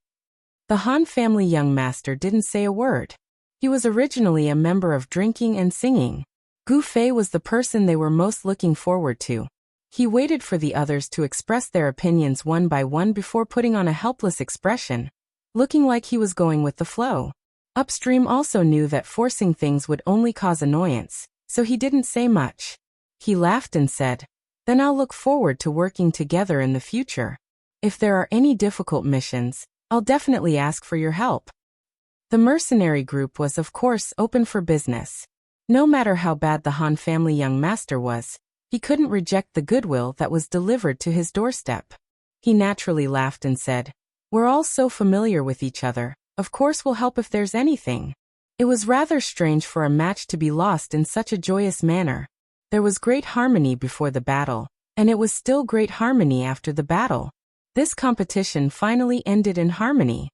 The Han family young master didn't say a word. He was originally a member of drinking and singing. Gu Fei was the person they were most looking forward to. He waited for the others to express their opinions one by one before putting on a helpless expression, looking like he was going with the flow. Upstream also knew that forcing things would only cause annoyance, so he didn't say much. He laughed and said, "Then I'll look forward to working together in the future. If there are any difficult missions, I'll definitely ask for your help." The mercenary group was of course open for business. No matter how bad the Han family young master was, he couldn't reject the goodwill that was delivered to his doorstep. He naturally laughed and said, "We're all so familiar with each other, of course we'll help if there's anything." It was rather strange for a match to be lost in such a joyous manner. There was great harmony before the battle, and it was still great harmony after the battle. This competition finally ended in harmony.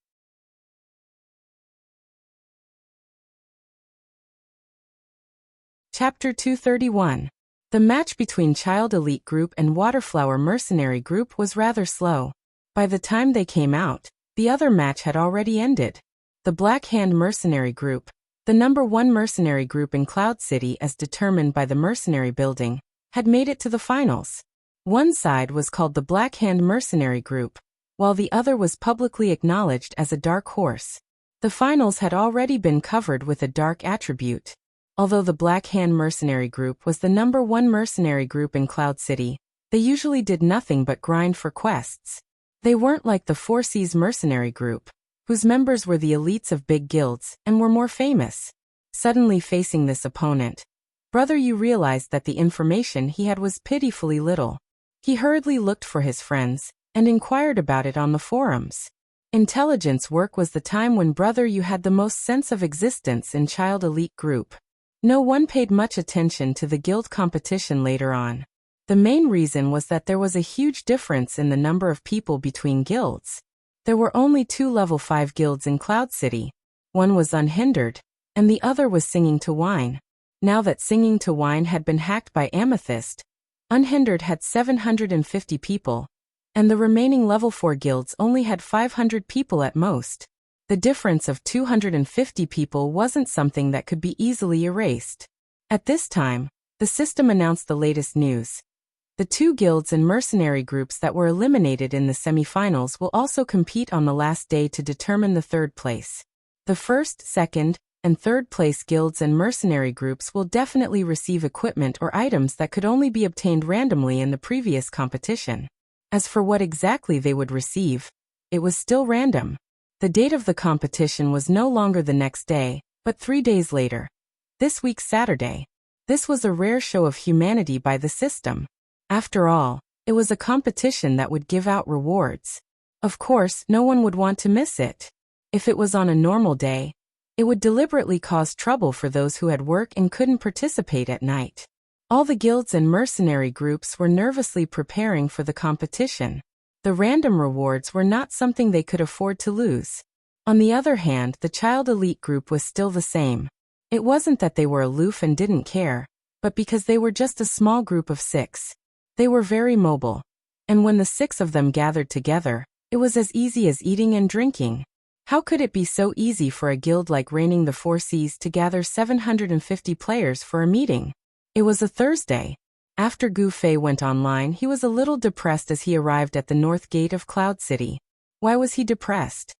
Chapter 231. The match between Child Elite Group and Waterflower Mercenary Group was rather slow. By the time they came out, the other match had already ended. The Black Hand Mercenary Group, the #1 mercenary group in Cloud City as determined by the mercenary building, had made it to the finals. One side was called the Black Hand Mercenary Group, while the other was publicly acknowledged as a dark horse. The finals had already been covered with a dark attribute. Although the Black Hand Mercenary Group was the #1 mercenary group in Cloud City, they usually did nothing but grind for quests. They weren't like the Four Seas Mercenary Group, whose members were the elites of big guilds and were more famous. Suddenly facing this opponent, Brother Yu realized that the information he had was pitifully little. He hurriedly looked for his friends and inquired about it on the forums. Intelligence work was the time when Brother Yu had the most sense of existence in Child Elite Group. No one paid much attention to the guild competition later on. The main reason was that there was a huge difference in the number of people between guilds. There were only 2 level 5 guilds in Cloud City. One was Unhindered, and the other was Singing to Wine. Now that Singing to Wine had been hacked by Amethyst, Unhindered had 750 people, and the remaining level 4 guilds only had 500 people at most. The difference of 250 people wasn't something that could be easily erased. At this time, the system announced the latest news. The 2 guilds and mercenary groups that were eliminated in the semifinals will also compete on the last day to determine the 3rd place. The 1st, 2nd, and 3rd place guilds and mercenary groups will definitely receive equipment or items that could only be obtained randomly in the previous competition. As for what exactly they would receive, it was still random. The date of the competition was no longer the next day, but 3 days later. This week's Saturday. This was a rare show of humanity by the system. After all, it was a competition that would give out rewards. Of course, no one would want to miss it. If it was on a normal day, it would deliberately cause trouble for those who had work and couldn't participate at night. All the guilds and mercenary groups were nervously preparing for the competition. The random rewards were not something they could afford to lose. On the other hand, the Child Elite Group was still the same. It wasn't that they were aloof and didn't care, but because they were just a small group of 6. They were very mobile. And when the 6 of them gathered together, it was as easy as eating and drinking. How could it be so easy for a guild like Reigning the Four Seas to gather 750 players for a meeting? It was a Thursday. After Gu Fei went online, he was a little depressed as he arrived at the north gate of Cloud City. Why was he depressed?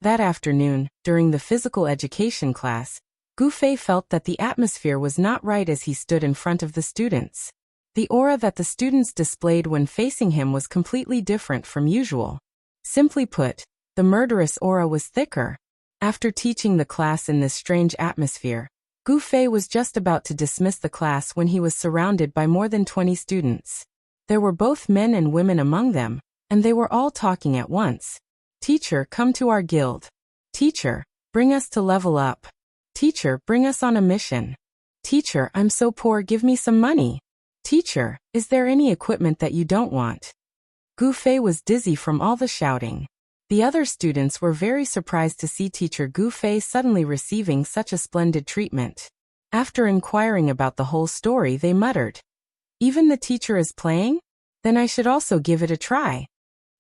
That afternoon, during the physical education class, Gu Fei felt that the atmosphere was not right as he stood in front of the students. The aura that the students displayed when facing him was completely different from usual. Simply put, the murderous aura was thicker. After teaching the class in this strange atmosphere, Gu Fei was just about to dismiss the class when he was surrounded by more than 20 students. There were both men and women among them, and they were all talking at once. Teacher, come to our guild. Teacher, bring us to level up. Teacher, bring us on a mission. Teacher, I'm so poor, give me some money. Teacher, is there any equipment that you don't want? Gu Fei was dizzy from all the shouting. The other students were very surprised to see Teacher Gu Fei suddenly receiving such a splendid treatment. After inquiring about the whole story, they muttered, "Even the teacher is playing? Then I should also give it a try."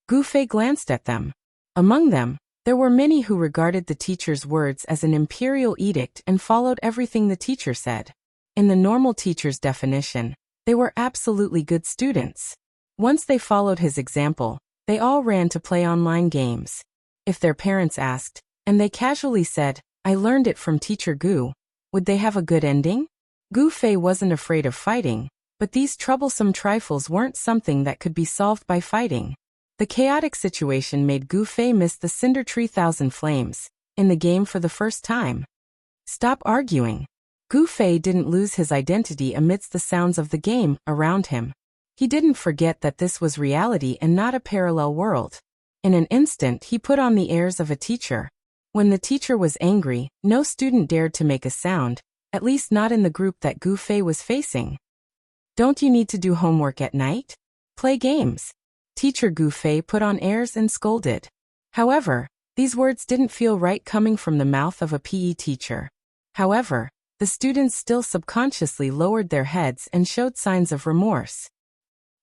Gu Fei glanced at them. Among them, there were many who regarded the teacher's words as an imperial edict and followed everything the teacher said. In the normal teacher's definition, they were absolutely good students. Once they followed his example, they all ran to play online games. If their parents asked, and they casually said, "I learned it from Teacher Gu," would they have a good ending? Gu Fei wasn't afraid of fighting, but these troublesome trifles weren't something that could be solved by fighting. The chaotic situation made Gu Fei miss the Cinder Tree Thousand Flames in the game for the first time. Stop arguing. Gu Fei didn't lose his identity amidst the sounds of the game around him. He didn't forget that this was reality and not a parallel world. In an instant, he put on the airs of a teacher. When the teacher was angry, no student dared to make a sound, at least not in the group that Gu Fei was facing. Don't you need to do homework at night? Play games. Teacher Gu Fei put on airs and scolded. However, these words didn't feel right coming from the mouth of a PE teacher. However, the students still subconsciously lowered their heads and showed signs of remorse.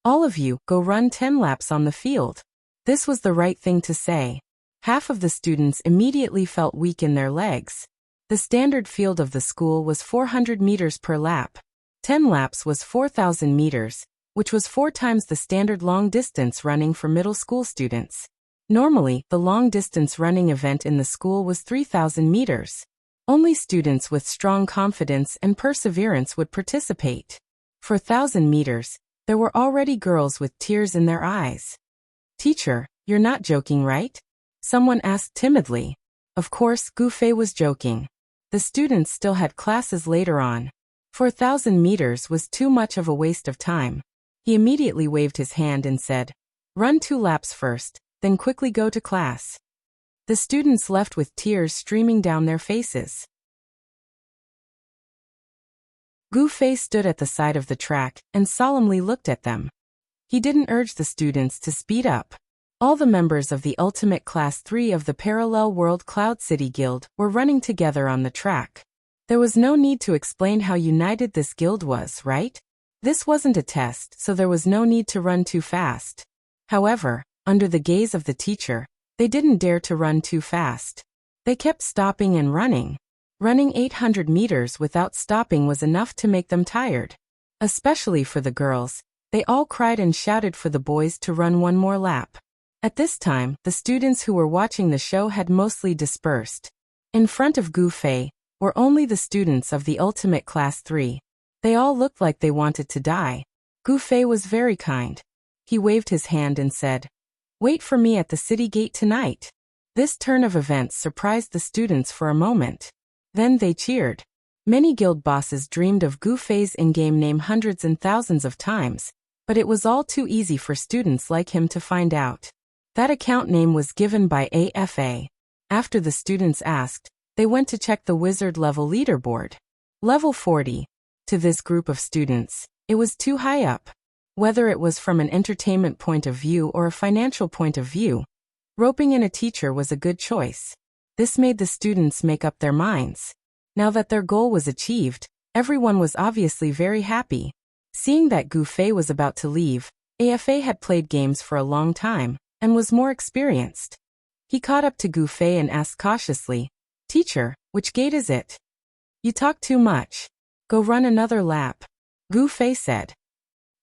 All of you, go run 10 laps on the field. This was the right thing to say. Half of the students immediately felt weak in their legs. The standard field of the school was 400 meters per lap. 10 laps was 4,000 meters, which was 4 times the standard long-distance running for middle school students. Normally, the long-distance running event in the school was 3,000 meters. Only students with strong confidence and perseverance would participate. For 1,000 meters, there were already girls with tears in their eyes. "Teacher, you're not joking, right?" Someone asked timidly. Of course, Gu Fei was joking. The students still had classes later on. For 1,000 meters was too much of a waste of time. He immediately waved his hand and said, "Run 2 laps first, then quickly go to class." The students left with tears streaming down their faces. Gu Fei stood at the side of the track and solemnly looked at them. He didn't urge the students to speed up. All the members of the Ultimate Class 3 of the Parallel World Cloud City Guild were running together on the track. There was no need to explain how united this guild was, right? This wasn't a test, so there was no need to run too fast. However, under the gaze of the teacher, they didn't dare to run too fast. They kept stopping and running. Running 800 meters without stopping was enough to make them tired. Especially for the girls, they all cried and shouted for the boys to run 1 more lap. At this time, the students who were watching the show had mostly dispersed. In front of Gu Fei were only the students of the Ultimate Class 3. They all looked like they wanted to die. Gu Fei was very kind. He waved his hand and said, "Wait for me at the city gate tonight." This turn of events surprised the students for a moment. Then they cheered. Many guild bosses dreamed of Gu Fei's in-game name hundreds and thousands of times, but it was all too easy for students like him to find out. That account name was given by AFA. After the students asked, they went to check the wizard level leaderboard. Level 40. To this group of students, it was too high up. Whether it was from an entertainment point of view or a financial point of view, roping in a teacher was a good choice. This made the students make up their minds. Now that their goal was achieved, everyone was obviously very happy. Seeing that Gu Fei was about to leave, Afa had played games for a long time and was more experienced. He caught up to Gu Fei and asked cautiously, "Teacher, which gate is it?" "You talk too much. Go run another lap," Gu Fei said.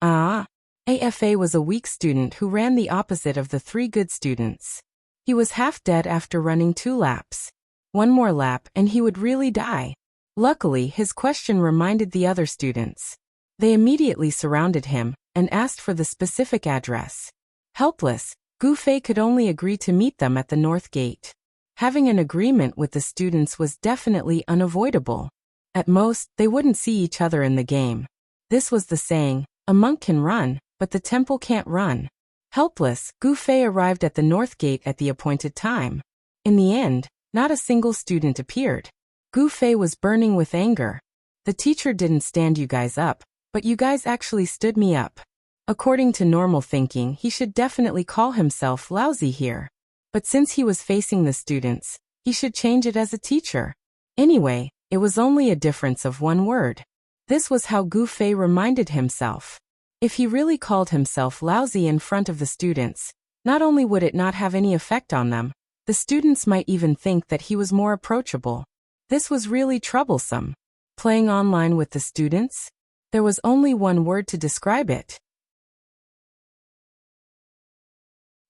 Ah. Afa was a weak student who ran the opposite of the 3 good students. He was half dead after running 2 laps. One more lap and he would really die. Luckily, his question reminded the other students. They immediately surrounded him and asked for the specific address. Helpless, Gu Fei could only agree to meet them at the north gate. Having an agreement with the students was definitely unavoidable. At most, they wouldn't see each other in the game. This was the saying, "A monk can run, but the temple can't run." Helpless, Gu Fei arrived at the north gate at the appointed time. In the end, not a single student appeared. Gu Fei was burning with anger. "The teacher didn't stand you guys up, but you guys actually stood me up." According to normal thinking, he should definitely call himself lousy here. But since he was facing the students, he should change it as a teacher. Anyway, it was only a difference of 1 word. This was how Gu Fei reminded himself. If he really called himself lousy in front of the students, not only would it not have any effect on them, the students might even think that he was more approachable. This was really troublesome. Playing online with the students? There was only 1 word to describe it.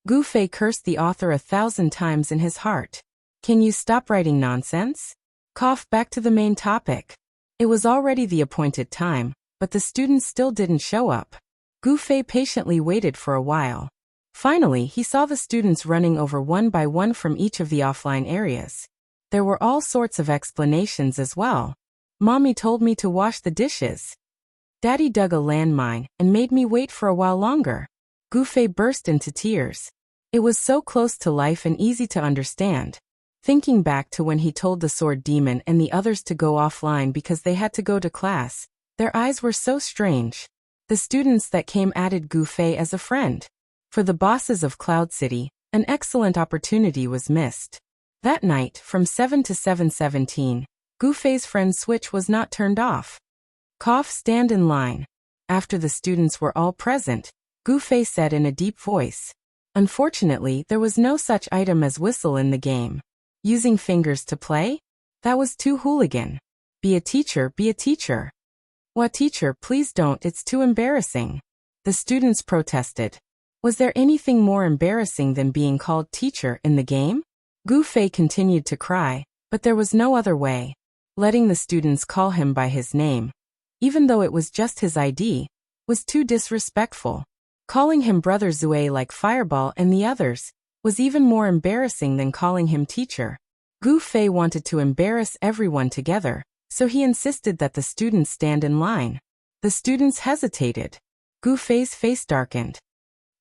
Gu Fei cursed the author 1,000 times in his heart. "Can you stop writing nonsense?" Back to the main topic. It was already the appointed time, but the students still didn't show up. Gu Fei patiently waited for a while. Finally, he saw the students running over one by one from each of the offline areas. There were all sorts of explanations as well. "Mommy told me to wash the dishes." "Daddy dug a landmine and made me wait for a while longer." Gu Fei burst into tears. It was so close to life and easy to understand. Thinking back to when he told the sword demon and the others to go offline because they had to go to class, their eyes were so strange. The students that came added Gu Fei as a friend. For the bosses of Cloud City, an excellent opportunity was missed. That night, from 7 to 7:17, Gu Fei's friend switch was not turned off. Stand in line. After the students were all present, Gu Fei said in a deep voice. Unfortunately, there was no such item as whistle in the game. Using fingers to play? That was too hooligan. Be a teacher, be a teacher. "What teacher, please don't, it's too embarrassing." The students protested. Was there anything more embarrassing than being called teacher in the game? Gu Fei continued to cry, but there was no other way. Letting the students call him by his name, even though it was just his ID, was too disrespectful. Calling him Brother Zue like Fireball and the others was even more embarrassing than calling him teacher. Gu Fei wanted to embarrass everyone together, so he insisted that the students stand in line. The students hesitated. Gu Fei's face darkened.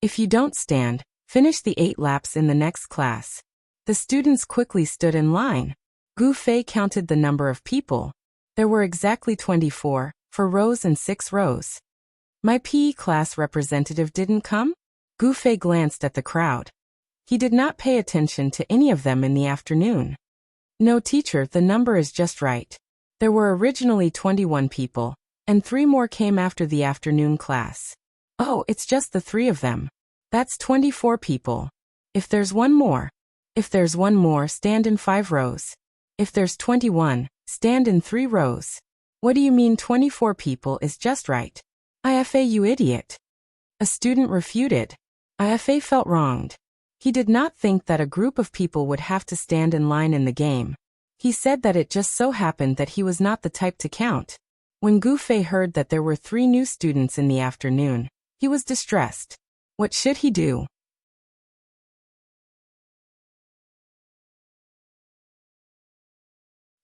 "If you don't stand, finish the 8 laps in the next class." The students quickly stood in line. Gu Fei counted the number of people. There were exactly 24, 4 rows and 6 rows. "My PE class representative didn't come?" Gu Fei glanced at the crowd. He did not pay attention to any of them in the afternoon. "No teacher, the number is just right. There were originally 21 people, and 3 more came after the afternoon class." "Oh, it's just the 3 of them. That's 24 people. If there's one more, stand in 5 rows. If there's 21, stand in 3 rows." "What do you mean 24 people is just right?" "IFA, you idiot." A student refuted. IFA felt wronged. He did not think that a group of people would have to stand in line in the game. He said that it just so happened that he was not the type to count. When Gu Fei heard that there were 3 new students in the afternoon, he was distressed. What should he do?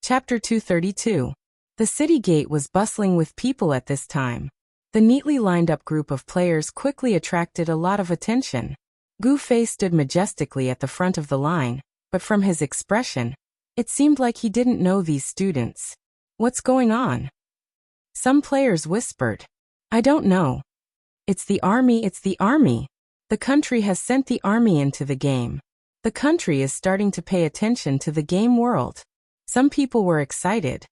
Chapter 232. The city gate was bustling with people at this time. The neatly lined up group of players quickly attracted a lot of attention. Gu Fei stood majestically at the front of the line, but from his expression, it seemed like he didn't know these students. "What's going on?" Some players whispered. "I don't know. It's the army, it's the army. The country has sent the army into the game. The country is starting to pay attention to the game world." Some people were excited.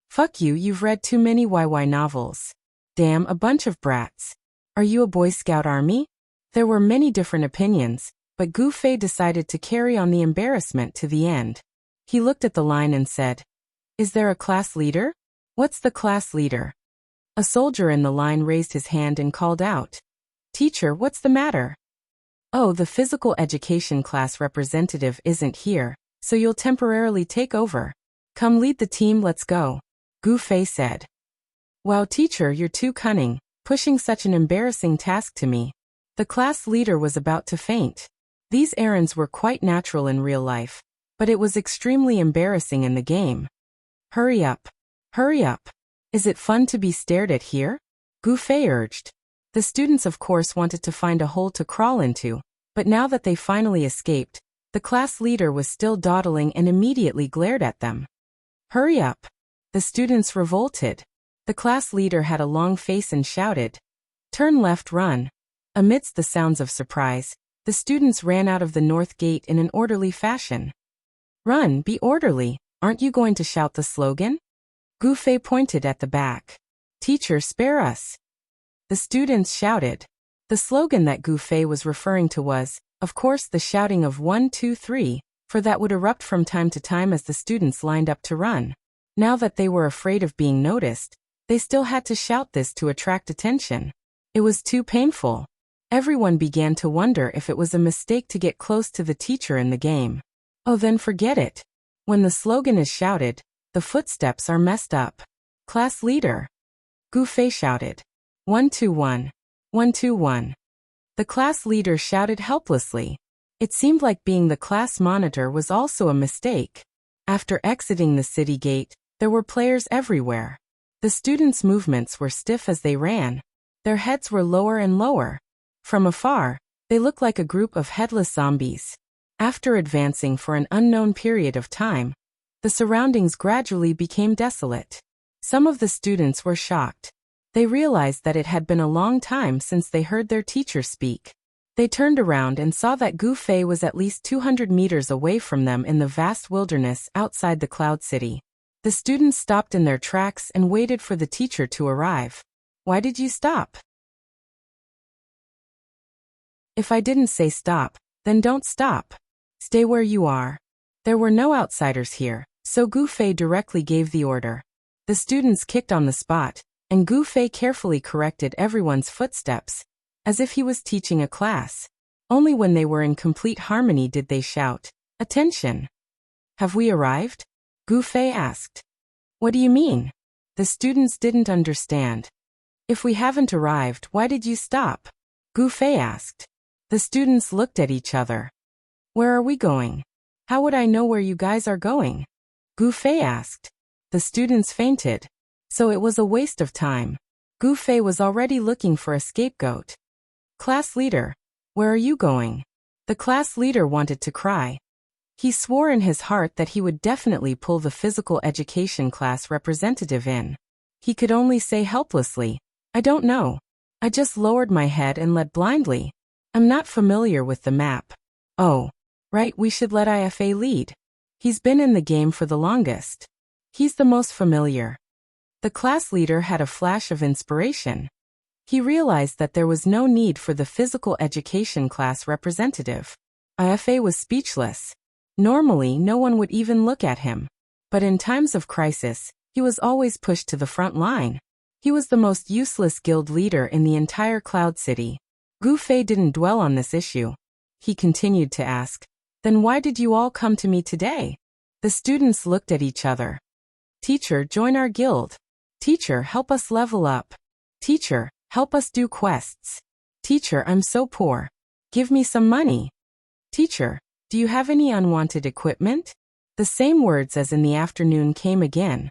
"Fuck you, you've read too many YY novels. Damn, a bunch of brats. Are you a Boy Scout army? There were many different opinions, but Gu Fei decided to carry on the embarrassment to the end. He looked at the line and said, "Is there a class leader?" "What's the class leader?" A soldier in the line raised his hand and called out, "Teacher, what's the matter?" "Oh, the physical education class representative isn't here, so you'll temporarily take over. Come lead the team, let's go," Gu Fei said. "Wow, teacher, you're too cunning, pushing such an embarrassing task to me." The class leader was about to faint. These errands were quite natural in real life, but it was extremely embarrassing in the game. "Hurry up. Hurry up. Is it fun to be stared at here?" Gu Fei urged. The students of course wanted to find a hole to crawl into, but now that they finally escaped, the class leader was still dawdling and immediately glared at them. "Hurry up." The students revolted. The class leader had a long face and shouted, "Turn left, run." Amidst the sounds of surprise, the students ran out of the north gate in an orderly fashion. "Run, be orderly, aren't you going to shout the slogan?" Gu Fei pointed at the back. "Teacher, spare us." The students shouted. The slogan that Gu Fei was referring to was, of course, the shouting of 1, 2, 3, for that would erupt from time to time as the students lined up to run. Now that they were afraid of being noticed, they still had to shout this to attract attention. It was too painful. Everyone began to wonder if it was a mistake to get close to the teacher in the game. Oh, then forget it. When the slogan is shouted, the footsteps are messed up. "Class leader." Gu Fei shouted. 121. 121. The class leader shouted helplessly. It seemed like being the class monitor was also a mistake. After exiting the city gate, there were players everywhere. The students' movements were stiff as they ran. Their heads were lower and lower. From afar, they looked like a group of headless zombies. After advancing for an unknown period of time, the surroundings gradually became desolate. Some of the students were shocked. They realized that it had been a long time since they heard their teacher speak. They turned around and saw that Gu Fei was at least 200 meters away from them in the vast wilderness outside the Cloud City. The students stopped in their tracks and waited for the teacher to arrive. "Why did you stop?" "If I didn't say stop, then don't stop. Stay where you are." There were no outsiders here, so Gu Fei directly gave the order. The students kicked on the spot, and Gu Fei carefully corrected everyone's footsteps, as if he was teaching a class. Only when they were in complete harmony did they shout, "Attention! Have we arrived?" Gu Fei asked. "What do you mean?" The students didn't understand. "If we haven't arrived, why did you stop?" Gu Fei asked. The students looked at each other. "Where are we going?" "How would I know where you guys are going?" Gu Fei asked. The students fainted. So it was a waste of time. Gu Fei was already looking for a scapegoat. "Class leader, where are you going?" The class leader wanted to cry. He swore in his heart that he would definitely pull the physical education class representative in. He could only say helplessly, "I don't know. I just lowered my head and led blindly. I'm not familiar with the map." "Oh, right, we should let IFA lead. He's been in the game for the longest. He's the most familiar." The class leader had a flash of inspiration. He realized that there was no need for the physical education class representative. IFA was speechless. Normally, no one would even look at him. But in times of crisis, he was always pushed to the front line. He was the most useless guild leader in the entire Cloud City. Gu Fei didn't dwell on this issue. He continued to ask, "Then why did you all come to me today?" The students looked at each other. "Teacher, join our guild. Teacher, help us level up. Teacher, help us do quests. Teacher, I'm so poor. Give me some money. Teacher, do you have any unwanted equipment?" The same words as in the afternoon came again.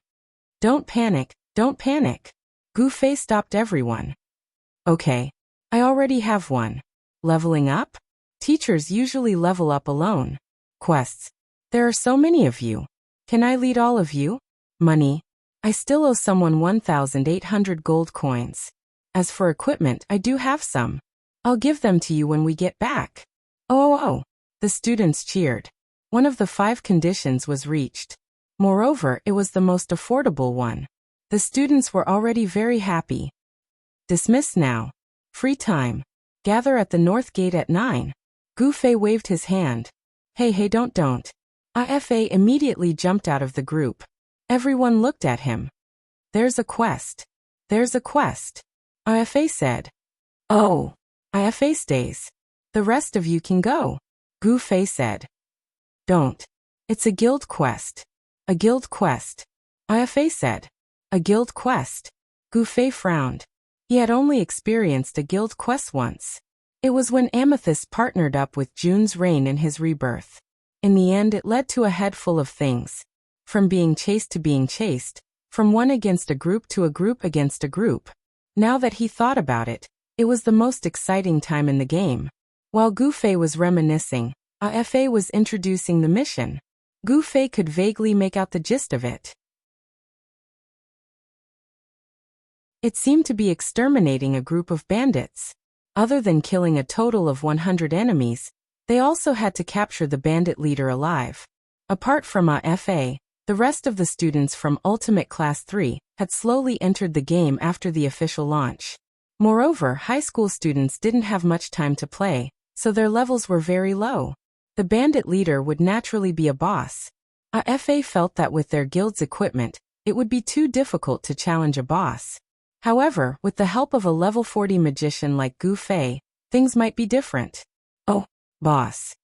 "Don't panic, don't panic." Gu Fei stopped everyone. "Okay. I already have one. Leveling up? Teachers usually level up alone. Quests. There are so many of you. Can I lead all of you? Money. I still owe someone 1,800 gold coins. As for equipment, I do have some. I'll give them to you when we get back." Oh. The students cheered. One of the 5 conditions was reached. Moreover, it was the most affordable one. The students were already very happy. Dismiss now. Free time. Gather at the north gate at 9. Gu Fei waved his hand. Hey, don't. Ifa immediately jumped out of the group. Everyone looked at him. There's a quest. Ifa said. Oh. Ifa stays. The rest of you can go. Gu Fei said. Don't. It's a guild quest. A guild quest. Ifa said. A guild quest. Gu Fei frowned. He had only experienced a guild quest once. It was when Amethyst partnered up with June's Reign in his rebirth. In the end, it led to a head full of things. From being chased to being chased, from one against a group to a group against a group. Now that he thought about it, it was the most exciting time in the game. While Gu Fei was reminiscing, Ifa was introducing the mission. Gu Fei could vaguely make out the gist of it. It seemed to be exterminating a group of bandits. Other than killing a total of 100 enemies, they also had to capture the bandit leader alive. Apart from Ifa, the rest of the students from Ultimate Class 3 had slowly entered the game after the official launch. Moreover, high school students didn't have much time to play, so their levels were very low. The bandit leader would naturally be a boss. Ifa felt that with their guild's equipment, it would be too difficult to challenge a boss. However, with the help of a level 40 magician like Gu Fei, things might be different. Oh, boss.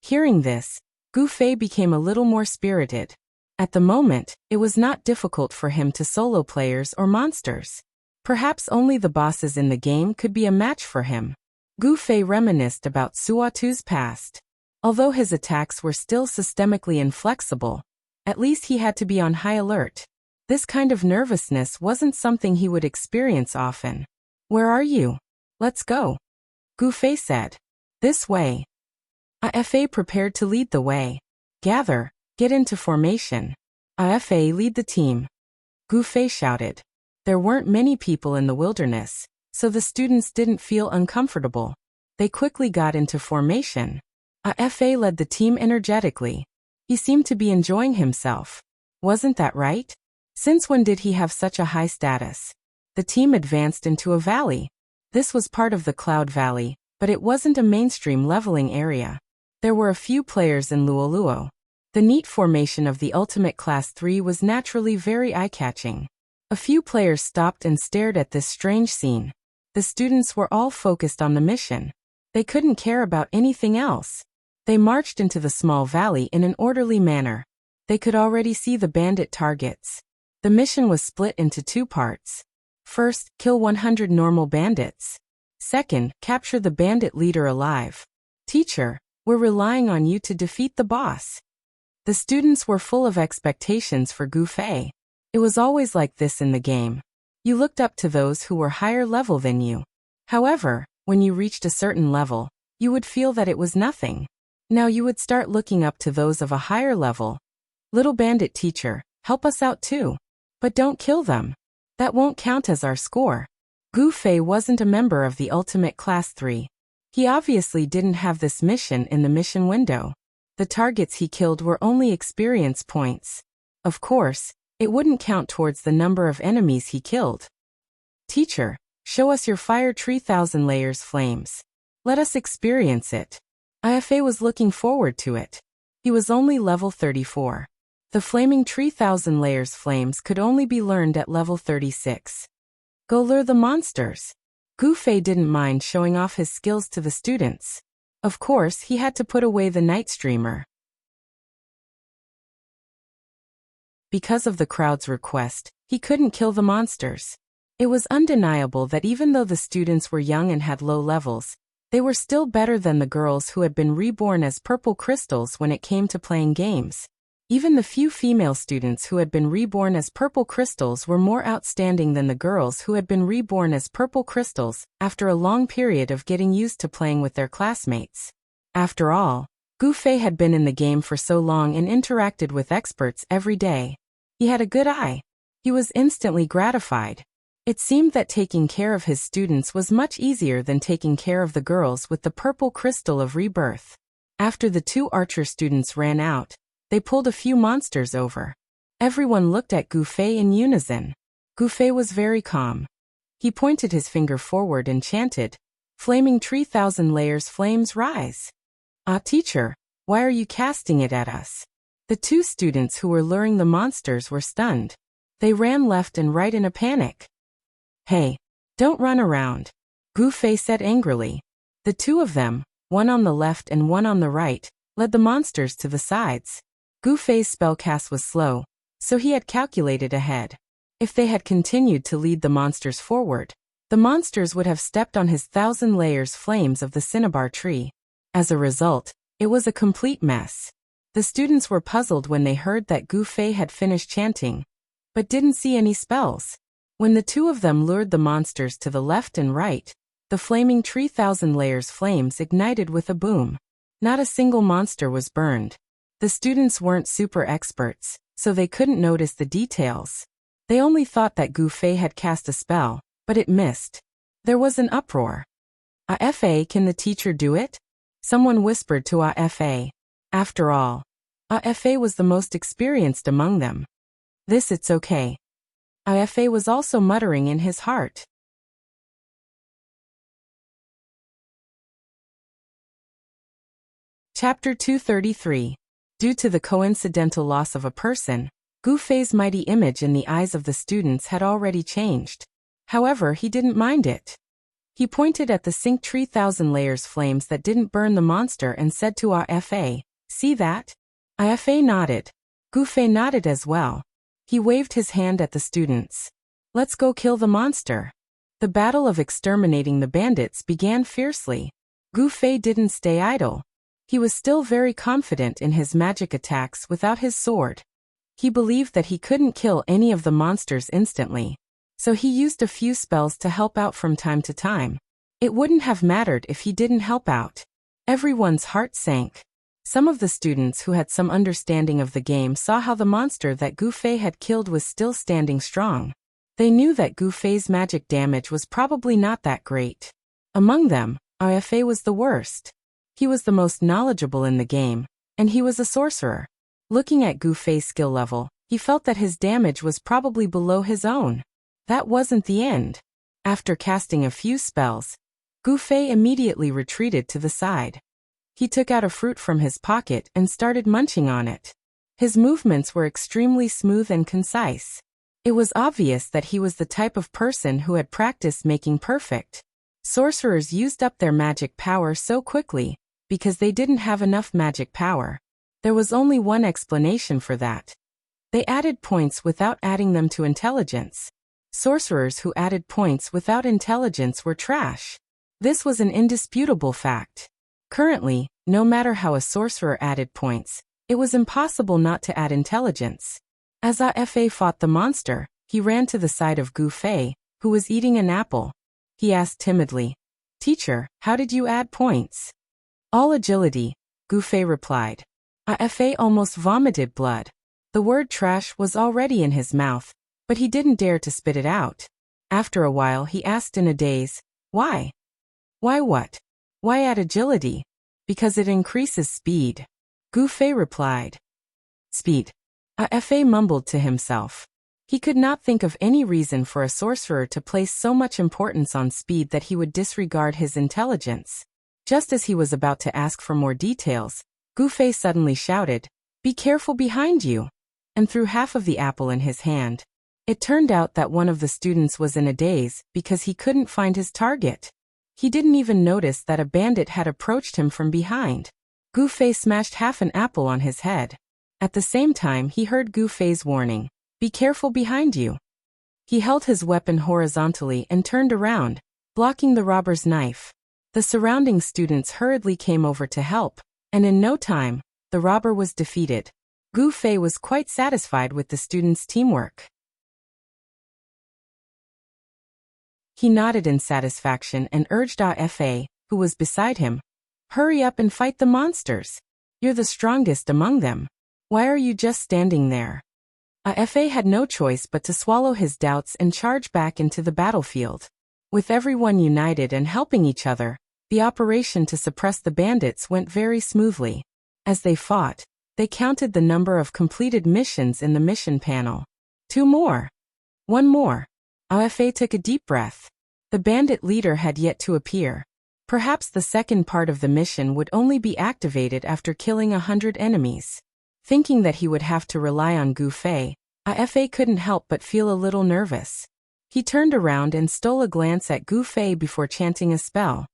Hearing this, Gu Fei became a little more spirited. At the moment, it was not difficult for him to solo players or monsters. Perhaps only the bosses in the game could be a match for him. Gu Fei reminisced about Suatu's past. Although his attacks were still systemically inflexible, at least he had to be on high alert. This kind of nervousness wasn't something he would experience often. Where are you? Let's go. Gu Fei said. This way. Ifa prepared to lead the way. Gather, get into formation. Ifa lead the team. Gu Fei shouted. There weren't many people in the wilderness, so the students didn't feel uncomfortable. They quickly got into formation. Ifa led the team energetically. He seemed to be enjoying himself. Wasn't that right? Since when did he have such a high status? The team advanced into a valley. This was part of the Cloud Valley, but it wasn't a mainstream leveling area. There were a few players in Luoluo. The neat formation of the Ultimate Class 3 was naturally very eye-catching. A few players stopped and stared at this strange scene. The students were all focused on the mission. They couldn't care about anything else. They marched into the small valley in an orderly manner. They could already see the bandit targets. The mission was split into 2 parts. First, kill 100 normal bandits. Second, capture the bandit leader alive. Teacher, we're relying on you to defeat the boss. The students were full of expectations for Gu Fei. It was always like this in the game. You looked up to those who were higher level than you. However, when you reached a certain level, you would feel that it was nothing. Now you would start looking up to those of a higher level. Little bandit teacher, help us out too. But don't kill them. That won't count as our score. Gu Fei wasn't a member of the Ultimate Class 3. He obviously didn't have this mission in the mission window. The targets he killed were only experience points. Of course, it wouldn't count towards the number of enemies he killed. Teacher, show us your fire 3000 layers flames. Let us experience it. Ifa was looking forward to it. He was only level 34. The flaming 3000 layers flames could only be learned at level 36. Go lure the monsters. Gu Fei didn't mind showing off his skills to the students. Of course, he had to put away the night streamer. Because of the crowd's request, he couldn't kill the monsters. It was undeniable that even though the students were young and had low levels, they were still better than the girls who had been reborn as purple crystals when it came to playing games. Even the few female students who had been reborn as purple crystals were more outstanding than the girls who had been reborn as purple crystals after a long period of getting used to playing with their classmates. After all, Gu Fei had been in the game for so long and interacted with experts every day. He had a good eye. He was instantly gratified. It seemed that taking care of his students was much easier than taking care of the girls with the purple crystal of rebirth. After the 2 archer students ran out, they pulled a few monsters over. Everyone looked at Gu Fei in unison. Gu Fei was very calm. He pointed his finger forward and chanted, "Flaming tree, 1,000 layers flames rise." "Ah, teacher, why are you casting it at us?" The two students who were luring the monsters were stunned. They ran left and right in a panic. "Hey, don't run around," Gu Fei said angrily. The two of them, one on the left and one on the right, led the monsters to the sides. Gu Fei's spellcast was slow, so he had calculated ahead. If they had continued to lead the monsters forward, the monsters would have stepped on his 1,000 layers flames of the cinnabar tree. As a result, it was a complete mess. The students were puzzled when they heard that Gu Fei had finished chanting, but didn't see any spells. When the two of them lured the monsters to the left and right, the flaming tree 1,000 layers flames ignited with a boom. Not a single monster was burned. The students weren't super experts, so they couldn't notice the details. They only thought that Gu Fei had cast a spell, but it missed. There was an uproar. "AFA, can the teacher do it?" Someone whispered to AFA. After all, AFA was the most experienced among them. It's okay." AFA was also muttering in his heart. Chapter 233. Due to the coincidental loss of a person, Gu Fei's mighty image in the eyes of the students had already changed. However, he didn't mind it. He pointed at the sink tree 1,000 layers flames that didn't burn the monster and said to AFA, "See that?" AFA nodded. Gu Fei nodded as well. He waved his hand at the students. "Let's go kill the monster." The battle of exterminating the bandits began fiercely. Gu Fei didn't stay idle. He was still very confident in his magic attacks without his sword. He believed that he couldn't kill any of the monsters instantly, so he used a few spells to help out from time to time. It wouldn't have mattered if he didn't help out. Everyone's heart sank. Some of the students who had some understanding of the game saw how the monster that Gu Fei had killed was still standing strong. They knew that Gu Fei's magic damage was probably not that great. Among them, AFA was the worst. He was the most knowledgeable in the game, and he was a sorcerer. Looking at Gu Fei's skill level, he felt that his damage was probably below his own. That wasn't the end. After casting a few spells, Gu Fei immediately retreated to the side. He took out a fruit from his pocket and started munching on it. His movements were extremely smooth and concise. It was obvious that he was the type of person who had practiced making perfect. Sorcerers used up their magic power so quickly because they didn't have enough magic power. There was only one explanation for that. They added points without adding them to intelligence. Sorcerers who added points without intelligence were trash. This was an indisputable fact. Currently, no matter how a sorcerer added points, it was impossible not to add intelligence. As AFA fought the monster, he ran to the side of Gu Fei, who was eating an apple. He asked timidly, "Teacher, how did you add points?" "All agility," Gu Fei replied. AFA almost vomited blood. The word trash was already in his mouth, but he didn't dare to spit it out. After a while he asked in a daze, "Why?" "Why what?" "Why add agility?" "Because it increases speed," Gu Fei replied. "Speed." AFA mumbled to himself. He could not think of any reason for a sorcerer to place so much importance on speed that he would disregard his intelligence. Just as he was about to ask for more details, Gu Fei suddenly shouted, "Be careful behind you," and threw half of the apple in his hand. It turned out that one of the students was in a daze because he couldn't find his target. He didn't even notice that a bandit had approached him from behind. Gu Fei smashed half an apple on his head. At the same time he heard Gu Fei's warning, "Be careful behind you." He held his weapon horizontally and turned around, blocking the robber's knife. The surrounding students hurriedly came over to help, and in no time, the robber was defeated. Gu Fei was quite satisfied with the students' teamwork. He nodded in satisfaction and urged AFA, who was beside him, "Hurry up and fight the monsters. You're the strongest among them. Why are you just standing there?" AFA had no choice but to swallow his doubts and charge back into the battlefield. With everyone united and helping each other, the operation to suppress the bandits went very smoothly. As they fought, they counted the number of completed missions in the mission panel. 2 more. 1 more. AFA took a deep breath. The bandit leader had yet to appear. Perhaps the second part of the mission would only be activated after killing 100 enemies. Thinking that he would have to rely on Gu Fei, Ifa couldn't help but feel a little nervous. He turned around and stole a glance at Gu Fei before chanting a spell.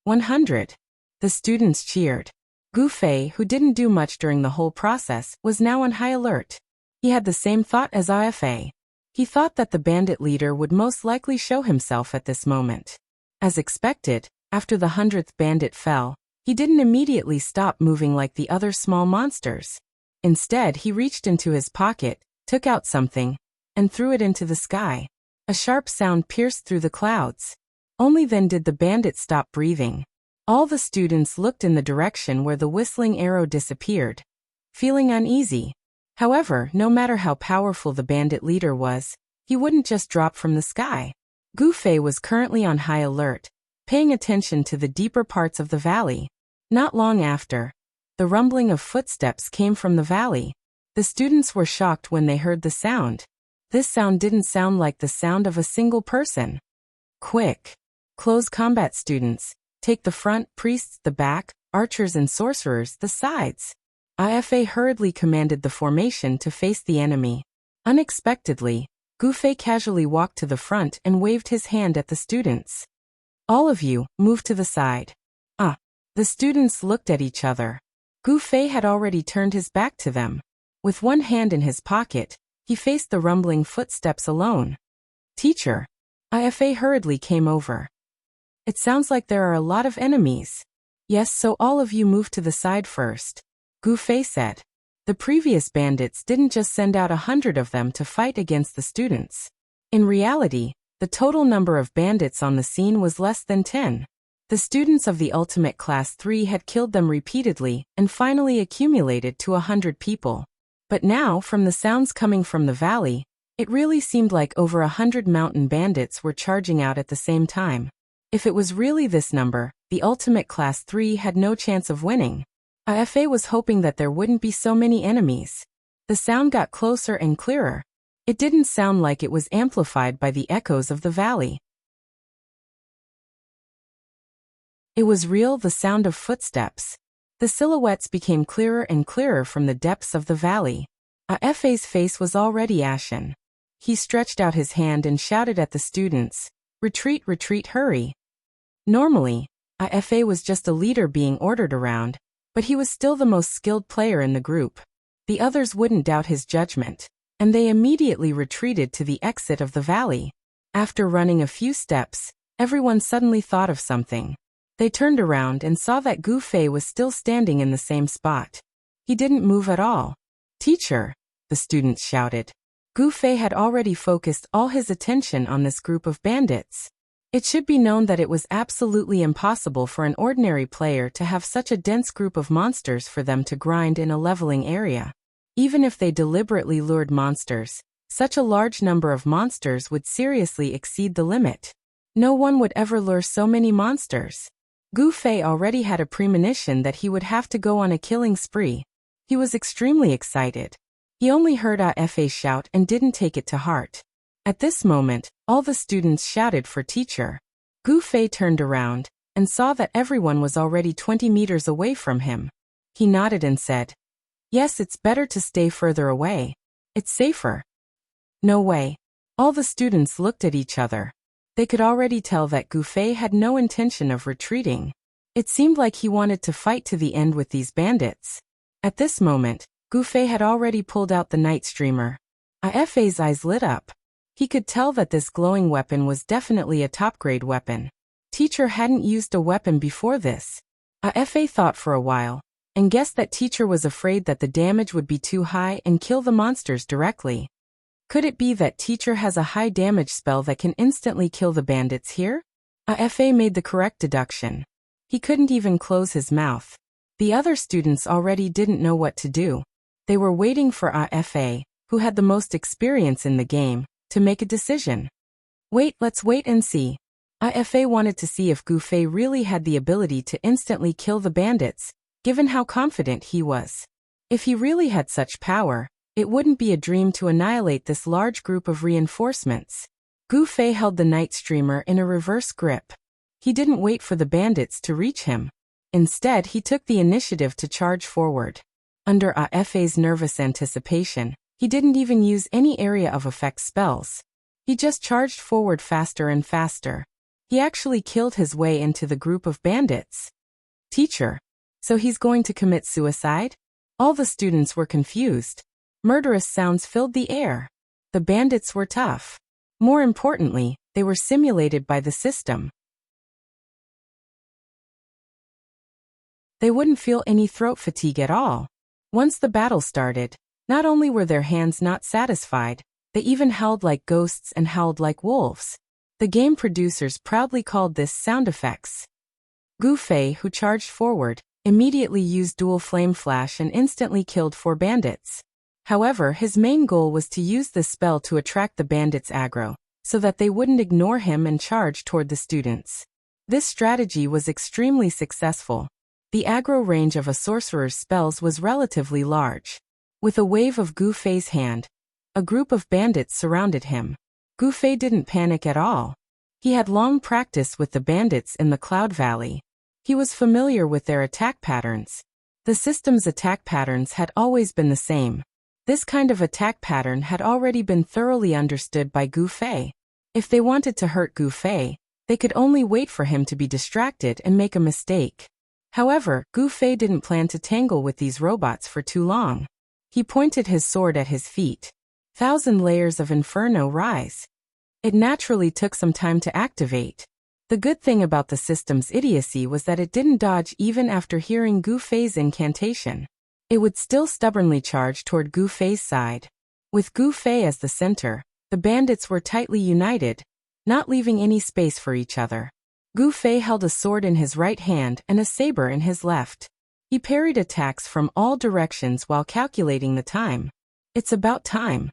100. The students cheered. Gu Fei, who didn't do much during the whole process, was now on high alert. He had the same thought as Ifa. He thought that the bandit leader would most likely show himself at this moment. As expected, after the 100th bandit fell, he didn't immediately stop moving like the other small monsters. Instead, he reached into his pocket, took out something, and threw it into the sky. A sharp sound pierced through the clouds. Only then did the bandit stop breathing. All the students looked in the direction where the whistling arrow disappeared, feeling uneasy. However, no matter how powerful the bandit leader was, he wouldn't just drop from the sky. Gu Fei was currently on high alert, paying attention to the deeper parts of the valley. Not long after, the rumbling of footsteps came from the valley. The students were shocked when they heard the sound. This sound didn't sound like the sound of a single person. Quick! Close combat students, take the front, priests the back, archers and sorcerers the sides. Ifa hurriedly commanded the formation to face the enemy. Unexpectedly, Gu Fei casually walked to the front and waved his hand at the students. All of you, move to the side. The students looked at each other. Gu Fei had already turned his back to them. With one hand in his pocket, he faced the rumbling footsteps alone. Teacher. Ifa hurriedly came over. It sounds like there are a lot of enemies. Yes, so all of you move to the side first. Gu Fei said. The previous bandits didn't just send out 100 of them to fight against the students. In reality, the total number of bandits on the scene was less than 10. The students of the Ultimate Class 3 had killed them repeatedly and finally accumulated to 100 people. But now, from the sounds coming from the valley, it really seemed like over 100 mountain bandits were charging out at the same time. If it was really this number, the Ultimate Class 3 had no chance of winning. Ifa was hoping that there wouldn't be so many enemies. The sound got closer and clearer. It didn't sound like it was amplified by the echoes of the valley. It was real, the sound of footsteps. The silhouettes became clearer and clearer from the depths of the valley. Ifa's face was already ashen. He stretched out his hand and shouted at the students, "Retreat, retreat, hurry." Normally, Ifa was just a leader being ordered around, but he was still the most skilled player in the group. The others wouldn't doubt his judgment, and they immediately retreated to the exit of the valley. After running a few steps, everyone suddenly thought of something. They turned around and saw that Gu Fei was still standing in the same spot. He didn't move at all. "Teacher," the students shouted. Gu Fei had already focused all his attention on this group of bandits. It should be known that it was absolutely impossible for an ordinary player to have such a dense group of monsters for them to grind in a leveling area. Even if they deliberately lured monsters, such a large number of monsters would seriously exceed the limit. No one would ever lure so many monsters. Gu Fei already had a premonition that he would have to go on a killing spree. He was extremely excited. He only heard Ifa shout and didn't take it to heart. At this moment, all the students shouted for teacher. Gu Fei turned around and saw that everyone was already 20 meters away from him. He nodded and said, "Yes, it's better to stay further away. It's safer." "No way." All the students looked at each other. They could already tell that Gu Fei had no intention of retreating. It seemed like he wanted to fight to the end with these bandits. At this moment, Gu Fei had already pulled out the night streamer. Ifa's eyes lit up. He could tell that this glowing weapon was definitely a top-grade weapon. Teacher hadn't used a weapon before this. Ifa thought for a while, and guessed that teacher was afraid that the damage would be too high and kill the monsters directly. Could it be that teacher has a high damage spell that can instantly kill the bandits here? Ifa made the correct deduction. He couldn't even close his mouth. The other students already didn't know what to do. They were waiting for Ifa, who had the most experience in the game, to make a decision. Let's wait and see. Ifa wanted to see if Gu Fei really had the ability to instantly kill the bandits, given how confident he was. If he really had such power, it wouldn't be a dream to annihilate this large group of reinforcements. Gu Fei held the night streamer in a reverse grip. He didn't wait for the bandits to reach him. Instead, he took the initiative to charge forward. Under Afei's nervous anticipation, he didn't even use any area of effect spells. He just charged forward faster and faster. He actually killed his way into the group of bandits. Teacher. So he's going to commit suicide? All the students were confused. Murderous sounds filled the air. The bandits were tough. More importantly, they were simulated by the system. They wouldn't feel any throat fatigue at all. Once the battle started, not only were their hands not satisfied, they even howled like ghosts and howled like wolves. The game producers proudly called this sound effects. Gu Fei, who charged forward, immediately used dual flame flash and instantly killed 4 bandits. However, his main goal was to use the spell to attract the bandits' aggro, so that they wouldn't ignore him and charge toward the students. This strategy was extremely successful. The aggro range of a sorcerer's spells was relatively large. With a wave of Gu Fei's hand, a group of bandits surrounded him. Gu Fei didn't panic at all. He had long practice with the bandits in the Cloud Valley. He was familiar with their attack patterns. The system's attack patterns had always been the same. This kind of attack pattern had already been thoroughly understood by Gu Fei. If they wanted to hurt Gu Fei, they could only wait for him to be distracted and make a mistake. However, Gu Fei didn't plan to tangle with these robots for too long. He pointed his sword at his feet. 1,000 layers of inferno rise. It naturally took some time to activate. The good thing about the system's idiocy was that it didn't dodge even after hearing Gu Fei's incantation. It would still stubbornly charge toward Gu Fei's side. With Gu Fei as the center, the bandits were tightly united, not leaving any space for each other. Gu Fei held a sword in his right hand and a saber in his left. He parried attacks from all directions while calculating the time. It's about time.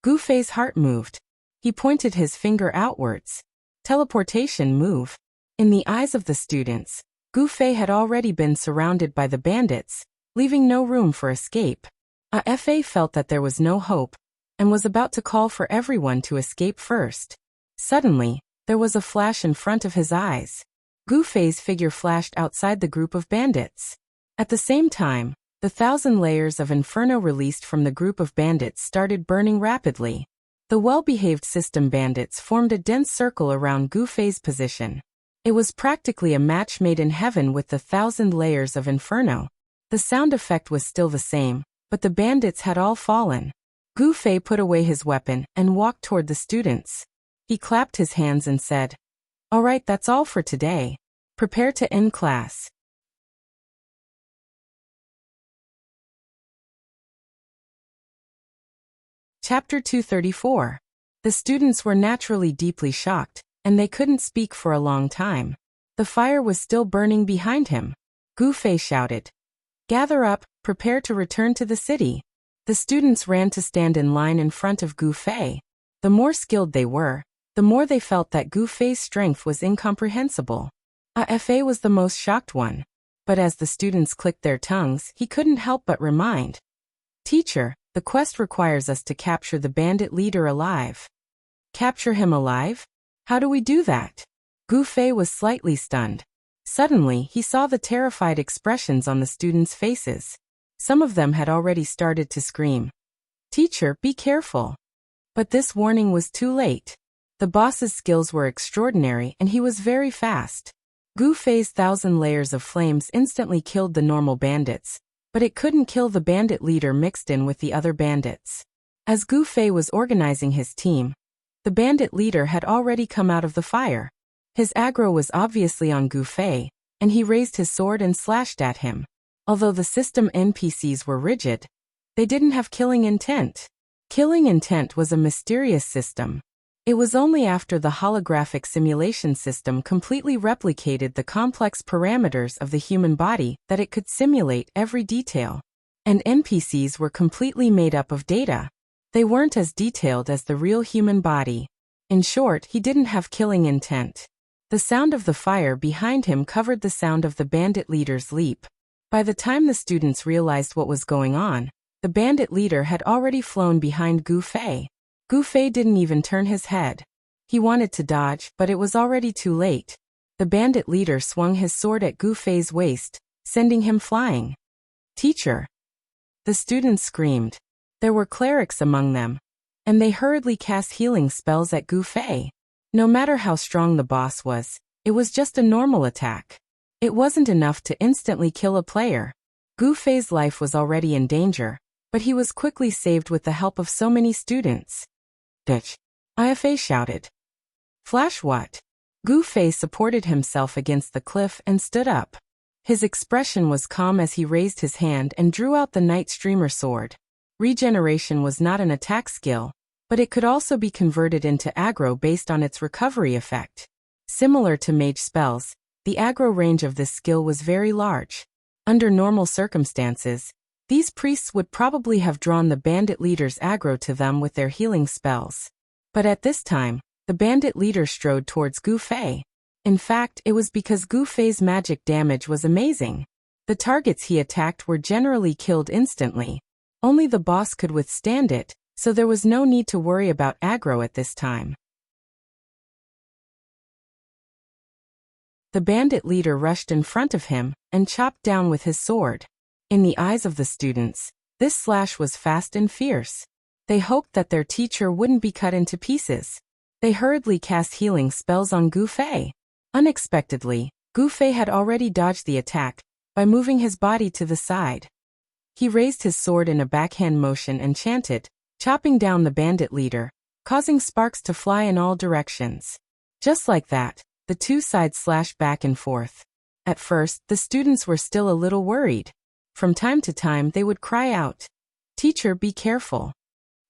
Gu Fei's heart moved. He pointed his finger outwards. Teleportation move. In the eyes of the students, Gu Fei had already been surrounded by the bandits, leaving no room for escape. Afei felt that there was no hope, and was about to call for everyone to escape first. Suddenly, there was a flash in front of his eyes. Gu Fei's figure flashed outside the group of bandits. At the same time, the 1,000 layers of inferno released from the group of bandits started burning rapidly. The well-behaved system bandits formed a dense circle around Gu Fei's position. It was practically a match made in heaven with the 1,000 layers of inferno. The sound effect was still the same, but the bandits had all fallen. Gu Fei put away his weapon and walked toward the students. He clapped his hands and said, "All right, that's all for today. Prepare to end class." Chapter 234. The students were naturally deeply shocked, and they couldn't speak for a long time. The fire was still burning behind him. Gu Fei shouted, "Gather up, prepare to return to the city." The students ran to stand in line in front of Gu Fei. The more skilled they were, the more they felt that Gu Fei's strength was incomprehensible. Afei was the most shocked one. But as the students clicked their tongues, he couldn't help but remind, "Teacher, the quest requires us to capture the bandit leader alive." "Capture him alive? How do we do that?" Gu Fei was slightly stunned. Suddenly, he saw the terrified expressions on the students' faces. Some of them had already started to scream, "Teacher, be careful." But this warning was too late. The boss's skills were extraordinary and he was very fast. Gu Fei's 1,000 layers of flames instantly killed the normal bandits, but it couldn't kill the bandit leader mixed in with the other bandits. As Gu Fei was organizing his team, the bandit leader had already come out of the fire. His aggro was obviously on Gu Fei, and he raised his sword and slashed at him. Although the system NPCs were rigid, they didn't have killing intent. Killing intent was a mysterious system. It was only after the holographic simulation system completely replicated the complex parameters of the human body that it could simulate every detail. And NPCs were completely made up of data. They weren't as detailed as the real human body. In short, he didn't have killing intent. The sound of the fire behind him covered the sound of the bandit leader's leap. By the time the students realized what was going on, the bandit leader had already flown behind Gu Fei. Gu Fei didn't even turn his head. He wanted to dodge, but it was already too late. The bandit leader swung his sword at Gu Fei's waist, sending him flying. "Teacher!" The students screamed. There were clerics among them, and they hurriedly cast healing spells at Gu Fei. No matter how strong the boss was, it was just a normal attack. It wasn't enough to instantly kill a player. Gu Fei's life was already in danger, but he was quickly saved with the help of so many students. "Bitch!" Ifa shouted. "Flash what?" Gu Fei supported himself against the cliff and stood up. His expression was calm as he raised his hand and drew out the Night Streamer sword. Regeneration was not an attack skill, but it could also be converted into aggro based on its recovery effect. Similar to mage spells, the aggro range of this skill was very large. Under normal circumstances, these priests would probably have drawn the bandit leader's aggro to them with their healing spells. But at this time, the bandit leader strode towards Gu Fei. In fact, it was because Gu Fei's magic damage was amazing. The targets he attacked were generally killed instantly. Only the boss could withstand it, so there was no need to worry about aggro at this time. The bandit leader rushed in front of him and chopped down with his sword. In the eyes of the students, this slash was fast and fierce. They hoped that their teacher wouldn't be cut into pieces. They hurriedly cast healing spells on Gu Fei. Unexpectedly, Gu Fei had already dodged the attack by moving his body to the side. He raised his sword in a backhand motion and chanted, chopping down the bandit leader, causing sparks to fly in all directions. Just like that, the two sides slashed back and forth. At first, the students were still a little worried. From time to time they would cry out, "Teacher, be careful."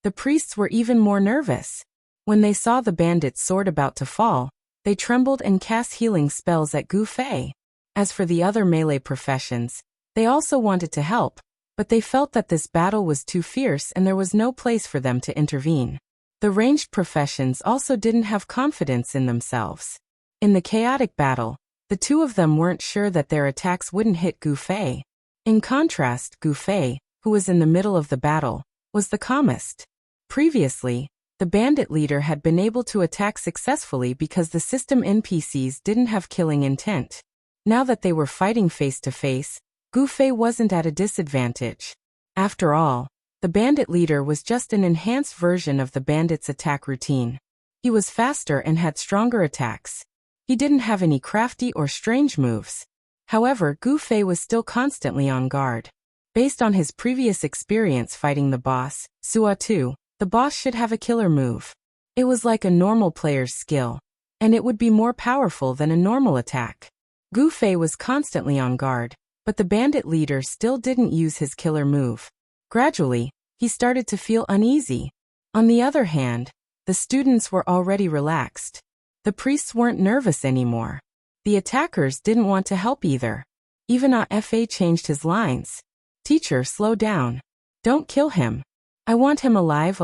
The priests were even more nervous. When they saw the bandit's sword about to fall, they trembled and cast healing spells at Gu Fei. As for the other melee professions, they also wanted to help, but they felt that this battle was too fierce and there was no place for them to intervene. The ranged professions also didn't have confidence in themselves. In the chaotic battle, the two of them weren't sure that their attacks wouldn't hit Gu Fei. In contrast, Gu Fei, who was in the middle of the battle, was the calmest. Previously, the bandit leader had been able to attack successfully because the system NPCs didn't have killing intent. Now that they were fighting face to face, Gu Fei wasn't at a disadvantage. After all, the bandit leader was just an enhanced version of the bandit's attack routine. He was faster and had stronger attacks. He didn't have any crafty or strange moves. However, Gu Fei was still constantly on guard. Based on his previous experience fighting the boss, Sua-Tu, the boss should have a killer move. It was like a normal player's skill, and it would be more powerful than a normal attack. Gu Fei was constantly on guard, but the bandit leader still didn't use his killer move. Gradually, he started to feel uneasy. On the other hand, the students were already relaxed. The priests weren't nervous anymore. The attackers didn't want to help either. Even Afa changed his lines. "Teacher, slow down. Don't kill him. I want him alive.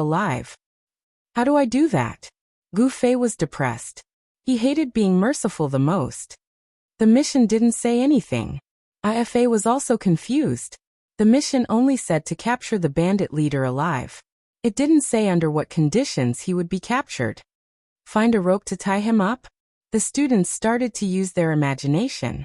How do I do that?" Gu Fei was depressed. He hated being merciful the most. The mission didn't say anything. Afa was also confused. The mission only said to capture the bandit leader alive. It didn't say under what conditions he would be captured. Find a rope to tie him up? The students started to use their imagination.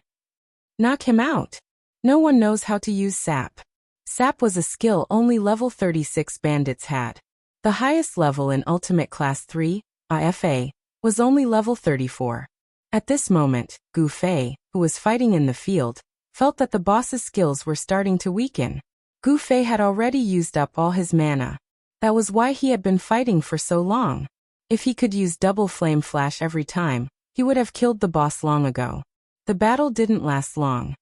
Knock him out. No one knows how to use sap. Sap was a skill only level 36 bandits had. The highest level in Ultimate Class 3, Afa, was only level 34. At this moment, Gu Fei, who was fighting in the field, felt that the boss's skills were starting to weaken. Gu Fei had already used up all his mana. That was why he had been fighting for so long. If he could use double flame flash every time, he would have killed the boss long ago. The battle didn't last long.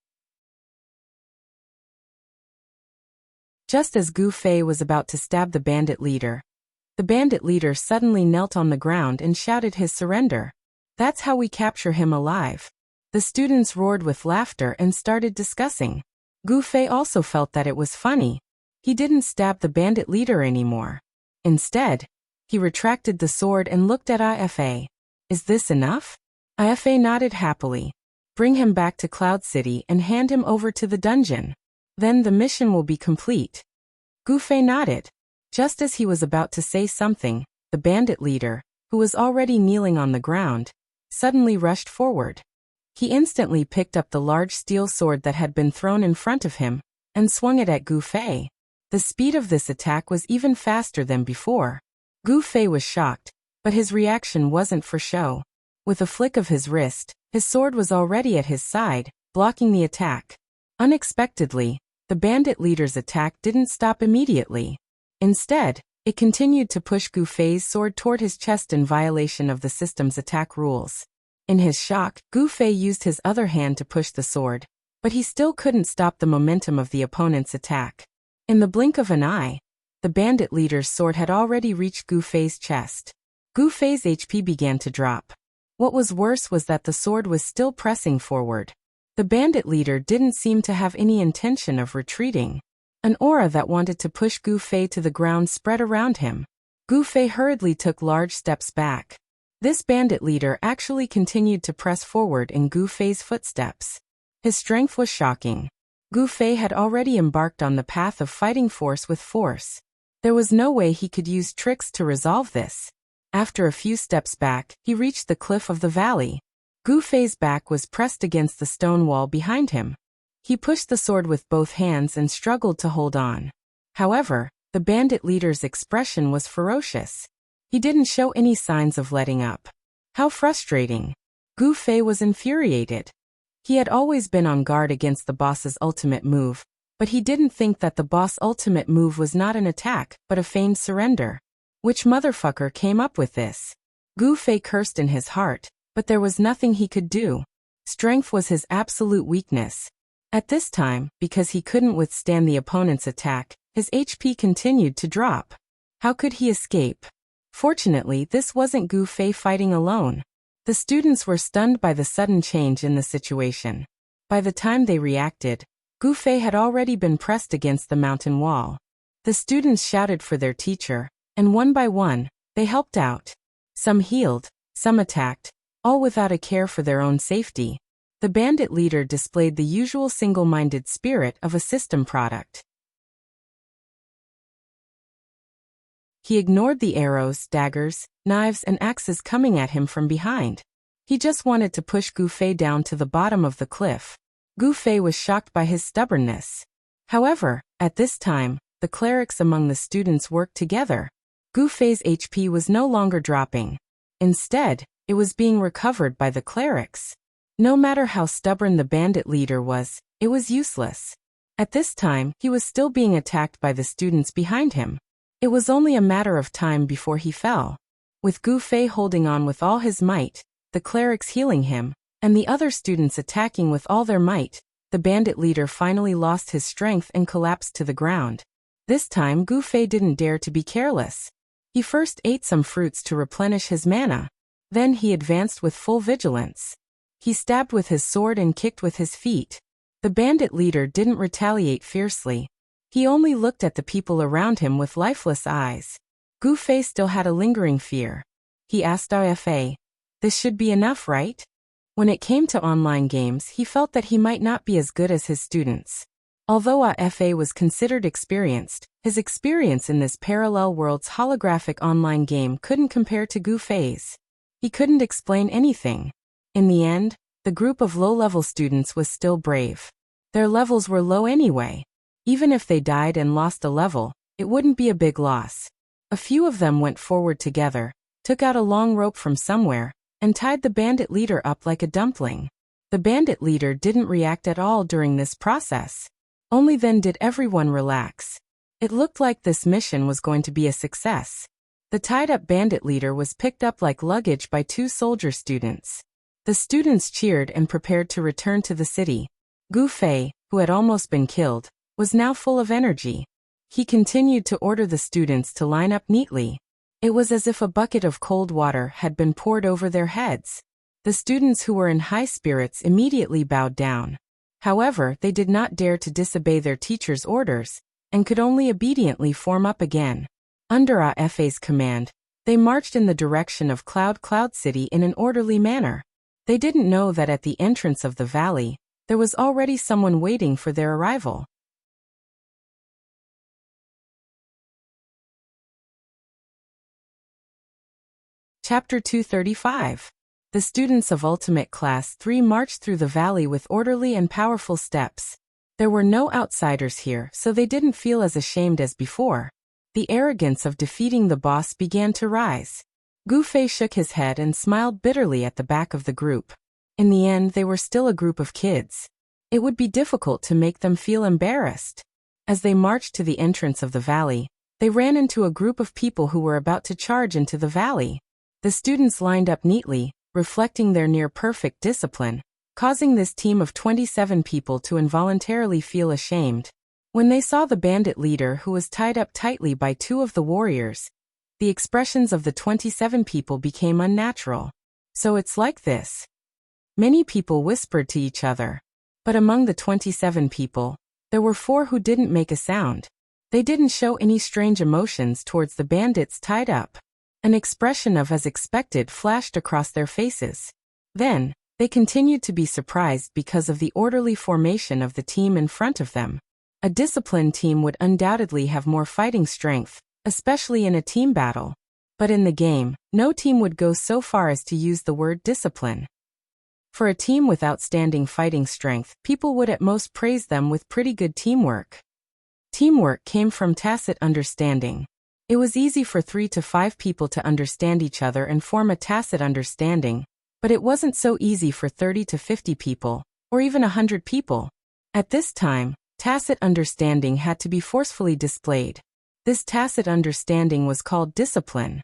Just as Gu Fei was about to stab the bandit leader suddenly knelt on the ground and shouted his surrender. "That's how we capture him alive." The students roared with laughter and started discussing. Gu Fei also felt that it was funny. He didn't stab the bandit leader anymore. Instead, he retracted the sword and looked at Afa. "Is this enough?" Afa nodded happily. "Bring him back to Cloud City and hand him over to the dungeon. Then the mission will be complete." Gu Fei nodded. Just as he was about to say something, the bandit leader, who was already kneeling on the ground, suddenly rushed forward. He instantly picked up the large steel sword that had been thrown in front of him, and swung it at Gu Fei. The speed of this attack was even faster than before. Gu Fei was shocked, but his reaction wasn't for show. With a flick of his wrist, his sword was already at his side, blocking the attack. Unexpectedly, the bandit leader's attack didn't stop immediately. Instead, it continued to push Gu Fei's sword toward his chest in violation of the system's attack rules. In his shock, Gu Fei used his other hand to push the sword, but he still couldn't stop the momentum of the opponent's attack. In the blink of an eye, the bandit leader's sword had already reached Gu Fei's chest. Gu Fei's HP began to drop. What was worse was that the sword was still pressing forward. The bandit leader didn't seem to have any intention of retreating. An aura that wanted to push Gu Fei to the ground spread around him. Gu Fei hurriedly took large steps back. This bandit leader actually continued to press forward in Gu Fei's footsteps. His strength was shocking. Gu Fei had already embarked on the path of fighting force with force. There was no way he could use tricks to resolve this. After a few steps back, he reached the cliff of the valley. Gu Fei's back was pressed against the stone wall behind him. He pushed the sword with both hands and struggled to hold on. However, the bandit leader's expression was ferocious. He didn't show any signs of letting up. How frustrating. Gu Fei was infuriated. He had always been on guard against the boss's ultimate move, but he didn't think that the boss' ultimate move was not an attack, but a feigned surrender. Which motherfucker came up with this? Gu Fei cursed in his heart, but there was nothing he could do. Strength was his absolute weakness. At this time, because he couldn't withstand the opponent's attack, his HP continued to drop. How could he escape? Fortunately, this wasn't Gu Fei fighting alone. The students were stunned by the sudden change in the situation. By the time they reacted, Gu Fei had already been pressed against the mountain wall. The students shouted for their teacher, and one by one, they helped out. Some healed, some attacked, all without a care for their own safety. The bandit leader displayed the usual single-minded spirit of a system product. He ignored the arrows, daggers, knives and axes coming at him from behind. He just wanted to push Gu Fei down to the bottom of the cliff. Gu Fei was shocked by his stubbornness. However, at this time, the clerics among the students worked together. Gu Fei's HP was no longer dropping. Instead, it was being recovered by the clerics. No matter how stubborn the bandit leader was, it was useless. At this time, he was still being attacked by the students behind him. It was only a matter of time before he fell. With Gu Fei holding on with all his might, the clerics healing him, and the other students attacking with all their might, the bandit leader finally lost his strength and collapsed to the ground. This time Gu Fei didn't dare to be careless. He first ate some fruits to replenish his mana. Then he advanced with full vigilance. He stabbed with his sword and kicked with his feet. The bandit leader didn't retaliate fiercely. He only looked at the people around him with lifeless eyes. Gu Fei still had a lingering fear. He asked RFA, "This should be enough, right?" When it came to online games, he felt that he might not be as good as his students. Although AFA was considered experienced, his experience in this parallel world's holographic online game couldn't compare to Gu Fei's. He couldn't explain anything. In the end, the group of low-level students was still brave. Their levels were low anyway. Even if they died and lost a level, it wouldn't be a big loss. A few of them went forward together, took out a long rope from somewhere, and tied the bandit leader up like a dumpling. The bandit leader didn't react at all during this process. Only then did everyone relax. It looked like this mission was going to be a success. The tied-up bandit leader was picked up like luggage by 2 soldier students. The students cheered and prepared to return to the city. Gu Fei, who had almost been killed, was now full of energy. He continued to order the students to line up neatly. It was as if a bucket of cold water had been poured over their heads. The students who were in high spirits immediately bowed down. However, they did not dare to disobey their teacher's orders, and could only obediently form up again. Under AFA's command, they marched in the direction of Cloud City in an orderly manner. They didn't know that at the entrance of the valley, there was already someone waiting for their arrival. Chapter 235. The students of Ultimate Class 3 marched through the valley with orderly and powerful steps. There were no outsiders here, so they didn't feel as ashamed as before. The arrogance of defeating the boss began to rise. Gu Fei shook his head and smiled bitterly at the back of the group. In the end, they were still a group of kids. It would be difficult to make them feel embarrassed. As they marched to the entrance of the valley, they ran into a group of people who were about to charge into the valley. The students lined up neatly, reflecting their near-perfect discipline, causing this team of 27 people to involuntarily feel ashamed. When they saw the bandit leader who was tied up tightly by two of the warriors, the expressions of the 27 people became unnatural. So it's like this. Many people whispered to each other. But among the 27 people, there were 4 who didn't make a sound. They didn't show any strange emotions towards the bandits tied up. An expression of as expected flashed across their faces. Then, they continued to be surprised because of the orderly formation of the team in front of them. A disciplined team would undoubtedly have more fighting strength, especially in a team battle. But in the game, no team would go so far as to use the word discipline. For a team with outstanding fighting strength, people would at most praise them with pretty good teamwork. Teamwork came from tacit understanding. It was easy for 3 to 5 people to understand each other and form a tacit understanding, but it wasn't so easy for 30 to 50 people, or even 100 people. At this time, tacit understanding had to be forcefully displayed. This tacit understanding was called discipline.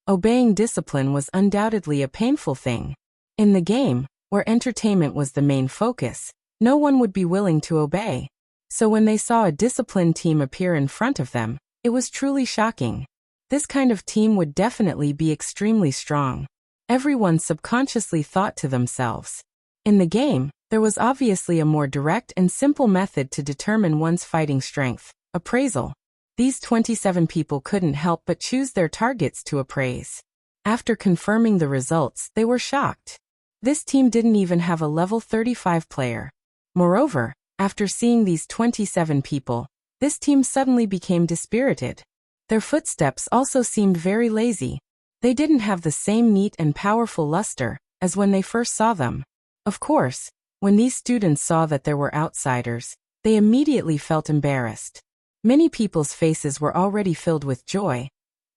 Obeying discipline was undoubtedly a painful thing. In the game, where entertainment was the main focus, no one would be willing to obey. So when they saw a disciplined team appear in front of them, it was truly shocking. This kind of team would definitely be extremely strong. Everyone subconsciously thought to themselves. In the game, there was obviously a more direct and simple method to determine one's fighting strength: appraisal. These 27 people couldn't help but choose their targets to appraise. After confirming the results, they were shocked. This team didn't even have a level 35 player. Moreover, after seeing these 27 people, this team suddenly became dispirited. Their footsteps also seemed very lazy. They didn't have the same neat and powerful luster as when they first saw them. Of course, when these students saw that there were outsiders, they immediately felt embarrassed. Many people's faces were already filled with joy,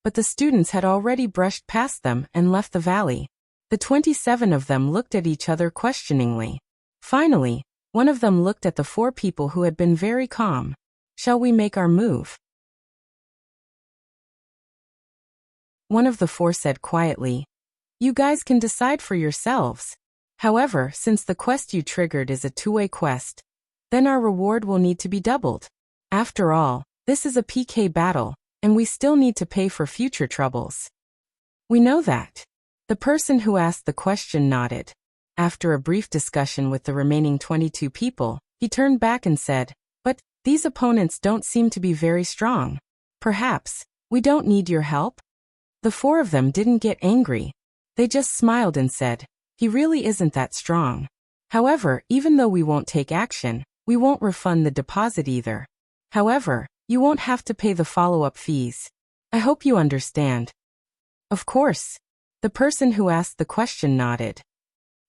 but the students had already brushed past them and left the valley. The 27 of them looked at each other questioningly. Finally, one of them looked at the 4 people who had been very calm. "Shall we make our move?" One of the 4 said quietly, "You guys can decide for yourselves. However, since the quest you triggered is a 2-way quest, then our reward will need to be doubled. After all, this is a PK battle, and we still need to pay for future troubles." "We know that." The person who asked the question nodded. After a brief discussion with the remaining 22 people, he turned back and said, "But these opponents don't seem to be very strong. Perhaps we don't need your help?" The 4 of them didn't get angry. They just smiled and said, "He really isn't that strong. However, even though we won't take action, we won't refund the deposit either. However, you won't have to pay the follow-up fees. I hope you understand." "Of course." The person who asked the question nodded.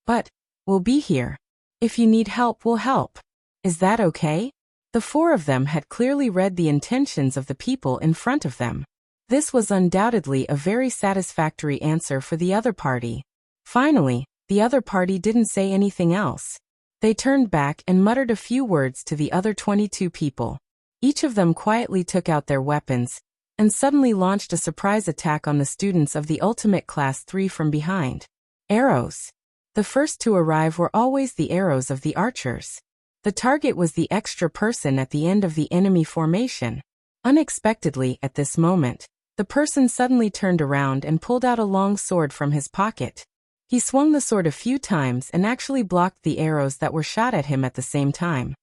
"But we'll be here. If you need help, we'll help. Is that okay?" The 4 of them had clearly read the intentions of the people in front of them. This was undoubtedly a very satisfactory answer for the other party. Finally, the other party didn't say anything else. They turned back and muttered a few words to the other 22 people. Each of them quietly took out their weapons and suddenly launched a surprise attack on the students of the Ultimate Class 3 from behind. Arrows. The first to arrive were always the arrows of the archers. The target was the extra person at the end of the enemy formation. Unexpectedly, at this moment, the person suddenly turned around and pulled out a long sword from his pocket. He swung the sword a few times and actually blocked the arrows that were shot at him at the same time.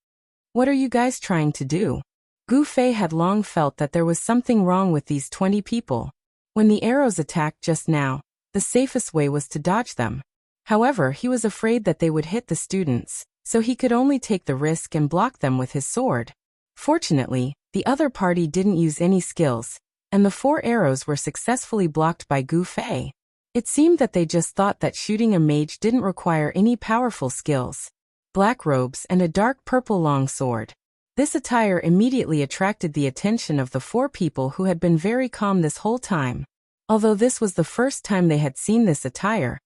"What are you guys trying to do?" Gu Fei had long felt that there was something wrong with these 20 people. When the arrows attacked just now, the safest way was to dodge them. However, he was afraid that they would hit the students, so he could only take the risk and block them with his sword. Fortunately, the other party didn't use any skills, and the 4 arrows were successfully blocked by Gu Fei. It seemed that they just thought that shooting a mage didn't require any powerful skills. Black robes and a dark purple long sword. This attire immediately attracted the attention of the 4 people who had been very calm this whole time. Although this was the first time they had seen this attire,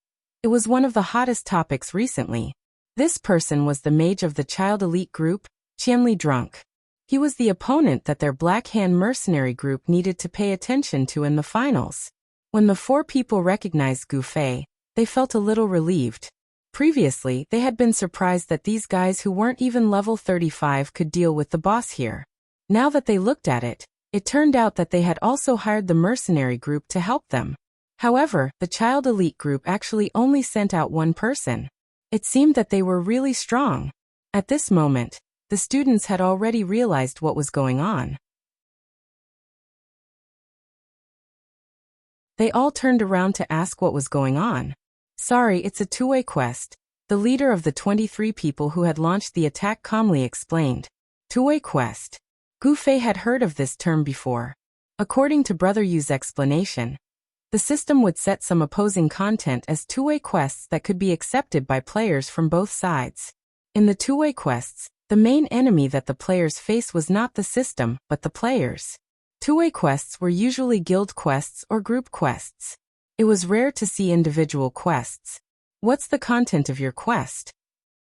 it was one of the hottest topics recently. This person was the mage of the child elite group, Qianli Drunk. He was the opponent that their Black Hand mercenary group needed to pay attention to in the finals. When the 4 people recognized Gu Fei, they felt a little relieved. Previously, they had been surprised that these guys who weren't even level 35 could deal with the boss here. Now that they looked at it, it turned out that they had also hired the mercenary group to help them. However, the child elite group actually only sent out 1 person. It seemed that they were really strong. At this moment, the students had already realized what was going on. They all turned around to ask what was going on. Sorry, it's a two-way quest, the leader of the 23 people who had launched the attack calmly explained. Two-way quest. Gu Fei had heard of this term before. According to Brother Yu's explanation, the system would set some opposing content as two-way quests that could be accepted by players from both sides. In the two-way quests, the main enemy that the players face was not the system, but the players. Two-way quests were usually guild quests or group quests. It was rare to see individual quests. What's the content of your quest?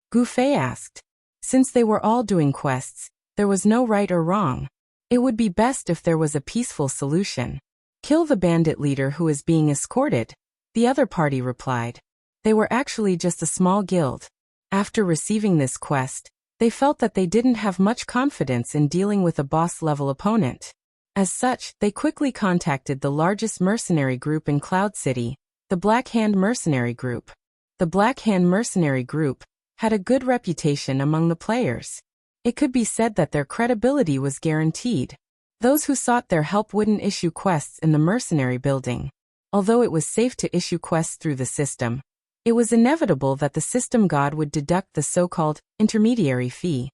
Gu Fei asked. Since they were all doing quests, there was no right or wrong. It would be best if there was a peaceful solution. Kill the bandit leader who is being escorted, the other party replied. They were actually just a small guild. After receiving this quest, they felt that they didn't have much confidence in dealing with a boss-level opponent. As such, they quickly contacted the largest mercenary group in Cloud City, the Black Hand Mercenary Group. The Black Hand Mercenary Group had a good reputation among the players. It could be said that their credibility was guaranteed. Those who sought their help wouldn't issue quests in the mercenary building. Although it was safe to issue quests through the system, it was inevitable that the system god would deduct the so-called intermediary fee.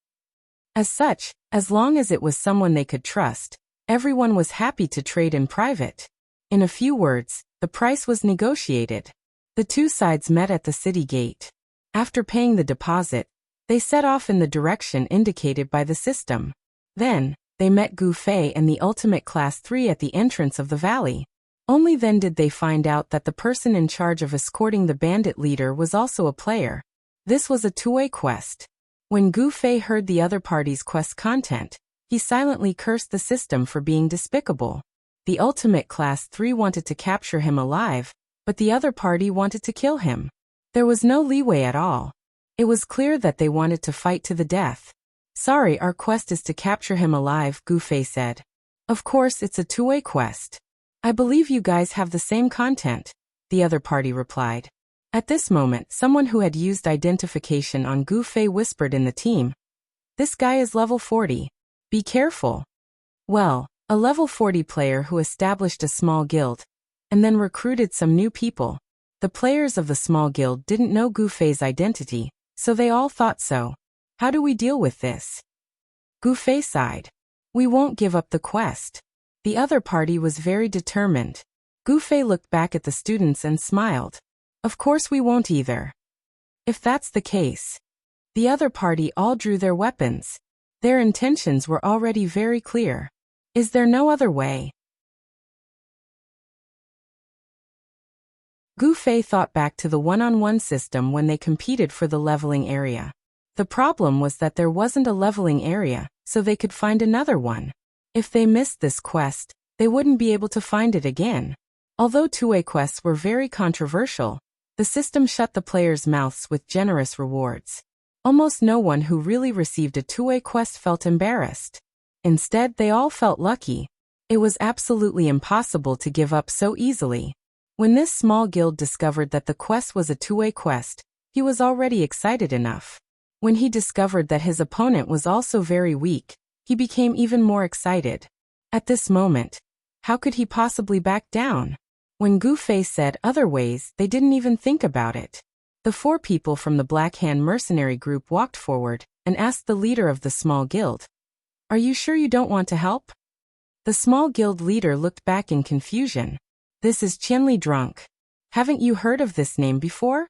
As such, as long as it was someone they could trust, everyone was happy to trade in private. In a few words, the price was negotiated. The two sides met at the city gate. After paying the deposit, they set off in the direction indicated by the system. Then, they met Gu Fei and the Ultimate Class 3 at the entrance of the valley. Only then did they find out that the person in charge of escorting the bandit leader was also a player. This was a two-way quest. When Gu Fei heard the other party's quest content, he silently cursed the system for being despicable. The Ultimate Class 3 wanted to capture him alive, but the other party wanted to kill him. There was no leeway at all. It was clear that they wanted to fight to the death. Sorry, our quest is to capture him alive, Gu Fei said. Of course, it's a two-way quest. I believe you guys have the same content, the other party replied. At this moment, someone who had used identification on Gu Fei whispered in the team. This guy is level 40. Be careful. Well, a level 40 player who established a small guild, and then recruited some new people. The players of the small guild didn't know Gu Fei's identity, so they all thought so. How do we deal with this? Gu Fei sighed. We won't give up the quest. The other party was very determined. Gu Fei looked back at the students and smiled. Of course we won't either. If that's the case. The other party all drew their weapons. Their intentions were already very clear. Is there no other way? Gu Fei thought back to the one-on-one system when they competed for the leveling area. The problem was that there wasn't a leveling area, so they could find another one. If they missed this quest, they wouldn't be able to find it again. Although two-way quests were very controversial, the system shut the players' mouths with generous rewards. Almost no one who really received a two-way quest felt embarrassed. Instead, they all felt lucky. It was absolutely impossible to give up so easily. When this small guild discovered that the quest was a two-way quest, he was already excited enough. When he discovered that his opponent was also very weak, he became even more excited. At this moment, how could he possibly back down? When Gu Fei said other ways, they didn't even think about it. The 4 people from the Black Hand Mercenary Group walked forward and asked the leader of the small guild. Are you sure you don't want to help? The small guild leader looked back in confusion. This is Qianli Drunk. Haven't you heard of this name before?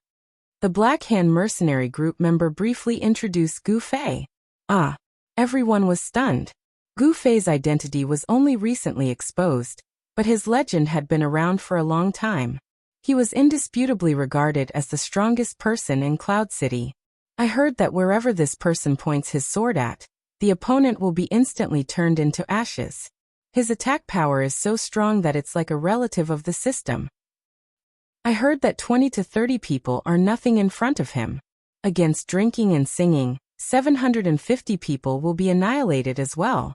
The Black Hand mercenary group member briefly introduced Gu Fei. Ah. Everyone was stunned. Gu Fei's identity was only recently exposed, but his legend had been around for a long time. He was indisputably regarded as the strongest person in Cloud City. I heard that wherever this person points his sword at, the opponent will be instantly turned into ashes. His attack power is so strong that it's like a relative of the system. I heard that 20 to 30 people are nothing in front of him. Against drinking and singing, 750 people will be annihilated as well.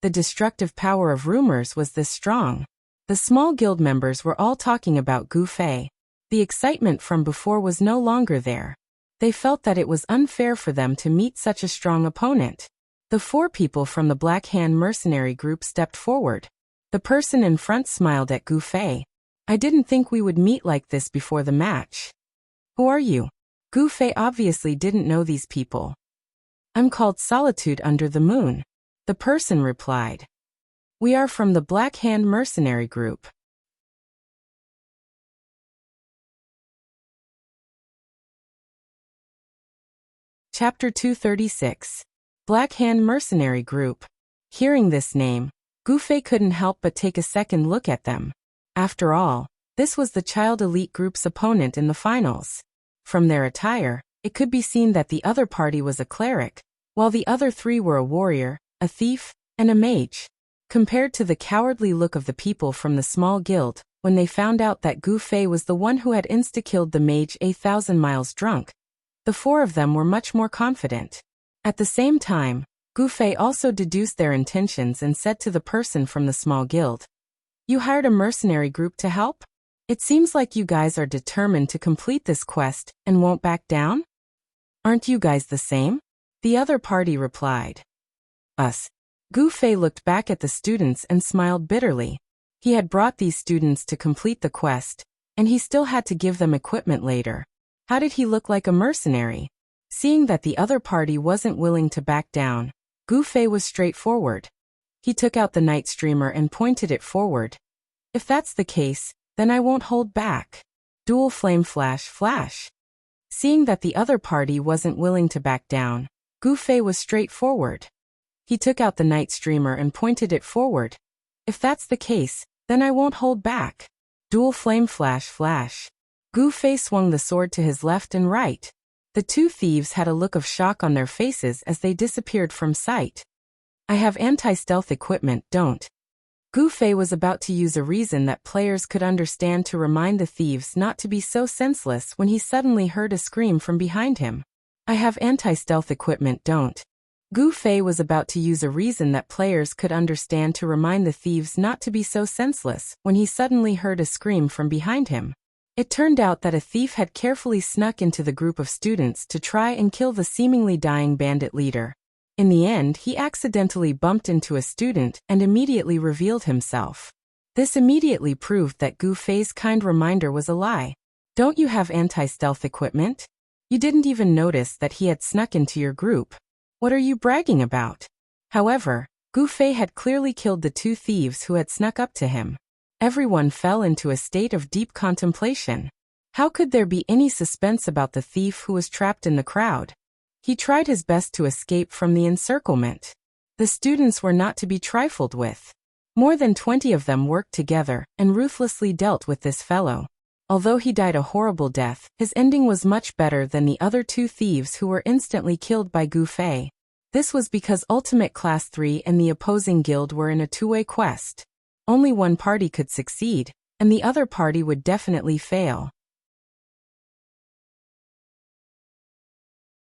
The destructive power of rumors was this strong. The small guild members were all talking about Gu Fei. The excitement from before was no longer there. They felt that it was unfair for them to meet such a strong opponent. The 4 people from the Black Hand mercenary group stepped forward. The person in front smiled at Gu Fei. I didn't think we would meet like this before the match. Who are you? Gu Fei obviously didn't know these people. I'm called Solitude Under the Moon. The person replied. We are from the Black Hand mercenary group. Chapter 236. Black Hand mercenary group. Hearing this name, Gu Fei couldn't help but take a second look at them. After all, this was the Child Elite group's opponent in the finals. From their attire, it could be seen that the other party was a cleric, while the other 3 were a warrior, a thief, and a mage. Compared to the cowardly look of the people from the small guild, when they found out that Gu Fei was the one who had insta-killed the mage 1,000 miles drunk, the 4 of them were much more confident. At the same time, Gu Fei also deduced their intentions and said to the person from the small guild, You hired a mercenary group to help? It seems like you guys are determined to complete this quest and won't back down? Aren't you guys the same? The other party replied. Us. Gu Fei looked back at the students and smiled bitterly. He had brought these students to complete the quest, and he still had to give them equipment later. How did he look like a mercenary? Seeing that the other party wasn't willing to back down, Gu Fei was straightforward. He took out the night streamer and pointed it forward. If that's the case, then I won't hold back. Dual flame flash flash. Seeing that the other party wasn't willing to back down, Gu Fei was straightforward. He took out the night streamer and pointed it forward. If that's the case, then I won't hold back. Dual flame flash flash. Gu Fei swung the sword to his left and right. The 2 thieves had a look of shock on their faces as they disappeared from sight. I have anti-stealth equipment, don't. Gu Fei was about to use a reason that players could understand to remind the thieves not to be so senseless when he suddenly heard a scream from behind him. I have anti-stealth equipment, don't. Gu Fei was about to use a reason that players could understand to remind the thieves not to be so senseless when he suddenly heard a scream from behind him. It turned out that a thief had carefully snuck into the group of students to try and kill the seemingly dying bandit leader. In the end, he accidentally bumped into a student and immediately revealed himself. This immediately proved that Gu Fei's kind reminder was a lie. Don't you have anti-stealth equipment? You didn't even notice that he had snuck into your group. What are you bragging about? However, Gu Fei had clearly killed the 2 thieves who had snuck up to him. Everyone fell into a state of deep contemplation. How could there be any suspense about the thief who was trapped in the crowd? He tried his best to escape from the encirclement. The students were not to be trifled with. More than 20 of them worked together and ruthlessly dealt with this fellow. Although he died a horrible death, his ending was much better than the other 2 thieves who were instantly killed by Gu Fei. This was because Ultimate Class 3 and the opposing guild were in a 2-way quest. Only one party could succeed, and the other party would definitely fail.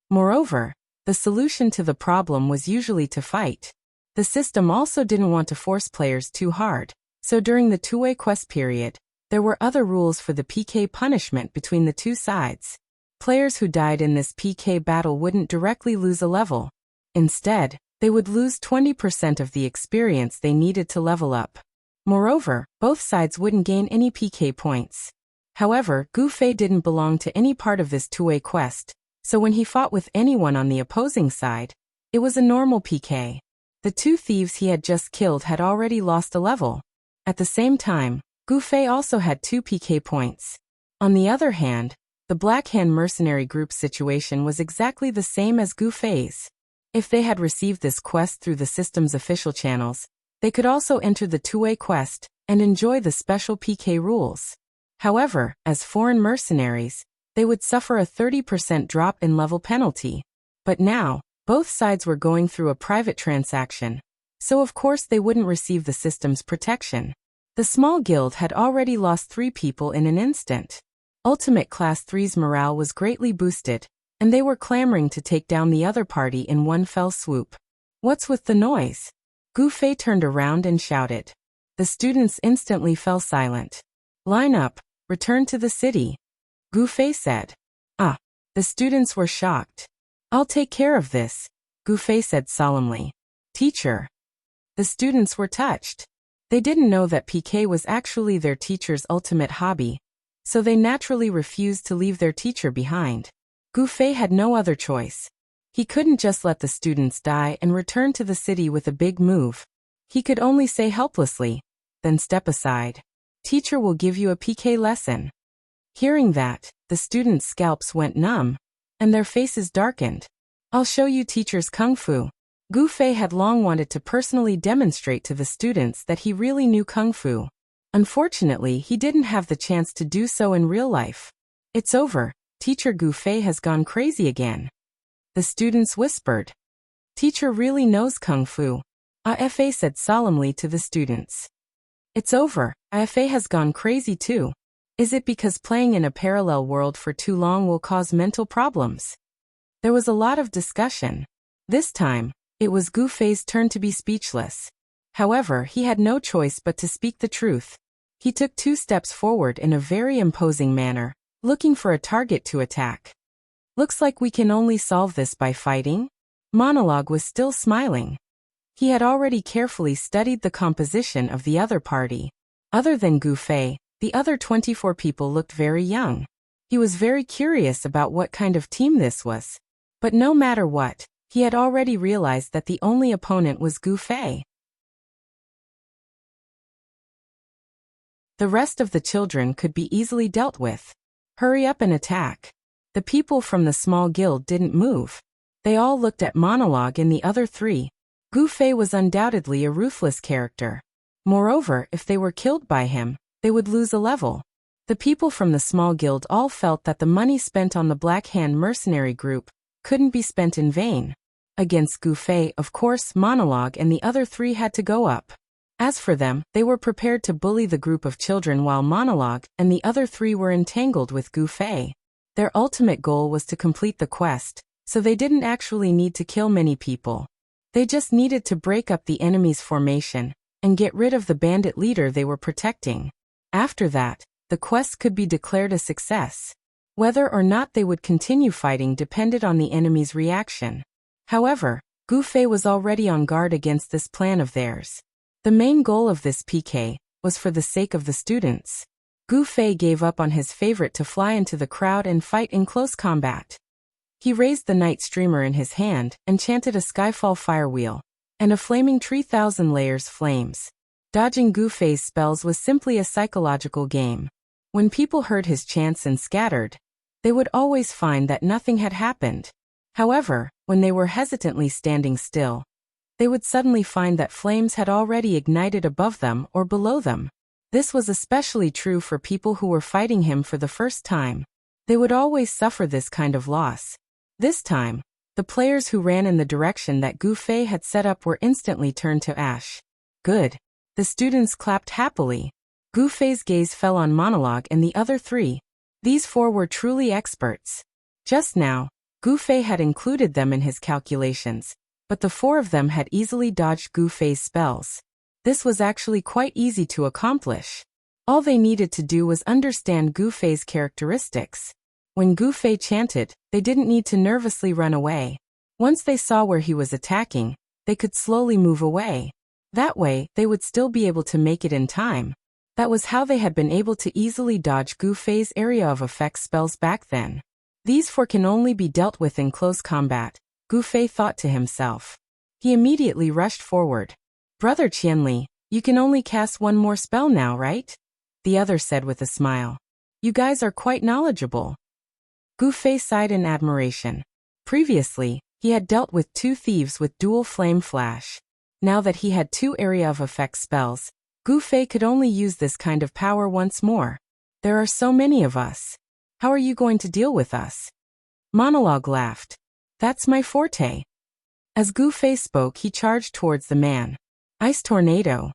Moreover, the solution to the problem was usually to fight. The system also didn't want to force players too hard, so during the 2-way quest period, there were other rules for the PK punishment between the 2 sides. Players who died in this PK battle wouldn't directly lose a level. Instead, they would lose 20% of the experience they needed to level up. Moreover, both sides wouldn't gain any PK points. However, Gu Fei didn't belong to any part of this 2-way quest, so when he fought with anyone on the opposing side, it was a normal PK. The 2 thieves he had just killed had already lost a level. At the same time, Gu Fei also had 2 PK points. On the other hand, the Black Hand mercenary group's situation was exactly the same as Gu Fei's. If they had received this quest through the system's official channels, they could also enter the two-way quest and enjoy the special PK rules. However, as foreign mercenaries, they would suffer a 30% drop in level penalty. But now, both sides were going through a private transaction, so of course they wouldn't receive the system's protection. The small guild had already lost 3 people in an instant. Ultimate Class 3's morale was greatly boosted, and they were clamoring to take down the other party in one fell swoop. What's with the noise? Gu Fei turned around and shouted. The students instantly fell silent. Line up, return to the city, Gu Fei said. Ah, the students were shocked. I'll take care of this, Gu Fei said solemnly. Teacher. The students were touched. They didn't know that PK was actually their teacher's ultimate hobby, so they naturally refused to leave their teacher behind. Gu Fei had no other choice. He couldn't just let the students die and return to the city with a big move. He could only say helplessly, then step aside. Teacher will give you a PK lesson. Hearing that, the students' scalps went numb, and their faces darkened. I'll show you teacher's kung fu. Gu Fei had long wanted to personally demonstrate to the students that he really knew kung fu. Unfortunately, he didn't have the chance to do so in real life. It's over, Teacher Gu Fei has gone crazy again. The students whispered. Teacher really knows kung fu, AFA said solemnly to the students. It's over, AFA has gone crazy too. Is it because playing in a parallel world for too long will cause mental problems? There was a lot of discussion. This time, it was Gu Fei's turn to be speechless. However, he had no choice but to speak the truth. He took 2 steps forward in a very imposing manner, looking for a target to attack. Looks like we can only solve this by fighting? Monologue was still smiling. He had already carefully studied the composition of the other party. Other than Gu Fei, the other 24 people looked very young. He was very curious about what kind of team this was. But no matter what, he had already realized that the only opponent was Gu Fei. The rest of the children could be easily dealt with. Hurry up and attack. The people from the small guild didn't move. They all looked at Monologue and the other 3. Gu Fei was undoubtedly a ruthless character. Moreover, if they were killed by him, they would lose a level. The people from the small guild all felt that the money spent on the Black Hand mercenary group couldn't be spent in vain. Against Gu Fei, of course, Monologue and the other 3 had to go up. As for them, they were prepared to bully the group of children while Monologue and the other 3 were entangled with Gu Fei. Their ultimate goal was to complete the quest, so they didn't actually need to kill many people. They just needed to break up the enemy's formation and get rid of the bandit leader they were protecting. After that, the quest could be declared a success. Whether or not they would continue fighting depended on the enemy's reaction. However, Gu Fei was already on guard against this plan of theirs. The main goal of this PK was for the sake of the students. Gu Fei gave up on his favorite to fly into the crowd and fight in close combat. He raised the night streamer in his hand and chanted a skyfall firewheel, and a flaming 3,000 layers flames. Dodging Gu Fei's spells was simply a psychological game. When people heard his chants and scattered, they would always find that nothing had happened. However, when they were hesitantly standing still, they would suddenly find that flames had already ignited above them or below them. This was especially true for people who were fighting him for the first time. They would always suffer this kind of loss. This time, the players who ran in the direction that Gu Fei had set up were instantly turned to ash. Good. The students clapped happily. Gu Fei's gaze fell on Monologue and the other 3. These 4 were truly experts. Just now, Gu Fei had included them in his calculations, but the 4 of them had easily dodged Gu Fei's spells. This was actually quite easy to accomplish. All they needed to do was understand Gu Fei's characteristics. When Gu Fei chanted, they didn't need to nervously run away. Once they saw where he was attacking, they could slowly move away. That way, they would still be able to make it in time. That was how they had been able to easily dodge Gu Fei's area of effect spells back then. These 4 can only be dealt with in close combat, Gu Fei thought to himself. He immediately rushed forward. Brother Qianli, you can only cast 1 more spell now, right? The other said with a smile. You guys are quite knowledgeable. Gu Fei sighed in admiration. Previously, he had dealt with 2 thieves with dual flame flash. Now that he had 2 area of effect spells, Gu Fei could only use this kind of power once more. There are so many of us. How are you going to deal with us? Monologue laughed. That's my forte. As Gu Fei spoke, he charged towards the man. Ice tornado.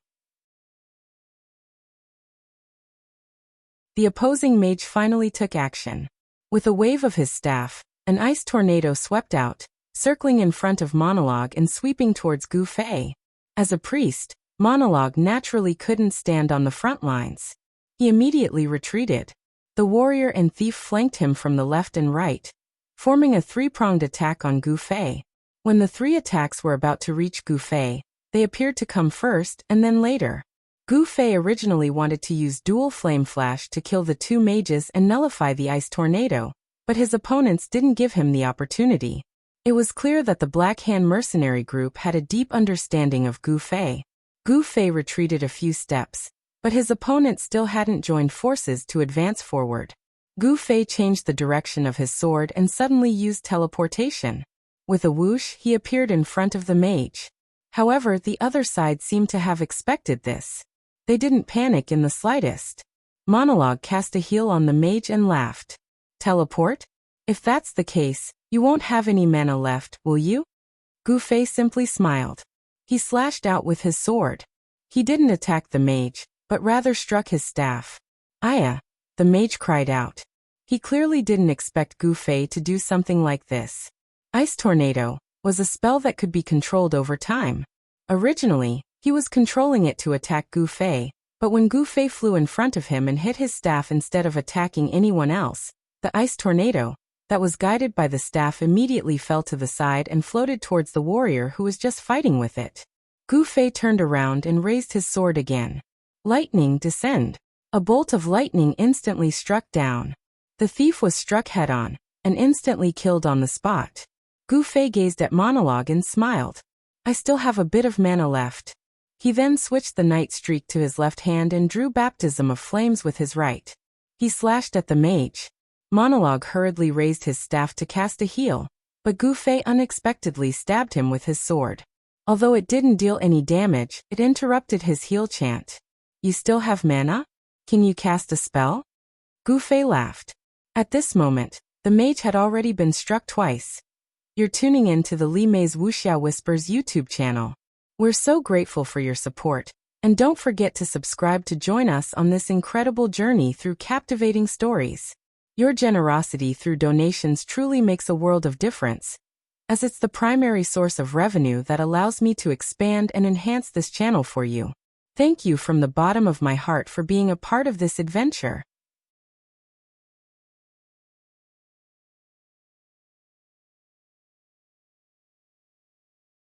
The opposing mage finally took action. With a wave of his staff, an ice tornado swept out, circling in front of Monologue and sweeping towards Gu Fei. As a priest, Monologue naturally couldn't stand on the front lines. He immediately retreated. The warrior and thief flanked him from the left and right, forming a 3-pronged attack on Gu Fei. When the 3 attacks were about to reach Gu Fei, they appeared to come first and then later. Gu Fei originally wanted to use dual flame flash to kill the 2 mages and nullify the ice tornado, but his opponents didn't give him the opportunity. It was clear that the Black Hand mercenary group had a deep understanding of Gu Fei. Gu Fei retreated a few steps, but his opponent still hadn't joined forces to advance forward. Gu Fei changed the direction of his sword and suddenly used teleportation. With a whoosh, he appeared in front of the mage. However, the other side seemed to have expected this. They didn't panic in the slightest. Monologue cast a heal on the mage and laughed. Teleport? If that's the case, you won't have any mana left, will you? Gu Fei simply smiled. He slashed out with his sword. He didn't attack the mage, but rather struck his staff. Aya! The mage cried out. He clearly didn't expect Gu Fei to do something like this. Ice Tornado was a spell that could be controlled over time. Originally, he was controlling it to attack Gu Fei, but when Gu Fei flew in front of him and hit his staff instead of attacking anyone else, the ice tornado, that was guided by the staff, immediately fell to the side and floated towards the warrior who was just fighting with it. Gu Fei turned around and raised his sword again. Lightning, descend. A bolt of lightning instantly struck down. The thief was struck head-on, and instantly killed on the spot. Gu Fei gazed at Monologue and smiled. I still have a bit of mana left. He then switched the night streak to his left hand and drew Baptism of Flames with his right. He slashed at the mage. Monologue hurriedly raised his staff to cast a heal, but Gu Fei unexpectedly stabbed him with his sword. Although it didn't deal any damage, it interrupted his heal chant. You still have mana? Can you cast a spell? Gu Fei laughed. At this moment, the mage had already been struck twice. You're tuning in to the Li Mei's Wuxia Whispers YouTube channel. We're so grateful for your support, and don't forget to subscribe to join us on this incredible journey through captivating stories. Your generosity through donations truly makes a world of difference, as it's the primary source of revenue that allows me to expand and enhance this channel for you. Thank you from the bottom of my heart for being a part of this adventure.